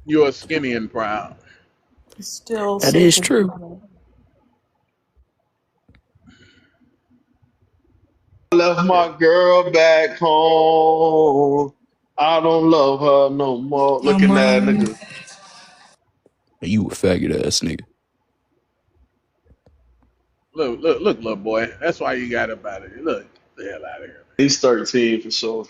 You're skinny and proud. Still That sick is to the true. stomach. I left Yeah. my girl back home. I don't love her no more. Looking at nigga. You a faggot ass nigga. Look, little boy. That's why you got up out of here. Look, get the hell out of here. He's 13 for sure.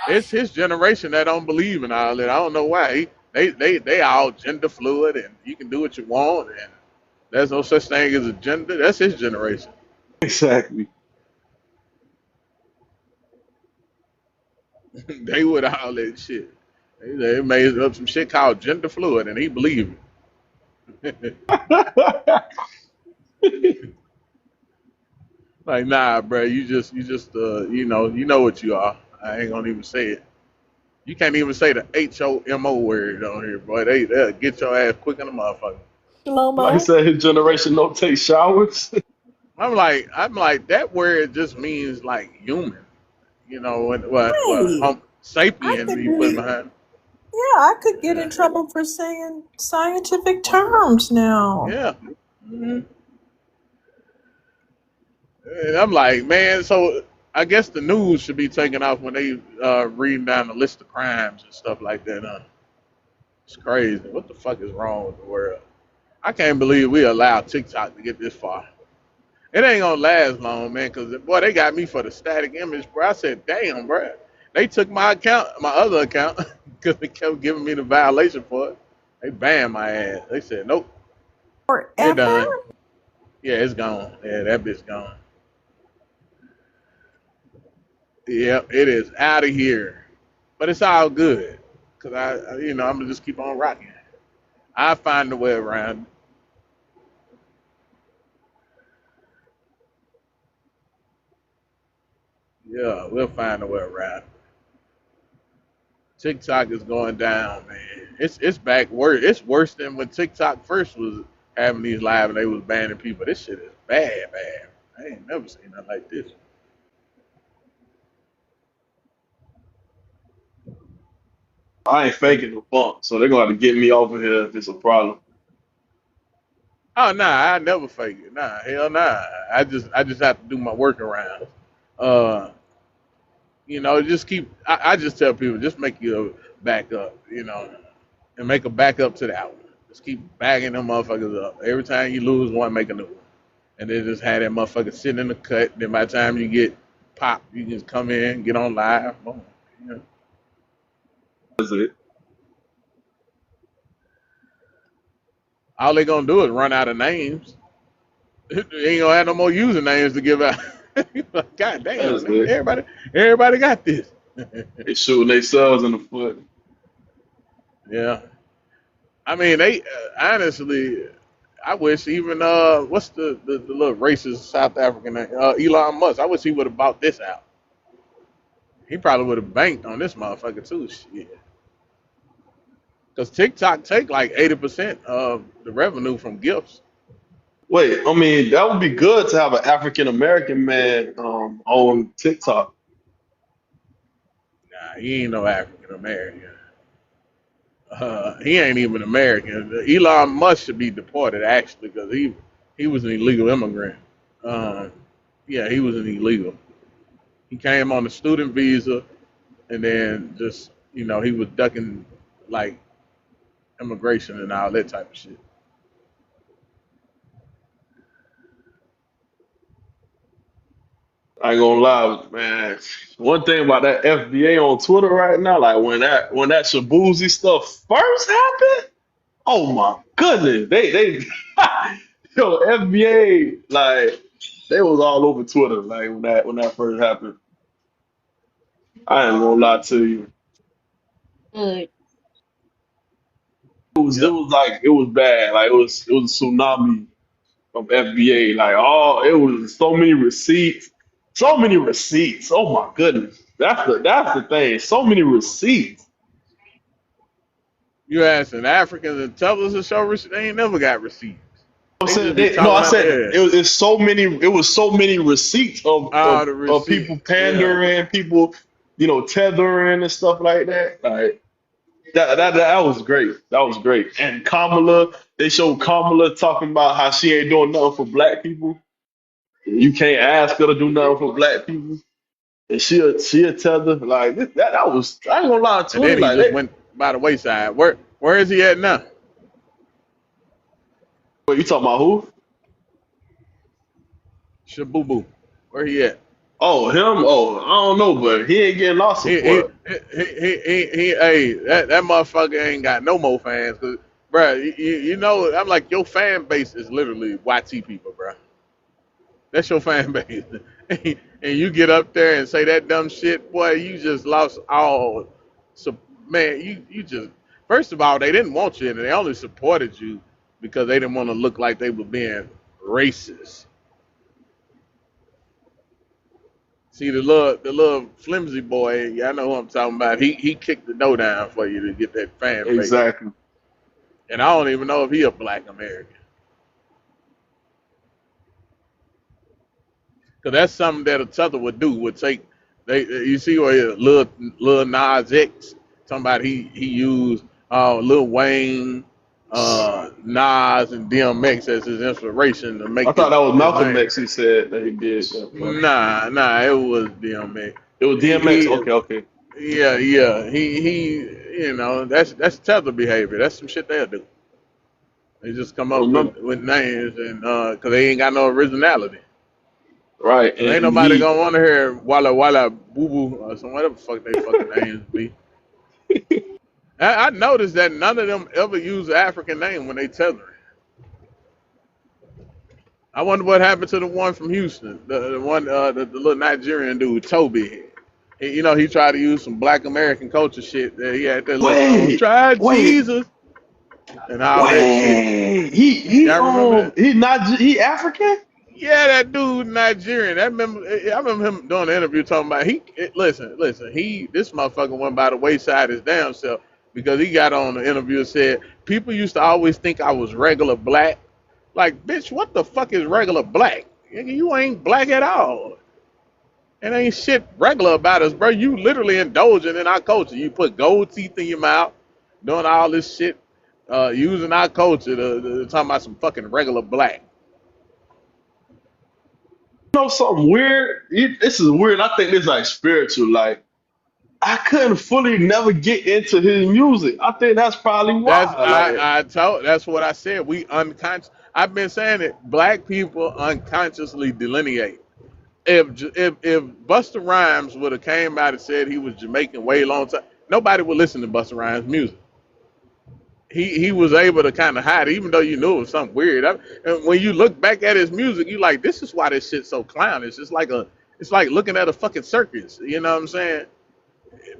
It's his generation that don't believe in all that. I don't know why. They all gender fluid and you can do what you want and there's no such thing as a gender. That's his generation. Exactly. They with all that shit. They made up some shit called gender fluid and he believed it. Like nah, bro. You know what you are. I ain't gonna even say it. You can't even say the HOMO word on here, boy. They'll get your ass quick in the motherfucker. Like I Shlomo. said, his generation don't take showers. I'm like that word just means like human, you know, what Hey, I sapien could be put be. behind. Yeah, I could get in trouble for saying scientific terms now. Yeah. hmm And I'm like, man, so I guess the news should be taken off when they reading down the list of crimes and stuff like that. It's crazy. What the fuck is wrong with the world? I can't believe we allowed TikTok to get this far. It ain't gonna last long, man, because boy, they got me for the static image, bro. I said, damn, bro. They took my account, my other account, because they kept giving me the violation for it. They banned my ass. They said, nope, they're Forever? done. Yeah, it's gone. Yeah, that bitch gone. Yeah, it is out of here. But it's all good, cause I'm gonna just keep on rocking. I find a way around. Yeah, we'll find a way around. TikTok is going down, man. It's back worse. It's worse than when TikTok first was having these live and they was banning people. This shit is bad, bad. I ain't never seen nothing like this. I ain't faking the funk, so they're gonna have to get me off of here if it's a problem. Oh nah, I never fake it. Nah, hell nah. I just have to do my workaround. Uh, just keep. I just tell people just make your backup, and make a backup to that one. Just keep bagging them motherfuckers up. Every time you lose one, make a new one. And then just have that motherfucker sitting in the cut. Then by the time you get popped, you can just come in, get on live. Boom. You know. That's it. All they gonna do is run out of names. They ain't gonna have no more usernames to give out. Like, God damn, That's nigga, it. everybody got this. They shooting themselves in the foot. Yeah, I mean, they honestly, I wish even what's the little racist South African name? Elon Musk. I wish he would have bought this out. He probably would have banked on this motherfucker too. Shit, because TikTok take like 80% of the revenue from gifts. Wait, I mean, that would be good to have an African American man on TikTok. Nah, he ain't no African American. He ain't even American. Elon Musk should be deported actually because he was an illegal immigrant. Uh, yeah, he was an illegal. He came on a student visa and then just he was ducking like immigration and all that type of shit. I ain't gonna lie, man. One thing about that FBA on Twitter right now, like when that Shabuzi stuff first happened, oh my goodness, they yo FBA like they was all over Twitter like when that first happened. I ain't gonna lie to you. Good. It Yep. was like it was bad. Like it was a tsunami of FBA. Like it was so many receipts. So many receipts. Oh my goodness. That's the thing. So many receipts. You asking Africans and tell us to show receipts? They ain't never got receipts. I They said just be no, talking I out said there. it was so many receipts of, Oh, of, the of people receipts. Yeah. pandering, people, tethering and stuff like that. Like that was great. That was great. And Kamala, they showed Kamala talking about how she ain't doing nothing for black people. You can't ask her to do nothing for black people. And she a tether. Like that was I ain't gonna lie on And Twitter, then he like just they went by the wayside. Where is he at now? what you talking about who? Shabubu. Where he at? Oh, him? Oh, I don't know, but he ain't getting our support. Hey, that motherfucker ain't got no more fans. Cause, bruh, I'm like, your fan base is literally YT people, bruh. That's your fan base. And you get up there and say that dumb shit, boy, you just lost all. So, man, you just, first of all, they didn't want you and they only supported you because they didn't want to look like they were being racist. See the little flimsy boy, yeah, I know who I'm talking about. He kicked the door down for you to get that fan base. Exactly. And I don't even know if he a black American. Cause that's something that a Tether would do. Would take you see where Lil Nas X talking about he used Lil Wayne, Nas and DMX as his inspiration to I make thought that was his Malcolm name. X. He said that he did that. But Nah, it was DMX. it was DMX. He Okay, okay. yeah. He that's Tether behavior. That's some shit they'll do. They just come up Remember, with names and cause they ain't got no originality. right? Cause ain't And nobody he gonna want to hear Walla Boo Boo or some whatever the fuck they fucking names be. I noticed that none of them ever use an African name when they tethering. I wonder what happened to the one from Houston, the one the little Nigerian dude Toby. He tried to use some Black American culture shit. That he had that little wait, try wait, Jesus and all that shit. wait. He Y'all remember that? he not he African? Yeah, that dude Nigerian. I remember him doing the interview talking about listen, this motherfucker went by the wayside his damn self because he got on the interview and said people used to always think I was regular black. Like, bitch, what the fuck is regular black? Nigga, you ain't black at all. And ain't shit regular about us, bro. You literally indulging in our culture. You put gold teeth in your mouth, doing all this shit, using our culture to talking about some fucking regular black. You know something weird? This is weird. I think this is like spiritual. Like I couldn't fully never get into his music. I think that's probably why. Like That's what I said. We unconscious. I've been saying it. Black people unconsciously delineate. If Busta Rhymes would have came out and said he was Jamaican way long time, nobody would listen to Busta Rhymes music. he was able to kind of hide it, even though you knew it was something weird. And when you look back at his music, you like, this is why this shit's so clownish. It's like looking at a fucking circus. You know what I'm saying?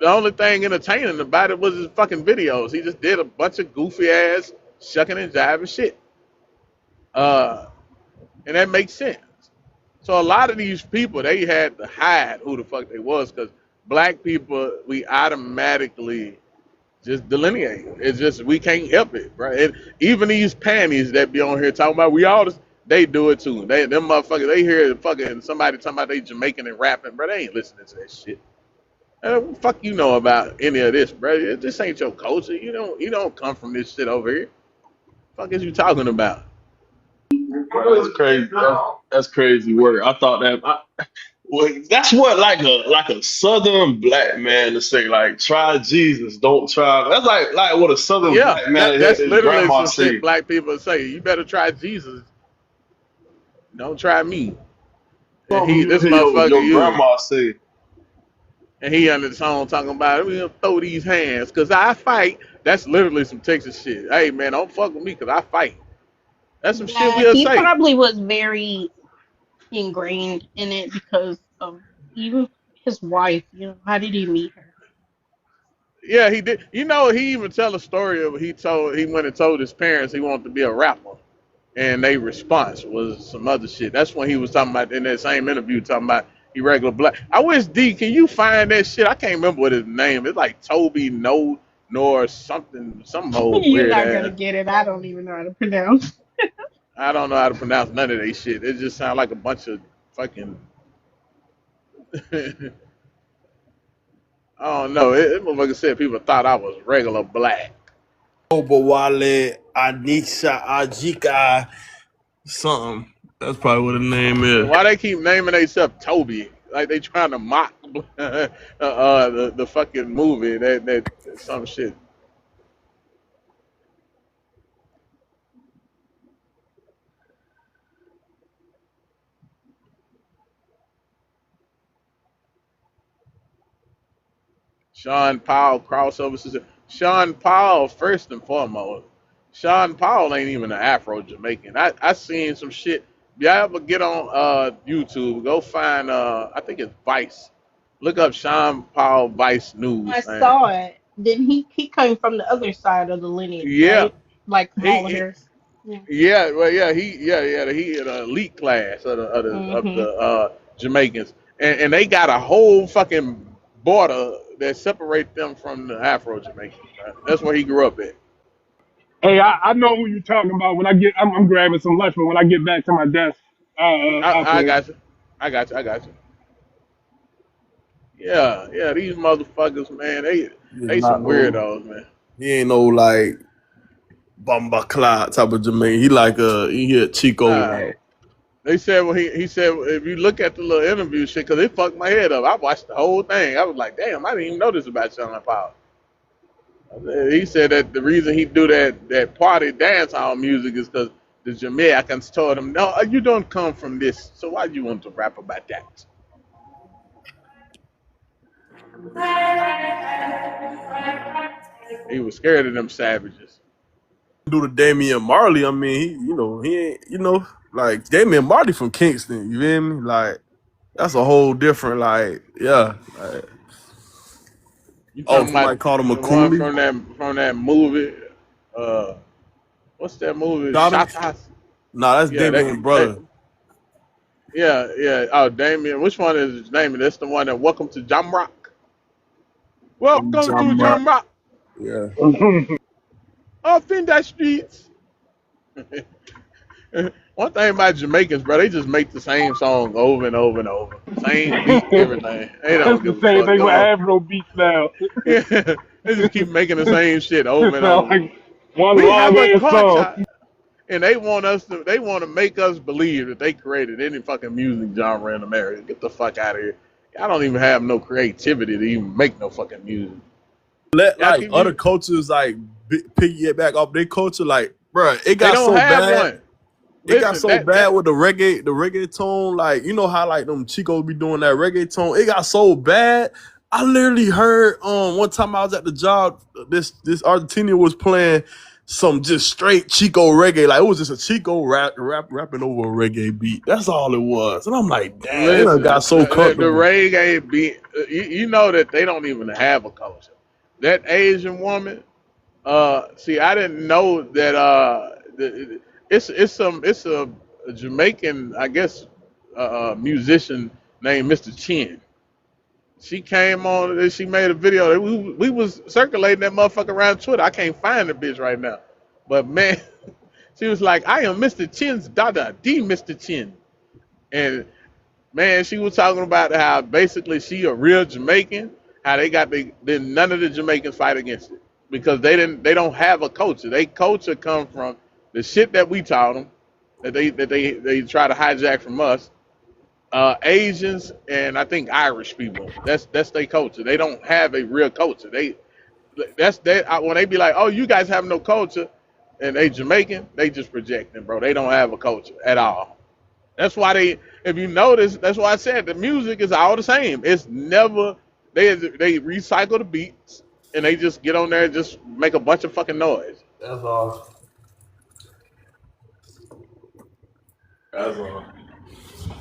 The only thing entertaining about it was his fucking videos. He just did a bunch of goofy ass shucking and jiving shit. And that makes sense. So a lot of these people, they had to hide who the fuck they was, because black people, we automatically just delineate. It's just, we can't help it, bro. And even these panties that be on here talking about we all, they do it too. Them motherfuckers, they hear fucking somebody talking about they Jamaican and rapping, bro. They ain't listening to that shit. What the fuck you know about any of this, bro? This ain't your culture. You don't come from this shit over here. Fuck is you talking about? That's crazy. That's crazy work. I thought well, that's what like a southern black man to say, like, try Jesus, don't try. That's like what a southern Yeah, black man that's his literally grandma some shit say. black people say. You better try Jesus. Don't try me. And What would he, you this hear motherfucker, your you, grandma say? and he under the song talking about, we gonna throw these hands, cause I fight. That's literally some Texas shit. Hey man, don't fuck with me, cause I fight. That's some shit Yeah, we'll he say. probably was very ingrained in it because of even his wife. How did he meet her? Yeah, he did. You know, he even tell a story of he went and told his parents he wanted to be a rapper, and their response was some other shit. That's when he was talking about in that same interview, talking about he regular black. I wish D, can you find that shit? I can't remember what his name. It's like Toby No Nor something, some old You're weird not gonna ass. get it. I don't even know how to pronounce. I don't know how to pronounce none of that shit. It just sounds like a bunch of fucking. I don't know. It motherfucker said people thought I was regular black. Obawale Anisha Ajika something. That's probably what the name And is. why they keep naming themselves Toby? Like they trying to mock the fucking movie that some shit. Sean Paul crossover sister. Sean Paul, first and foremost. Sean Paul ain't even an Afro Jamaican. I seen some shit. Y'all ever get on YouTube, go find I think it's Vice. Look up Sean Paul Vice I News, man. saw it. Then he came from the other side of the lineage, Yeah. right? Like Kamala He Harris. Yeah. Yeah, well, yeah, he in an elite class of Mhm. the Jamaicans, and they got a whole fucking border that separate them from the Afro Jamaicans. Right? That's where he grew up at. Hey, I know who you're talking about. When I'm grabbing some lunch, but when I get back to my desk, I'll I play. got you, I got you. Yeah, yeah, these motherfuckers, man, He is they not some no. weirdos, man. He ain't no like Bumba Clyde type of Jermaine. He like he a Chico Nah, route. they said when he said if you look at the little interview shit, cause it fucked my head up. I watched the whole thing. I was like, damn, I didn't even know this about Sean Paul. He said that the reason he do that party dance hall music is because the Jamaicans told him, no, you don't come from this, so why do you want to rap about that? He was scared of them savages. Do the Damian Marley. I mean, he ain't, like Damian Marley from Kingston. You feel me? Like that's a whole different, like, yeah. Like, You oh, talking about somebody called him a the one coolie. from that movie? Uh, what's that movie? Got him? Shatas. Nah, that's Yeah, Damian brother. yeah, yeah. Oh, Damien. Which one is his name? That's the one that Welcome to Jamrock. Welcome to John Rock. Jamrock. Yeah. Up in the streets. One thing about Jamaicans, bro, they just make the same song over and over and over. Same beat, everything. They That's don't the give a same fuck. thing Them with mo- Afro beats now. yeah, they just keep making the same shit over It and sounds over. like one We long have a ass song. culture, and they want to make us believe that they created any fucking music genre in America. Get the fuck out of here. Y'all don't even have no creativity to even make no fucking music. Let Y'all like keep other you. cultures like piggyback back off their culture. Like, bruh, it They got don't so have bad. one. It got Listen, so that bad that with the reggaeton. Like, you know how like them Chicos be doing that reggaeton. It got so bad. I literally heard one time I was at the job. This Argentinian was playing some just straight Chico reggae. Like it was just a Chico rapping over a reggae beat. That's all it was. And I'm like, damn, they done Listen, got so the comfortable. reggae beat. You know that they don't even have a culture. That Asian woman. See, I didn't know that. It's a Jamaican, I guess, musician named Mr. Chin. She came on and she made a video. We was circulating that motherfucker around Twitter. I can't find the bitch right now, but man, she was like, "I am Mr. Chin's daughter, the Mr. Chin," and man, she was talking about how basically she a real Jamaican. How then none of the Jamaicans fight against it because they don't have a culture. They culture come from the shit that we taught them that they try to hijack from us. Asians and I think Irish people. That's their culture. They don't have a real culture. When they be like, oh, you guys have no culture, and they Jamaican, they just projecting, bro. They don't have a culture at all. That's why if you notice, that's why I said the music is all the same. It's never they recycle the beats and they just get on there and just make a bunch of fucking noise. That's all. That's all.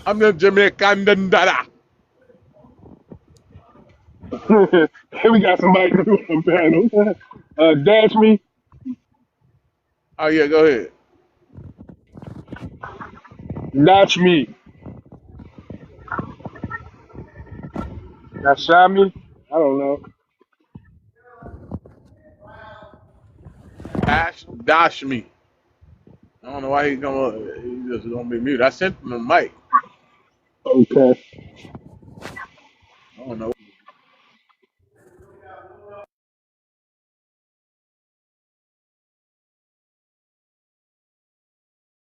I'm the Jamaican Dandada. We got somebody on the panel. Dash me. Oh yeah, go ahead. Dash me. Dash me. I don't know. Dash me. I don't know why he come up. He just gonna be muted. I sent him the mic. Okay. I don't know.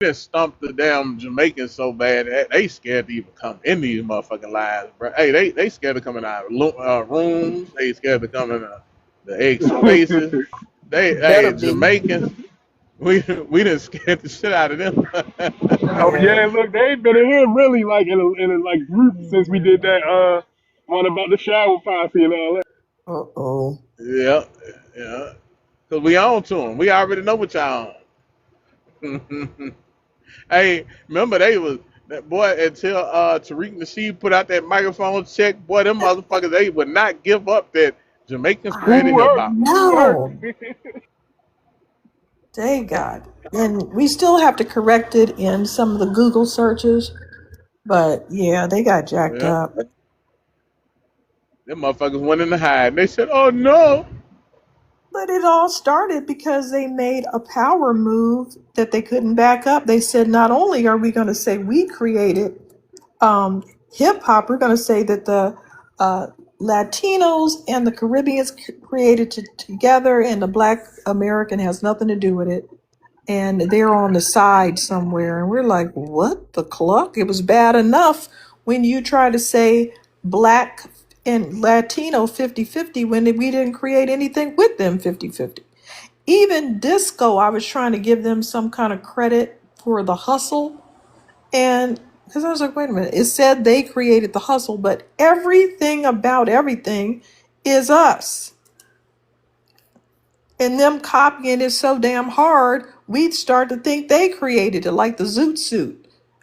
Just stumped the damn Jamaicans so bad that they scared to even come in these motherfucking lives, bro. Hey, they scared of coming out of rooms. They scared to come in the egg spaces. Better be. Jamaicans, we done scared the shit out of them. Oh Yeah. yeah, look, they ain't been in here really like in a like group since we did that one about the shower posse and all that. Uh-oh. Yeah, yeah. Cause we on to them. We already know what y'all on. Hey, remember they was that boy until Tariq Nasheed put out that microphone check. Boy, them motherfuckers they would not give up that Jamaicans I created hip hop. know. They got. And we still have to correct it in some of the Google searches. But yeah, they got jacked Yeah, up. them motherfuckers went in the hide. And they said, "Oh no." But it all started because they made a power move that they couldn't back up. They said, not only are we going to say we created hip hop, we're going to say that the uh, Latinos and the Caribbeans created it together, and the Black American has nothing to do with it. And they're on the side somewhere. And we're like, what the cluck? It was bad enough when you try to say Black and Latino 50-50 when we didn't create anything with them 50-50. Even disco, I was trying to give them some kind of credit for the hustle. And because I was like, wait a minute, it said they created the hustle, but everything about everything is us. And them copying it so damn hard, we'd start to think they created it, like the Zoot Suit.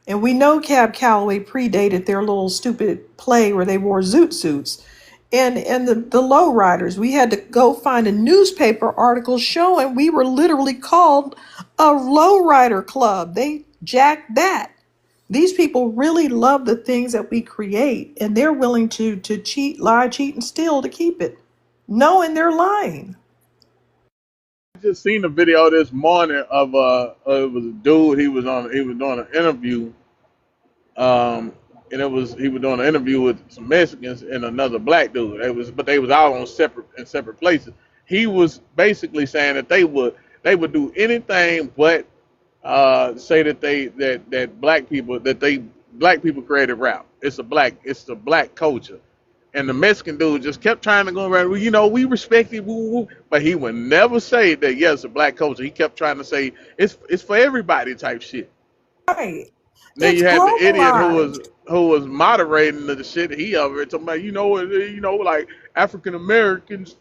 And we know Cab Calloway predated their little stupid play where they wore zoot suits. And the lowriders, we had to go find a newspaper article showing we were literally called a lowrider club. They jacked that. These people really love the things that we create, and they're willing to cheat, lie, cheat, and steal to keep it, knowing they're lying. I just seen a video this morning of it was a dude. He was doing an interview. And he was doing an interview with some Mexicans and another black dude. But they was all on separate places. He was basically saying that they would do anything but say that black people created rap. It's the black culture. And the Mexican dude just kept trying to go around, well, we respect it, woo, woo. But he would never say that, yeah, it's a black culture. He kept trying to say it's for everybody type shit. Right. Then It's you had the idiot globalized. who was moderating the shit he over it, talking about, like African Americans,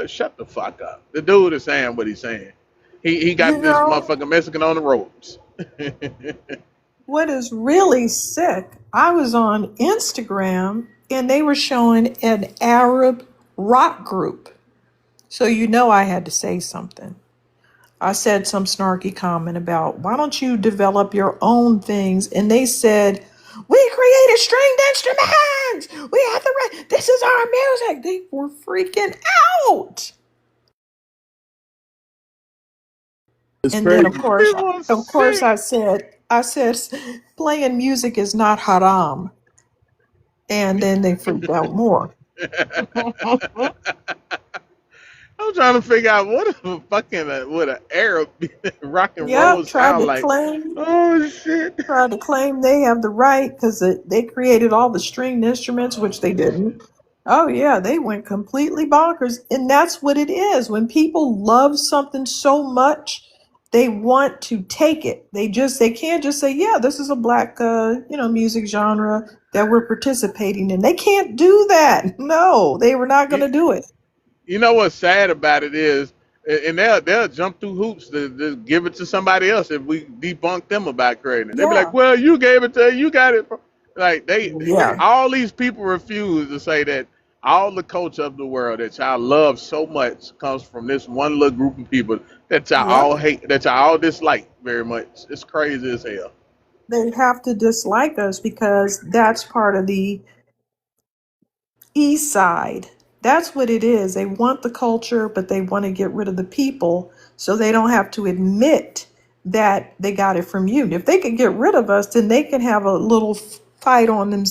shut the fuck up. The dude is saying what he's saying. He You got this know motherfucking Mexican on the ropes. what is really sick? I was on Instagram and they were showing an Arab rock group. So you know I had to say something. I said some snarky comment about why don't you develop your own things? And they said, we created stringed instruments. We have the right. This is our music. They were freaking out. It's And then crazy. of course I said playing music is not haram. And then they freaked out more. I'm trying to figure out what a fucking what an Arab rock and roll Yep, sound like. Oh shit! tried to claim they have the right because they created all the stringed instruments, which they didn't. Oh yeah, they went completely bonkers, and that's what it is. When people love something so much, they want to take it. They can't just say, yeah, this is a black music genre that we're participating in. They can't do that. No, they were not going You, to do it. you know what's sad about it is, and they'll jump through hoops to give it to somebody else if we debunk them about creating it. They be like, Yeah, "Well, you gave it to you got it." Like yeah, all these people refuse to say that all the culture of the world that y'all love so much comes from this one little group of people that y'all yep. all hate, that y'all all dislike very much. It's crazy as hell. They have to dislike us because that's part of the East Side. That's what it is. They want the culture, but they want to get rid of the people so they don't have to admit that they got it from you. If they could get rid of us, then they can have a little fight on them,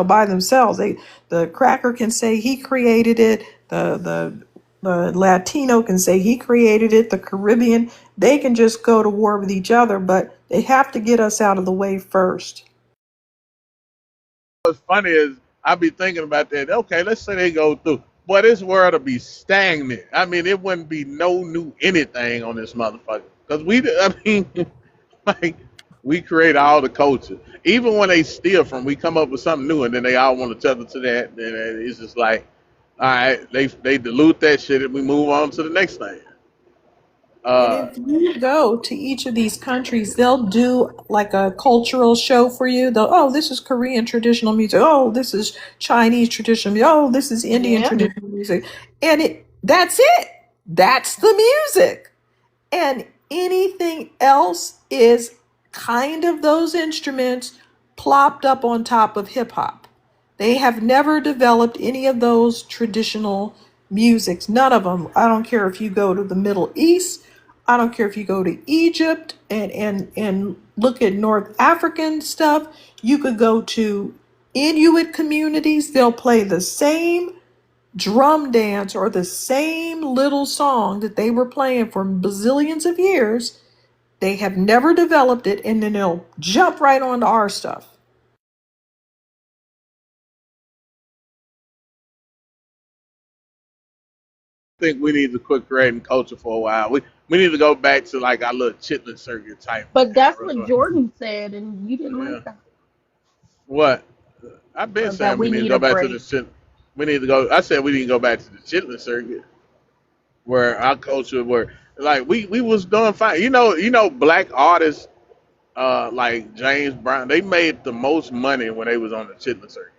by themselves. The cracker can say he created it. The Latino can say he created it. The Caribbean, they can just go to war with each other, but they have to get us out of the way first. What's funny is I be thinking about that. Okay, let's say they go through. Boy, this world would be stagnant. I mean, it wouldn't be no new anything on this motherfucker. Cause I mean, like we create all the culture. Even when they steal from, we come up with something new, and then they all want to tether to that. Then it's just like, all right, they dilute that shit, and we move on to the next thing. And Uh, if you go to each of these countries, they'll do like a cultural show for you. Oh, this is Korean traditional music. Oh, this is Chinese traditional music. Oh, this is Indian Yeah. traditional music. And that's it. That's the music. And anything else is kind of those instruments plopped up on top of hip hop. They have never developed any of those traditional musics. None of them. I don't care if you go to the Middle East. I don't care if you go to Egypt and look at North African stuff. You could go to Inuit communities. They'll play the same drum dance or the same little song that they were playing for bazillions of years. They have never developed it, and then they'll jump right onto our stuff. I think we need to quit creating culture for a while. We need to go back to like our little chitlin circuit type But that's what era. Jordan said, and you didn't Yeah. like that. What? I've been That saying we we need to need go a back to the break. shit. We need to go. I said we need to go back to the chitlin circuit, where our culture, where like we was doing fine. Black artists like James Brown, they made the most money when they was on the chitlin circuit.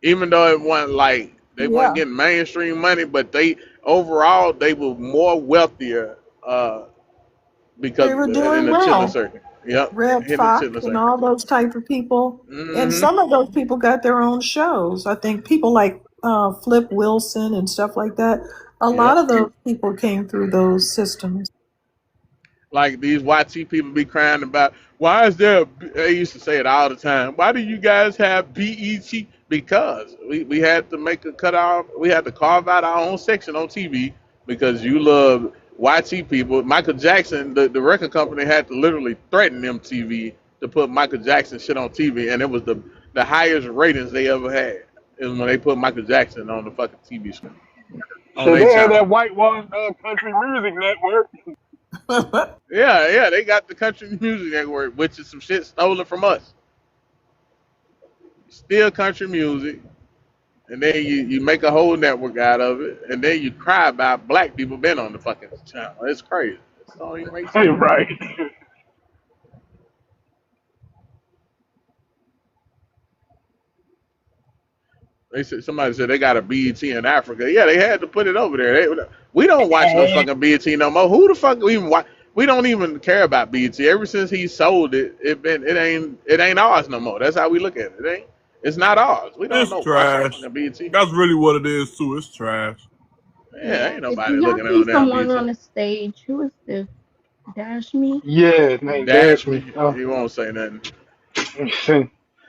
Even though it wasn't like they weren't Yeah, getting mainstream money, but they overall they were more wealthier because they were in doing the chitlin well. circuit. Yep, Red in the Fox chitlin and circuit. all those type of people. And Hmm. some of those people got their own shows. I think people like Flip Wilson and stuff like that. A lot Yep. of those people came through those systems. Like these YT people be crying about, why is there, they used to say it all the time, why do you guys have BET? Because we had to make a cut off, we had to carve out our own section on TV because you love YT people. Michael Jackson, the record company had to literally threaten MTV to put Michael Jackson shit on TV, and it was the highest ratings they ever had is when they put Michael Jackson on the fucking TV screen, on So their they had that channel. whitewashed country music network. Yeah, yeah, they got the country music network, which is some shit stolen from us. Still country music. and then you make a whole network out of it, and then you cry about black people being on the fucking channel. It's crazy. It don't even make Hey, sense. right. They said somebody said they got a BET in Africa. Yeah, they had to put it over there. We don't watch no Hey. fucking BET no more. Who the fuck even watch? We don't even care about BET. Ever since he sold it, it ain't ours no more. That's how we look at it. It's not ours. We don't It's know watch no trash. fucking BET. That's really what it is too. It's trash. Yeah, Yeah. ain't Do nobody y'all looking at see no damn someone BET. on the stage? Who is this? Dash me? Yeah, his name Dash Dash Me. me. Oh, He won't say nothing.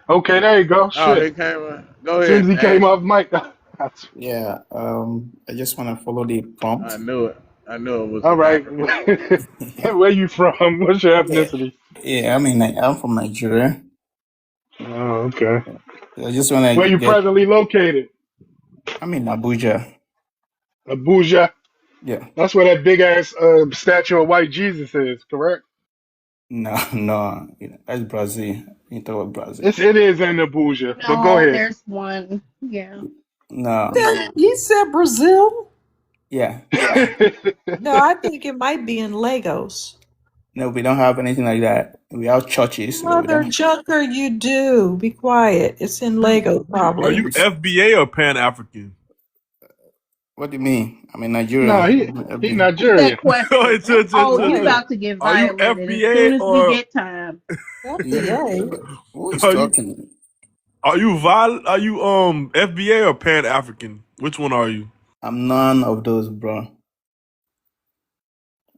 okay, there you go. Oh, Shit. he came. Go As soon as ahead, he came Dash. off mic. Yeah, I just want to follow the I prompt. knew it. I knew it was All an right. African. Where you from? What's your Yeah, ethnicity? yeah. I mean, I'm from Nigeria. Oh, okay. I just want Where to you get. presently located? I'm in Abuja. Abuja. Yeah. That's where that big ass statue of white Jesus is, correct? No, no. That's Brazil. You talk about Brazil. It is in Abuja, but go No, ahead. there's one. Yeah. No. He said Brazil. Yeah. No, I think it might be in Lagos. No, we don't have anything like that. We have churches, but we Mother don't. Junker, you do. Be quiet. It's in Lagos, Are probably. you FBA or Pan African? What do you mean? I'm in No, Nigeria. he What's that Nigerian. question? Oh, you Right. about to get Are you violated as soon FBA as we or get time. Yeah, FBA. but who is are you talking? FBA or Pan African? Which one are you? I'm none of those, bro.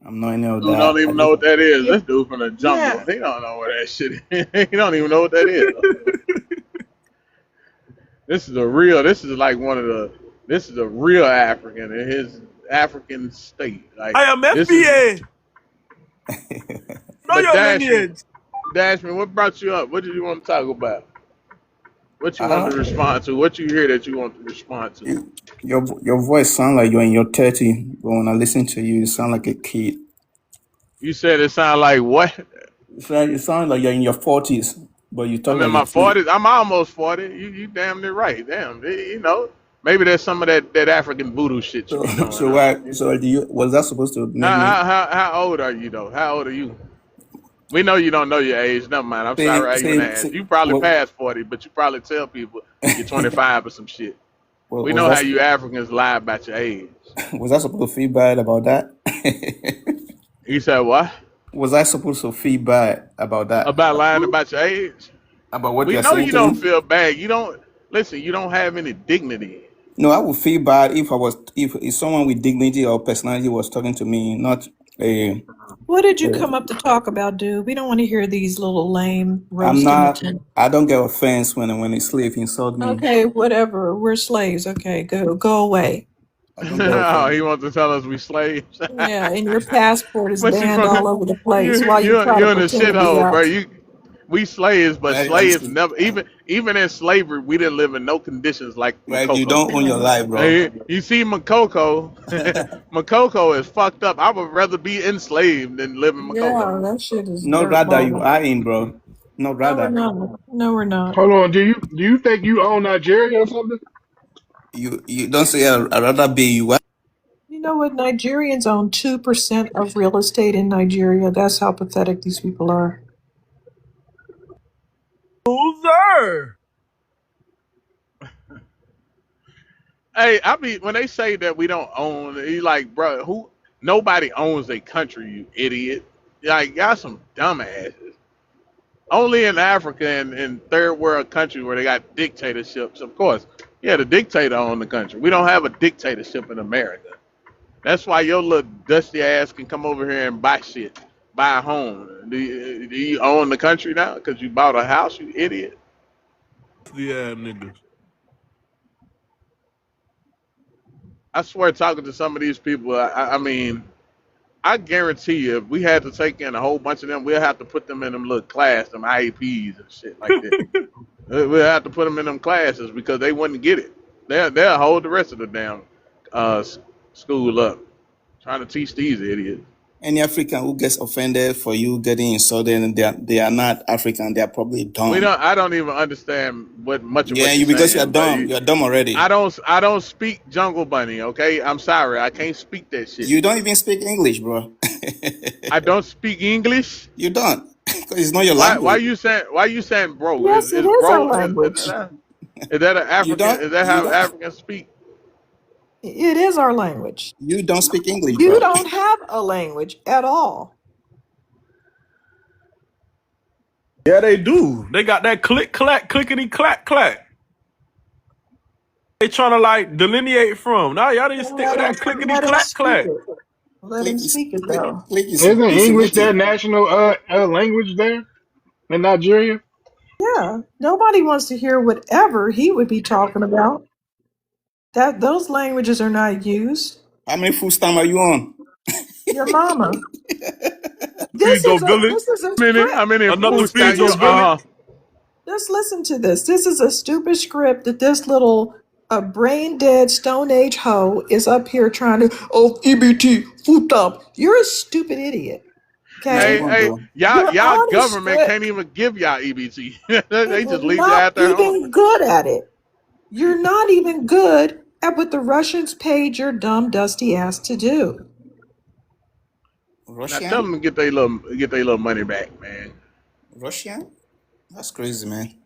I'm not any of Dude that. don't I even know just what that is. If This dude from the jungle. yeah, He don't know what that shit is. He don't even know what that is. This is a real. This is like one of the. This is a real African in his African state. Like I am this is. FBA. Know But your Dashman, lineage. Dashman, what brought you up? What did you want to talk about? What you want uh, to respond to? What you hear that you want to respond to? your voice sound like you're in your 30, but when I listen to you, you sound like a kid. You said it sounded like what? You sound like you're in your 40s, but you talk I'm in like a my kid. 40s. I'm almost 40. You damn near right. Damn, maybe there's some of that African voodoo shit you So be doing. so why? So do you? Was that supposed to make How, me how how how old are you though? How old are you? We know you don't know your age. Never mind. I'm sorry I even asked. say You probably what? past 40, but you probably tell people you're 25 or some shit. We Was know how that you Africans lie about your age. was I supposed to feel bad about that? You said what? Was I supposed to feel bad about that? About lying about your age? About what We you're know saying you to don't me? feel bad. You don't listen. You don't have any dignity. No, I would feel bad if someone with dignity or personality was talking to me, not a. What did you a come up to talk about, dude? We don't want to hear these little lame I'm roasting not. attempt. I don't get offense when a slave insult me. Okay, whatever. We're slaves. Okay, go away. I don't get Oh, offense. he wants to tell us we slaves. Yeah, and your passport is But you banned from all over the place you while you you try to you in a pretend to be shithole, bro. us. We slaves, but Well, I'm slaves still, never even in slavery we didn't live in no conditions like well, you Makoko don't own did. your life, bro. Hey, you see Makoko, Makoko is fucked up. I would rather be enslaved than live in Yeah, Makoko. that shit is Not rather you dirtball. are in, bro. Not No, we're rather not. No, we're not. Hold on. Do you think you own Nigeria or something? you don't say I rather be you. Are. You know what? Nigerians own 2% of real estate in Nigeria. That's how pathetic these people are. Loser. Hey, I mean when they say that we don't own, he like, bro, who? Nobody owns a country, you idiot. Like y'all some dumbasses. Only in Africa and in third world countries where they got dictatorships, of course. Yeah, the dictator own the country. We don't have a dictatorship in America. That's why your little dusty ass can come over here and buy shit, buy a home. Do you own the country now because you bought a house, you idiot? Yeah, niggas. I swear, talking to some of these people, I mean, I guarantee you, if we had to take in a whole bunch of them, we'll have to put them in them little class, them IEPs and shit like that. We'll have to put them in them classes because they wouldn't get it. They'll hold the rest of the damn uh, school up trying to teach these idiots. Any African who gets offended for you getting insulted, and they are not African, they are probably We dumb. don't. I don't even understand what much of Yeah, what you're you because you are saying. But dumb. You are dumb already. I don't speak Jungle Bunny. Okay, I'm sorry. I can't speak that shit. You don't even speak English, bro. I don't speak English. You don't, because it's not your Why language. you saying bro? Yes, it Is is our bro language. is that an You African? don't. Is that You how don't. Africans speak? It is our language. You don't speak English, You bro. don't have a language at all. Yeah, they do. They got that click clack clickety clack clack. They trying to like delineate from. Now y'all didn't stick with that clickety Let him clack speak clack. it. Let Click him is speak it though. Isn't is English their native. national language there in Nigeria? Yeah. Nobody wants to hear whatever he would be talking about. That those languages are not used. How many food stamp are you on? Your mama. Speedo village. This is a How script. many Another food stamps you? Speedo village. Just listen to this. This is a stupid script that this little brain dead Stone Age hoe is up here trying to EBT food thump. You're a stupid idiot. He's the Okay? one though. Y'all On a government can't script even give y'all EBT. and They just leave you not out there hungry. even good at it. You're not even good at what the Russians paid your dumb dusty ass to do. Now tell Russian? them to get their little money back, man. Russian? That's crazy, man.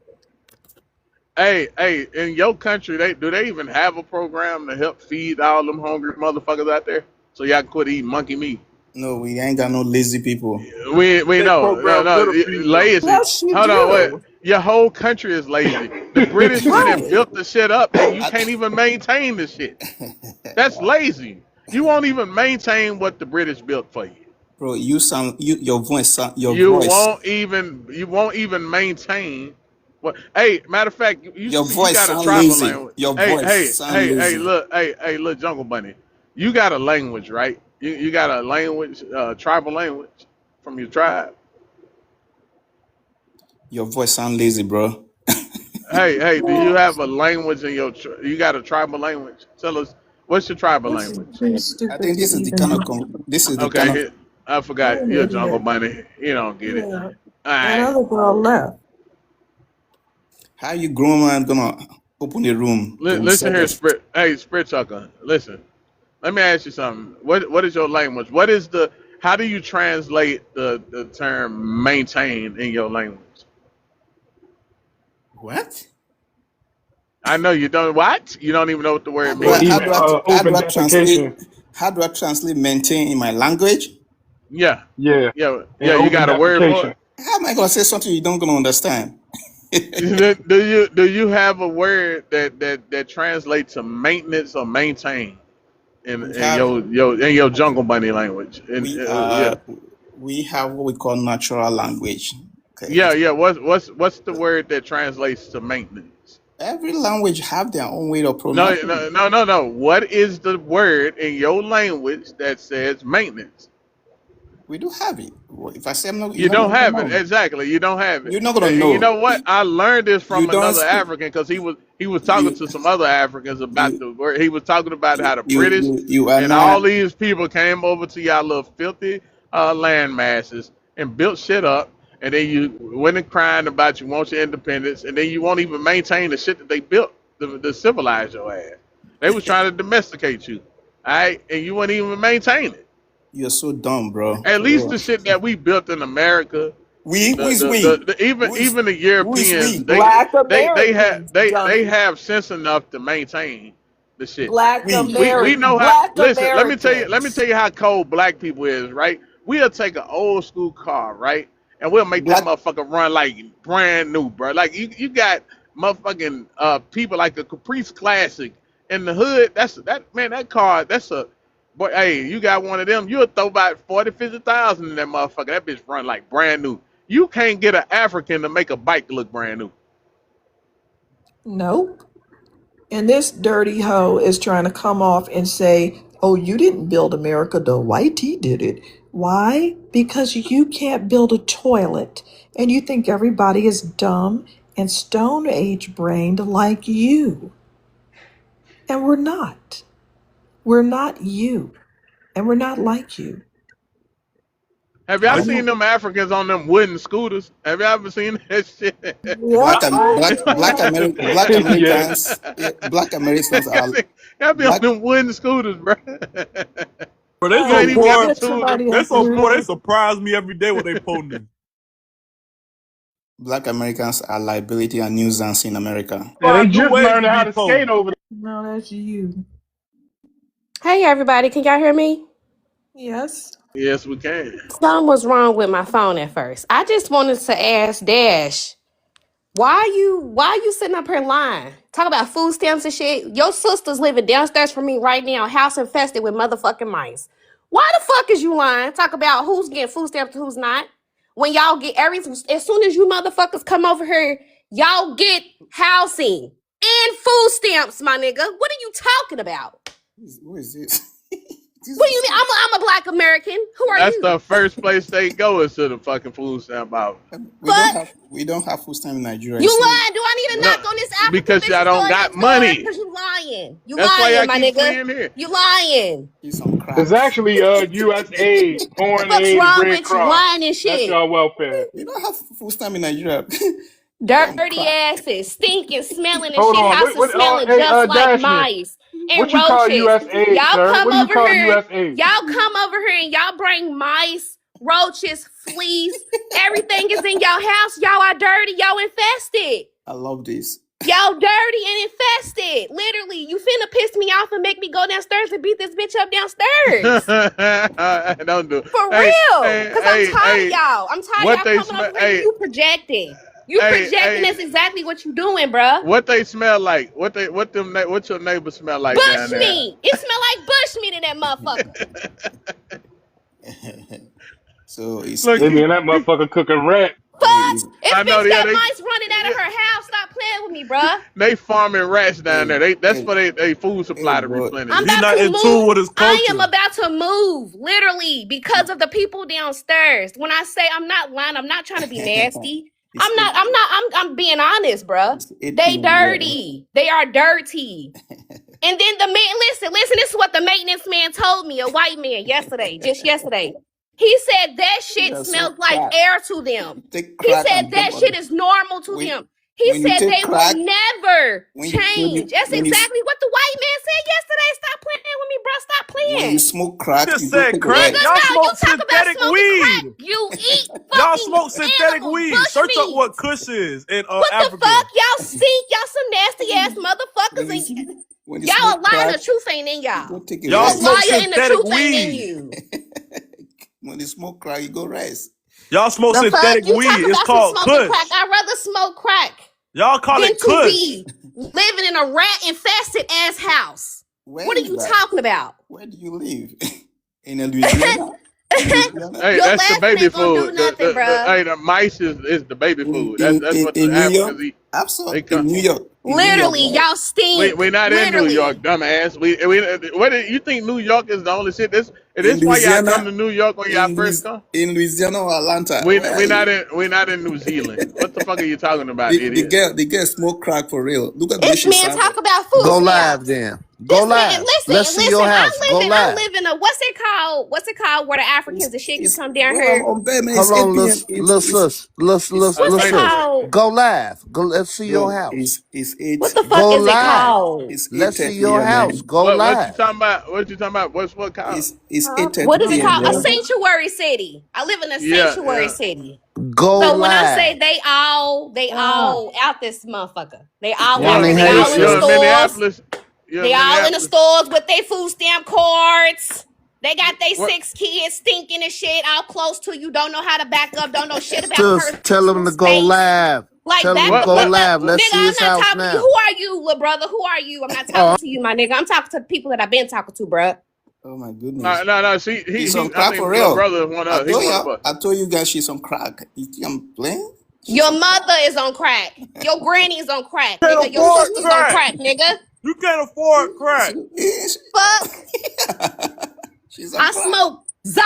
Hey, in your country, they even have a program to help feed all them hungry motherfuckers out there, so y'all can quit eating monkey meat? No, we ain't got no lazy people. We They know, program no, little feed them. lazy. Yes, you Hold on, wait. do. Your whole country is lazy. The British went and Right. built the shit up, and you I- can't even maintain the shit. That's lazy. You won't even maintain what the British built for you. Bro, You won't even maintain what. Hey, matter of fact, you your speak. You voice got a sound tribal lazy. language. Your voice sound lazy. Look, Jungle Bunny. You got a language, right? You got a language, tribal language from your tribe. Your voice sound lazy, bro. Hey, do you have a language in your? You got a tribal language? Tell us, what's your tribal This is language? too I stupid think to even. this is the kind Okay, of I You're forgot. an You're a Jungle idiot. Bunny. You don't get it. Yeah. All That right. other girl left. how you grown man gonna open a room to Listen insult here, us. Sprit. Hey, Sprit Chucker. Listen. Let me ask you something. What is your language? What is the? How do you translate the term maintain in your language? What? I know you don't. What? You don't even know what the word Or even means. open defecation. how do I translate maintain in my language? Yeah, Yeah, and yeah. You open got a word for defecation. it. How am I gonna say something you don't gonna understand? Do you have a word that translates to maintenance or maintain We in have your Jungle Bunny language? we Yeah, we have what we call natural language. Okay. yeah. What's the word that translates to maintenance? Every language have their own way of No, pronouncing it. no. What is the word in your language that says maintenance? We do have it. If I say I'm not, you're You not don't gonna have it know. exactly. You don't have it. You're not gonna And you know. know what? I learned this You from don't another speak. African because he was talking You to some other Africans about you the word. He was talking about how the British you are and not. all these people came over to y'all little filthy land masses and built shit up, and then you went and crying about you want your independence, and then you won't even maintain the shit that they built to civilize your ass. They was trying to domesticate you, all right, and you wouldn't even maintain it. You're so dumb, bro. At For least real. the shit that we built in America, We? Who is we? even the Who is Europeans, we? Black they have Americans, they dummy. have sense enough to maintain the shit. We. We know how. Black Listen, let me Americans. tell you how cold black people is, right? We'll take an old school car, right, and we'll make that Black. motherfucker run like brand new, bro. Like you got motherfucking people like a Caprice Classic in the hood. That car. That's a boy. Hey, you got one of them. You'll throw about 40, 50,000 in that motherfucker. That bitch run like brand new. You can't get an African to make a bike look brand new. Nope. And this dirty hoe is trying to come off and say, oh, you didn't build America, the whitey did it. Why? Because you can't build a toilet and you think everybody is dumb and Stone Age brained like you. And we're not. We're not you. And we're not like you. Have y'all Are seen you them Africans on them wooden scooters? Have y'all ever seen that shit? Yep, I have. Black yeah. Americans, yeah, Black Americans are Y'all be on black. them wooden scooters, bro. bro, they You so ain't even got the poor. Let tools to somebody They else so do poor, they that. surprise me every day with they potent. Black Americans are liability and nuisance in America. Bro, I They knew just ways to learning how be to skate potent. over No, that's you. Hey everybody, can y'all hear me? Yes. Yes, we can. Something was wrong with my phone at first. I just wanted to ask Dash, why you sitting up here lying? Talk about food stamps and shit. Your sister's living downstairs from me right now, house infested with motherfucking mice. Why the fuck is you lying? Talk about who's getting food stamps and who's not. When y'all get everything, as soon as you motherfuckers come over here, y'all get housing and food stamps, my nigga. What are you talking about? Who is this? What do you mean? I'm a black American. Who are That's the you? first place they go is to the fucking food stamp out. Fuck. We don't have full time in Nigeria. You So lying. Do I need to No, knock on this African because y'all bitch's don't door got next door? money. Because you lying. You That's why lying, y'all my keep nigga. fleeing here. You lying. he's on It's crack. actually U.S. aid, foreign What's aid, and wrong Red with you lying Cross. and That's shit? y'all welfare. We don't have full time in Nigeria. You're on Dirty crack. asses, stinking, smelling and Hold shit. on. Houses smelling Hey, just like Dashman, mice and what you call roaches. U.S. aid, Y'all sir? come What do you over call here. U.S. aid? Y'all come over here and y'all bring mice, roaches, fleas. Everything is in y'all house. Y'all are dirty. Y'all infested. I love this. Y'all dirty and infested. Literally, you finna piss me off and make me go downstairs and beat this bitch up downstairs. Don't do it. For Hey, real. hey, Cause I'm hey, tired of hey. y'all. I'm tired of What y'all they coming smell? over here and Hey, you projecting. You hey, projecting, hey. that's exactly what you doing, bruh. What they smell like? What your neighbor smell like down there? Bushmeat. It smell like bushmeat in that motherfucker. So Look, They be in that motherfucker cooking rat. Fuck. it's If I know. bitch Yeah, got mice running out of her house, stop playing with me, bruh. they farming rats down hey, there. That's hey, for they food hey, supply to bro. replenish. I'm He about not to in tune move. with his I am culture. about to move, literally, because of the people downstairs. When I say I'm not lying, I'm not trying to be nasty. it's eight, I'm being honest, bruh. it's 8 They p.m. here. dirty. They are dirty. And then the man, listen, this is what the maintenance man told me, a white man yesterday, just yesterday. He said that You shit are so smells like crack. air to them. You take He crack said and that jump on shit it. is normal to When them. He when you said take they will crack, never when you change. That's when you exactly what the white man said yesterday. Stop playing with me, bro. Stop when you playing. smoke crack, Just you go said take a crack. Nigga, rest. Y'all no, you smoke talk about synthetic smoking crack. weed. You eat Y'all fucking smoke synthetic animals, weed. bush Search up meat. what Kush is in What the Africa. fuck? Y'all stink. Y'all some nasty ass When motherfuckers. you And when you y'all a smoke liar and crack, the truth ain't in you go y'all. take a You Y'all a rest. smoke liar and the synthetic truth ain't in weed. you. When you smoke crack, you go rest. Y'all smoke The fuck? synthetic You talk weed. It's about some called smoking crack. Kush. I'd rather smoke crack Y'all call than it to Kush. be living in a rat infested ass house. Where What are is you that? talking about? Where do you live? In Louisiana? Louisiana? Hey, Your that's the laughing baby ain't gonna do food. nothing, bruh. Hey, the mice is the baby food. That's what the In New York? Africans eat. They Absolutely. come. In New York. In New York, Literally, right? y'all stink. We not in New York, Literally. dumbass. What do you think New York is the only shit? In This why y'all come Louisiana, to New York when y'all first come. In Louisiana or Atlanta? Where are you? We not in New Zealand. What the fuck are you talking about, idiot? The girl smoke crack for real. Look at the way This she man sounded. talk about food Go live stamps. then. Go This man, live. Let's see listen. your house. Go I live. live in a what's it called? Where the Africans and shit can come down Bro, I'm here. on bed, man. Hold It's 8 on, p.m. What's it Hey, called? Go live. Go. Let's see your Bro, house. it's 8 What the fuck Go is it live. called? it's Let's see 8:30 your here, house. man. Go what you live. talking about? What you talking about? What's what called? It's What 8:30 is it p.m., called? A bro. sanctuary city. I live in a Yeah, sanctuary yeah. city. Go So when I say live. they Ah, all out this motherfucker. They all out Morning, here. They hey all in the You're in sis. stores. Minneapolis. You're They in all in the Minneapolis. stores with their food stamp cards. They got their What? 6 kids stinking and shit all close to you. Don't know how to back up. Don't know shit about Sis, tell him personal to go space. live. Like Tell him back to the What? go fuck up. live. Let's Nigga, see I'm his not house talking to you. now. Who are you, little brother? Who are you? I'm not talking to you, my nigga. I'm talking to the people that I've been talking to, bruh. Oh my goodness. No. See, She's on I crack for think your real. brother one of. He one of us. I told you guys she's on crack. You think I'm playing? She's Your on crack. mother is on crack. Your granny is on crack, Can't nigga. Your afford sister's on crack. crack, nigga. You can't afford crack. Fuck. She's on I crack. smoke za.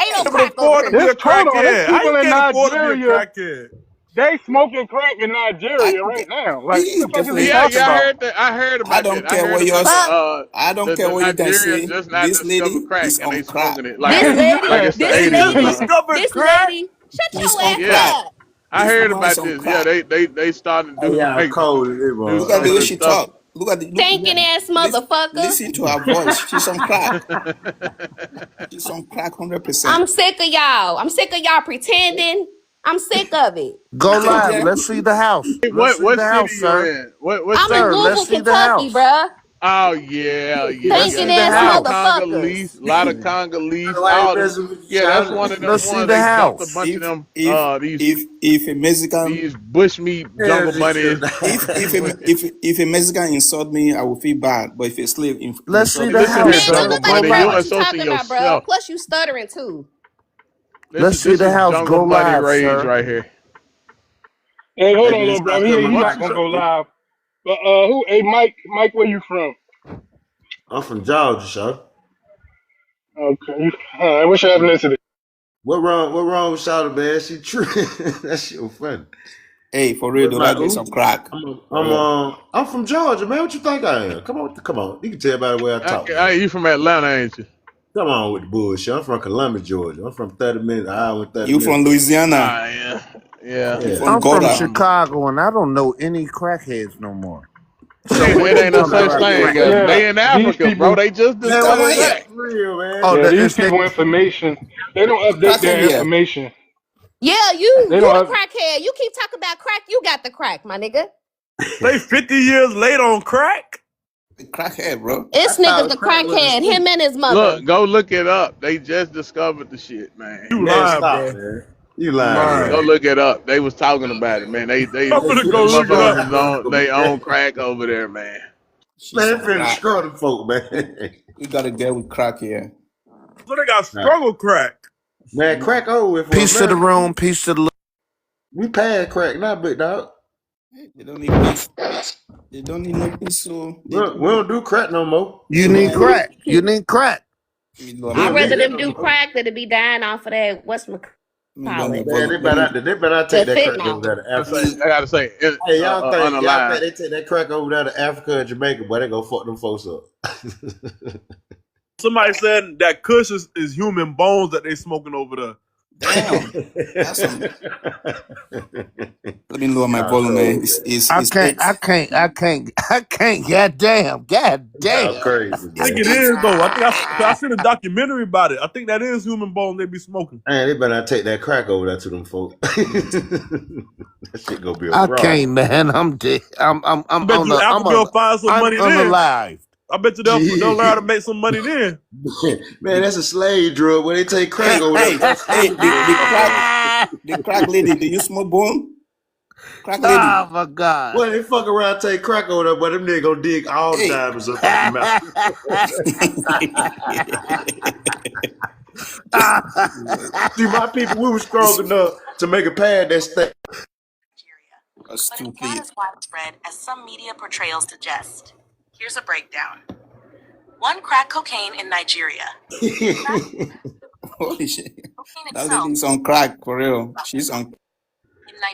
Ain't no Able to crack over afford to be here. a Hold on. There's crackhead. How you people in can't afford to be a Nigeria. crackhead? they smoking crack in I Nigeria don't right care. now. Like, what He the fuck is he definitely. Yeah, talking yeah, I about? heard that. I heard I about that. don't I care heard what you're. about Fuck I don't care the what you can Nigerians say. just not This discovered lady crack is and they on crack. smoking it This like lady, it's the this They 80s or just lady, something. discovered this crack. lady, shut He's your on ass Yeah, crack. up. I This heard woman is about on this. Yeah, crack. they starting to Hey, do y'all like cold in this do Look at some the of motherfucker. way the she stuff. talk. Look at the look. Stinking ass Listen, motherfucker. listen to her voice. She's on crack. She's on crack 100%. I'm sick of y'all. I'm sick of y'all pretending. I'm sick of it. Go live. Pretend. Let's see the house. Hey, Let's see what the city house, you sir. in? What I'm in state Sir, you let's Louisville, in? see the Kentucky, house. bruh. Oh yeah, yeah. Let's They Stinking see got the a ass lot of house. motherfuckers. Congolese, a lot of Congolese. Why you All the messing with you, yeah, that's Shawty? one of them Let's see ones the they dumped a house. bunch of them these If a Mexican bushmeat Hell jungle this shit. bunnies. if a Mexican insult me, I will feel bad. But if a slave Let's see insult the me, I Listen will here, house, Man, feel you sir. jungle look bad. like Go bunny. crack. You live. What you insulting talking about, bruh? yourself. Plus you stuttering too. Let's see This the is house. jungle Go bunny live, rage sir. right here. Hey, hold Hey, on, then little stop brother. coming He with not you, gonna go Shawty. live. But who? Hey, Mike, where you from? I'm from Georgia, Shawty. Okay. What's your ethnicity? What wrong with Shawty, man? She true. That shit was funny. Hey, for real What though, about that is some who? crack. For real. I'm from Georgia, man. What you think I am? Come on. You can tell by the way I talk, man. You from Atlanta, ain't you? Come on with the bullshit. I'm from Columbia, Georgia. I'm from 30 minutes, an hour and 30 You minutes from from. Louisiana? Ah, yeah, yeah. You Yeah. from I'm from Gora? Chicago and I don't know any crackheads no more. So It, what it you ain't no talking such about thing. crack? Yeah, They in these Africa, bro. people. They just You Man, come what discovered on is here. that crack. for real, man? Oh, Yeah, these they people information. They don't update Crack their heavier. information. Yeah, They you don't. the crackhead. You keep talking about crack. You got the crack, my nigga. They 50 years late on crack. Crackhead, bro. I This nigga's thought the crack was a crackhead. Him sweet. and his mother. Look, go look it up. They just discovered the shit, man. You Man, lying, stop, bro. man. You You lying, Yeah, go lying. man. look it up. They was talking about it, man. I'm They gonna finna go Them look it destroy motherfuckers up. them is on. motherfucker, They man. own crack over there, man. She's Man, they on finna crack. destroy them folk, man. We gotta get with crack here. So they got Nah. struggle crack. Man, crack over with for peace to the America. room, peace to the We passed crack now, big dog. They don't need peace. They don't need no peace, so We they don't, don't we need. don't do crack no more. You need crack. You need crack. Me love We my I'd don't rather need brother. that them no do more. crack than to be dying off of that, Me love my whatchamacallit, Man, brother. Let me. they better the take that crack over fentanyl. there to Africa. Me. I gotta say, Hey, on the y'all line. think they take that crack over there to Africa and Jamaica, boy, they gonna fuck them folks up. Somebody said that Kush is human bones that they smoking over there. Damn. That's some. Let me lower my Y'all volume, man. cold, man. It's eight. I can't. God damn. Y'all crazy, I think man. it is though. I think I seen a documentary about it. I think that is human bones they be smoking. Man, they better not take that crack over there to them folks. That shit gonna be a I can't, problem. man. I'm dead. I bet you Africa will find some I'm money then. unalive. I bet you they'll learn how to make some money then. Man, that's a slave drug. When they take crack over there, that's Hey, slave drug. the crack lady. Do you smoke bone? Crack lady. Oh my god. Well, they fuck around, take crack over there, but them niggas gonna dig all the Hey. diamonds up out your mouth. See, my people, we were strong enough to make a pad that stay. But it's not as widespread as some media portrayals suggest. Here's a breakdown. 1 crack cocaine in Nigeria. Holy shit. That lady's on crack for real. She's on.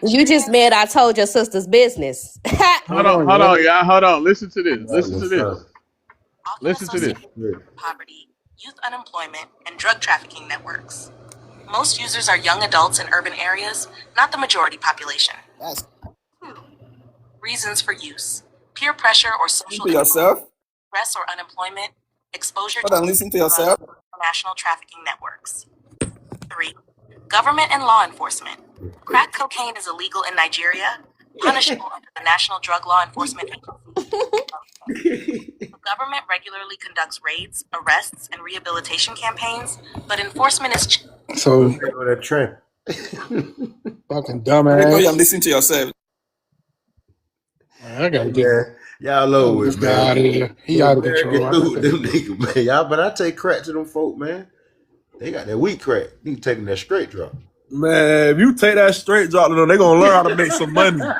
You just mad I told your sister's business. Hold on, y'all. Hold on. Listen to this. Listen to this. Often Listen to this. associated with poverty, youth unemployment, and drug trafficking networks. Most users are young adults in urban areas, not the majority population. 2. Reasons for use: peer pressure or social to yourself. stress or unemployment, exposure Hold on, listen to yourself. international trafficking networks. 3. Government and law enforcement. Crack cocaine is illegal in Nigeria, punishable under the National Drug Law Enforcement Agency. The government regularly conducts raids, arrests, and rehabilitation campaigns, but enforcement is So that trend. fucking Oh, dumbass. yeah, listen to yourself. Man, I gotta get Y'all low this with guy out of man. here. He out of Get control. I through with think them niggas, man. Y'all, but I take crack to them folk, man. They got that weak crack. You taking that straight drop. Man, if you take that straight drop to them, they're gonna learn how to make some money.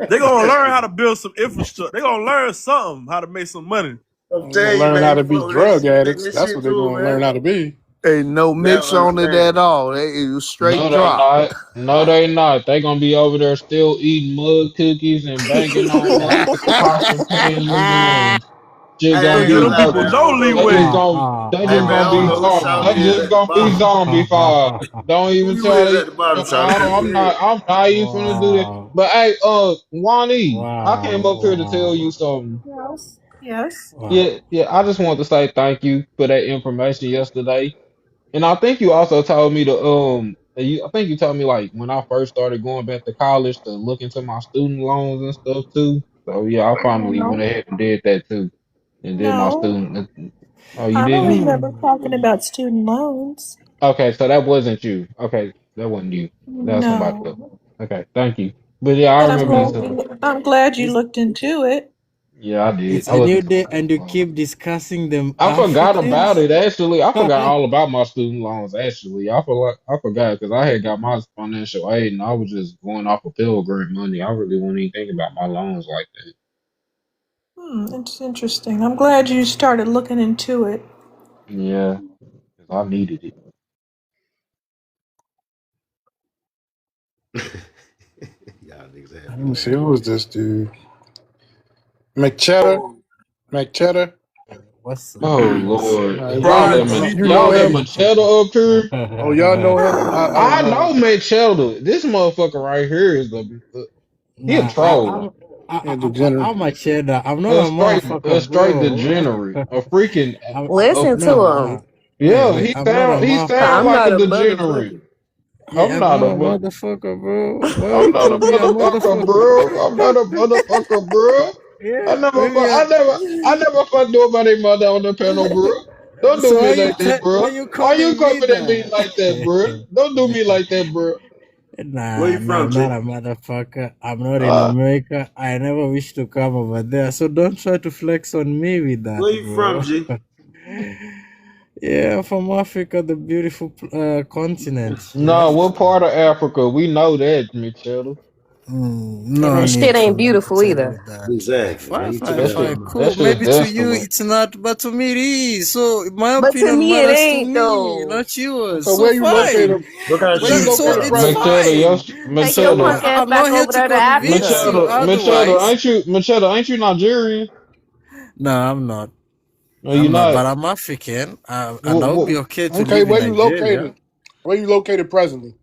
They're gonna learn how to build some infrastructure. They're gonna learn something how to make some money. I'm they're gonna telling you, learn man, how you to be fuck with drug that, take addicts. that That's shit what they're to 'em, gonna learn man. how to be. Ain't no mix Never on it at understand. all. It was straight No, they drop. not. No, they not. They gonna be over there still eating mud cookies and banking on motherfucking pasta paying them loans. Shit Hey, I gonna ain't Don't give gonna be them lie, people man. fucking. I no don't know. leeway. They Hey, just man, I gonna don't be know who they Shawty is just at the gonna be bottom. zombie fied. Don't Who even you try is to. at the bottom, No, Shawty? Who you is? I'm not even finna do that. But hey, Wani, I came up here to tell you something. Yes. Yes. Yeah, yeah. I just want to say thank you for that information yesterday. And I think you also told me to I think you told me like when I first started going back to college to look into my student loans and stuff too. So yeah, I finally went No. ahead and did that too. And did my No. student. Oh, you I don't didn't? remember talking about student loans. Okay, so that wasn't you. Okay, that wasn't you. That was somebody else. No. Okay, thank you. But yeah, I But remember you saying. I'm glad you It's looked into it. Yeah, I did. it's I a looked new into my day, student and you loans. keep discussing them I forgot about Africans. it actually. I forgot all about my student loans actually. I forgot because I had got my financial aid and I was just going off of Pell Grant money. I really wasn't even thinking about my loans like that. It's interesting. I'm glad you started looking into it. Yeah, because I needed it. Y'all niggas Let had me me see, laughing. who was this dude? McCheddar? McCheddar? What's Oh Lord, Ron, you y'all know let him? Machado up here. Oh, y'all know him? I don't I know. know Machado. This motherfucker right here is he a Nah, troll. Yeah, degenerate. I'm a cheddar. I'm not a A motherfucker, straight bro. degenerate. A freaking Listen to No, him. yeah. I'm not a He motherfucker. sound like a degenerate. Yeah, I'm I'm not not a a motherfucker, bro. Why I'm you not a call me a motherfucker, motherfucker? bro. I'm not a motherfucker, bro. Yeah, maybe I never fuck nobody mother on the panel, bro. Don't do So me like that, why bro. you Why you calling me coming at me that? like that, bro? Don't do me like that, bro. Where you Nah, from, I'm not G? a motherfucker. I'm not in Uh, America. I never wish to come over there. So don't try to flex on me with that, Where you from, bro. G? Yeah, from Africa, the beautiful continent. no, Yes. what part of Africa? We know that, Mitchell. And No that need shit ain't for me to beautiful tell you either. that. Exactly, man. Fine, You took fine, it out your fine. mouth. That Cool. shit is Maybe to you desolate. it's not, but to me it is. So my But to opinion me, it matters to ain't me, though. not yours. So So where you fine. located? What kind of Where you shoes you So located got it's on? presently? fine. Take your So punk Machado, ass I'm back not here over to there to convince Africa. you otherwise. Ain't you Nigerian? No, I'm not. No, you But not. I'm African, and What, I would be what, okay to Okay, live in where you Nigeria. located? Where you located presently?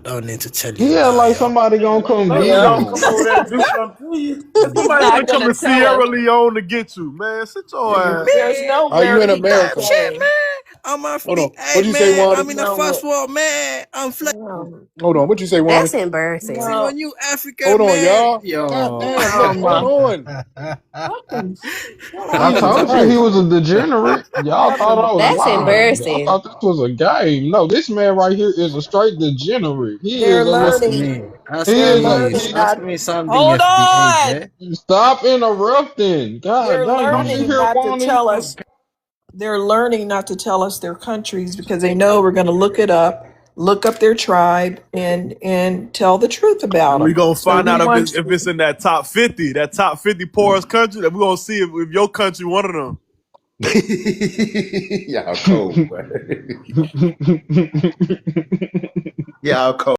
Don't need to tell you yeah, that, like yo. somebody gonna come Somebody get gonna come him. over there and do something to you. He's Man, they not gonna coming tell us. Sierra Leone to get you, man. Sit your Nigga, ass. There's Man, Are you nowhere in he could America? shit, stay. man. Hold on. Hey, What'd you say, man, Wani? I'm in the No, first world, man. I'm no, Hold on. What'd you say, Wani? That's embarrassing. flexing no, on you, Hold African, on, man. y'all. God Yo. damn. Look, hold on. fucking shut I up. Jesus told you he Christ. was a degenerate. Y'all thought Having I was That's lying. fun. Y'all embarrassing. thought this was a game. No, this man right here is a straight degenerate. He is They're a Ask learning. me. Ask he They're is a me. learning he. Ask not. me something Hold FBH, on. eh? Stop interrupting. God They're dang, don't you learning hear not to Wani? tell us. They're learning not to tell us their countries because they know we're going to look it up, look up their tribe, and tell the truth about And we them. gonna So find we out want if it's in that top 50, that top 50 poorest country. That we gonna see if your country one of them. Y'all cold, man. Y'all cold.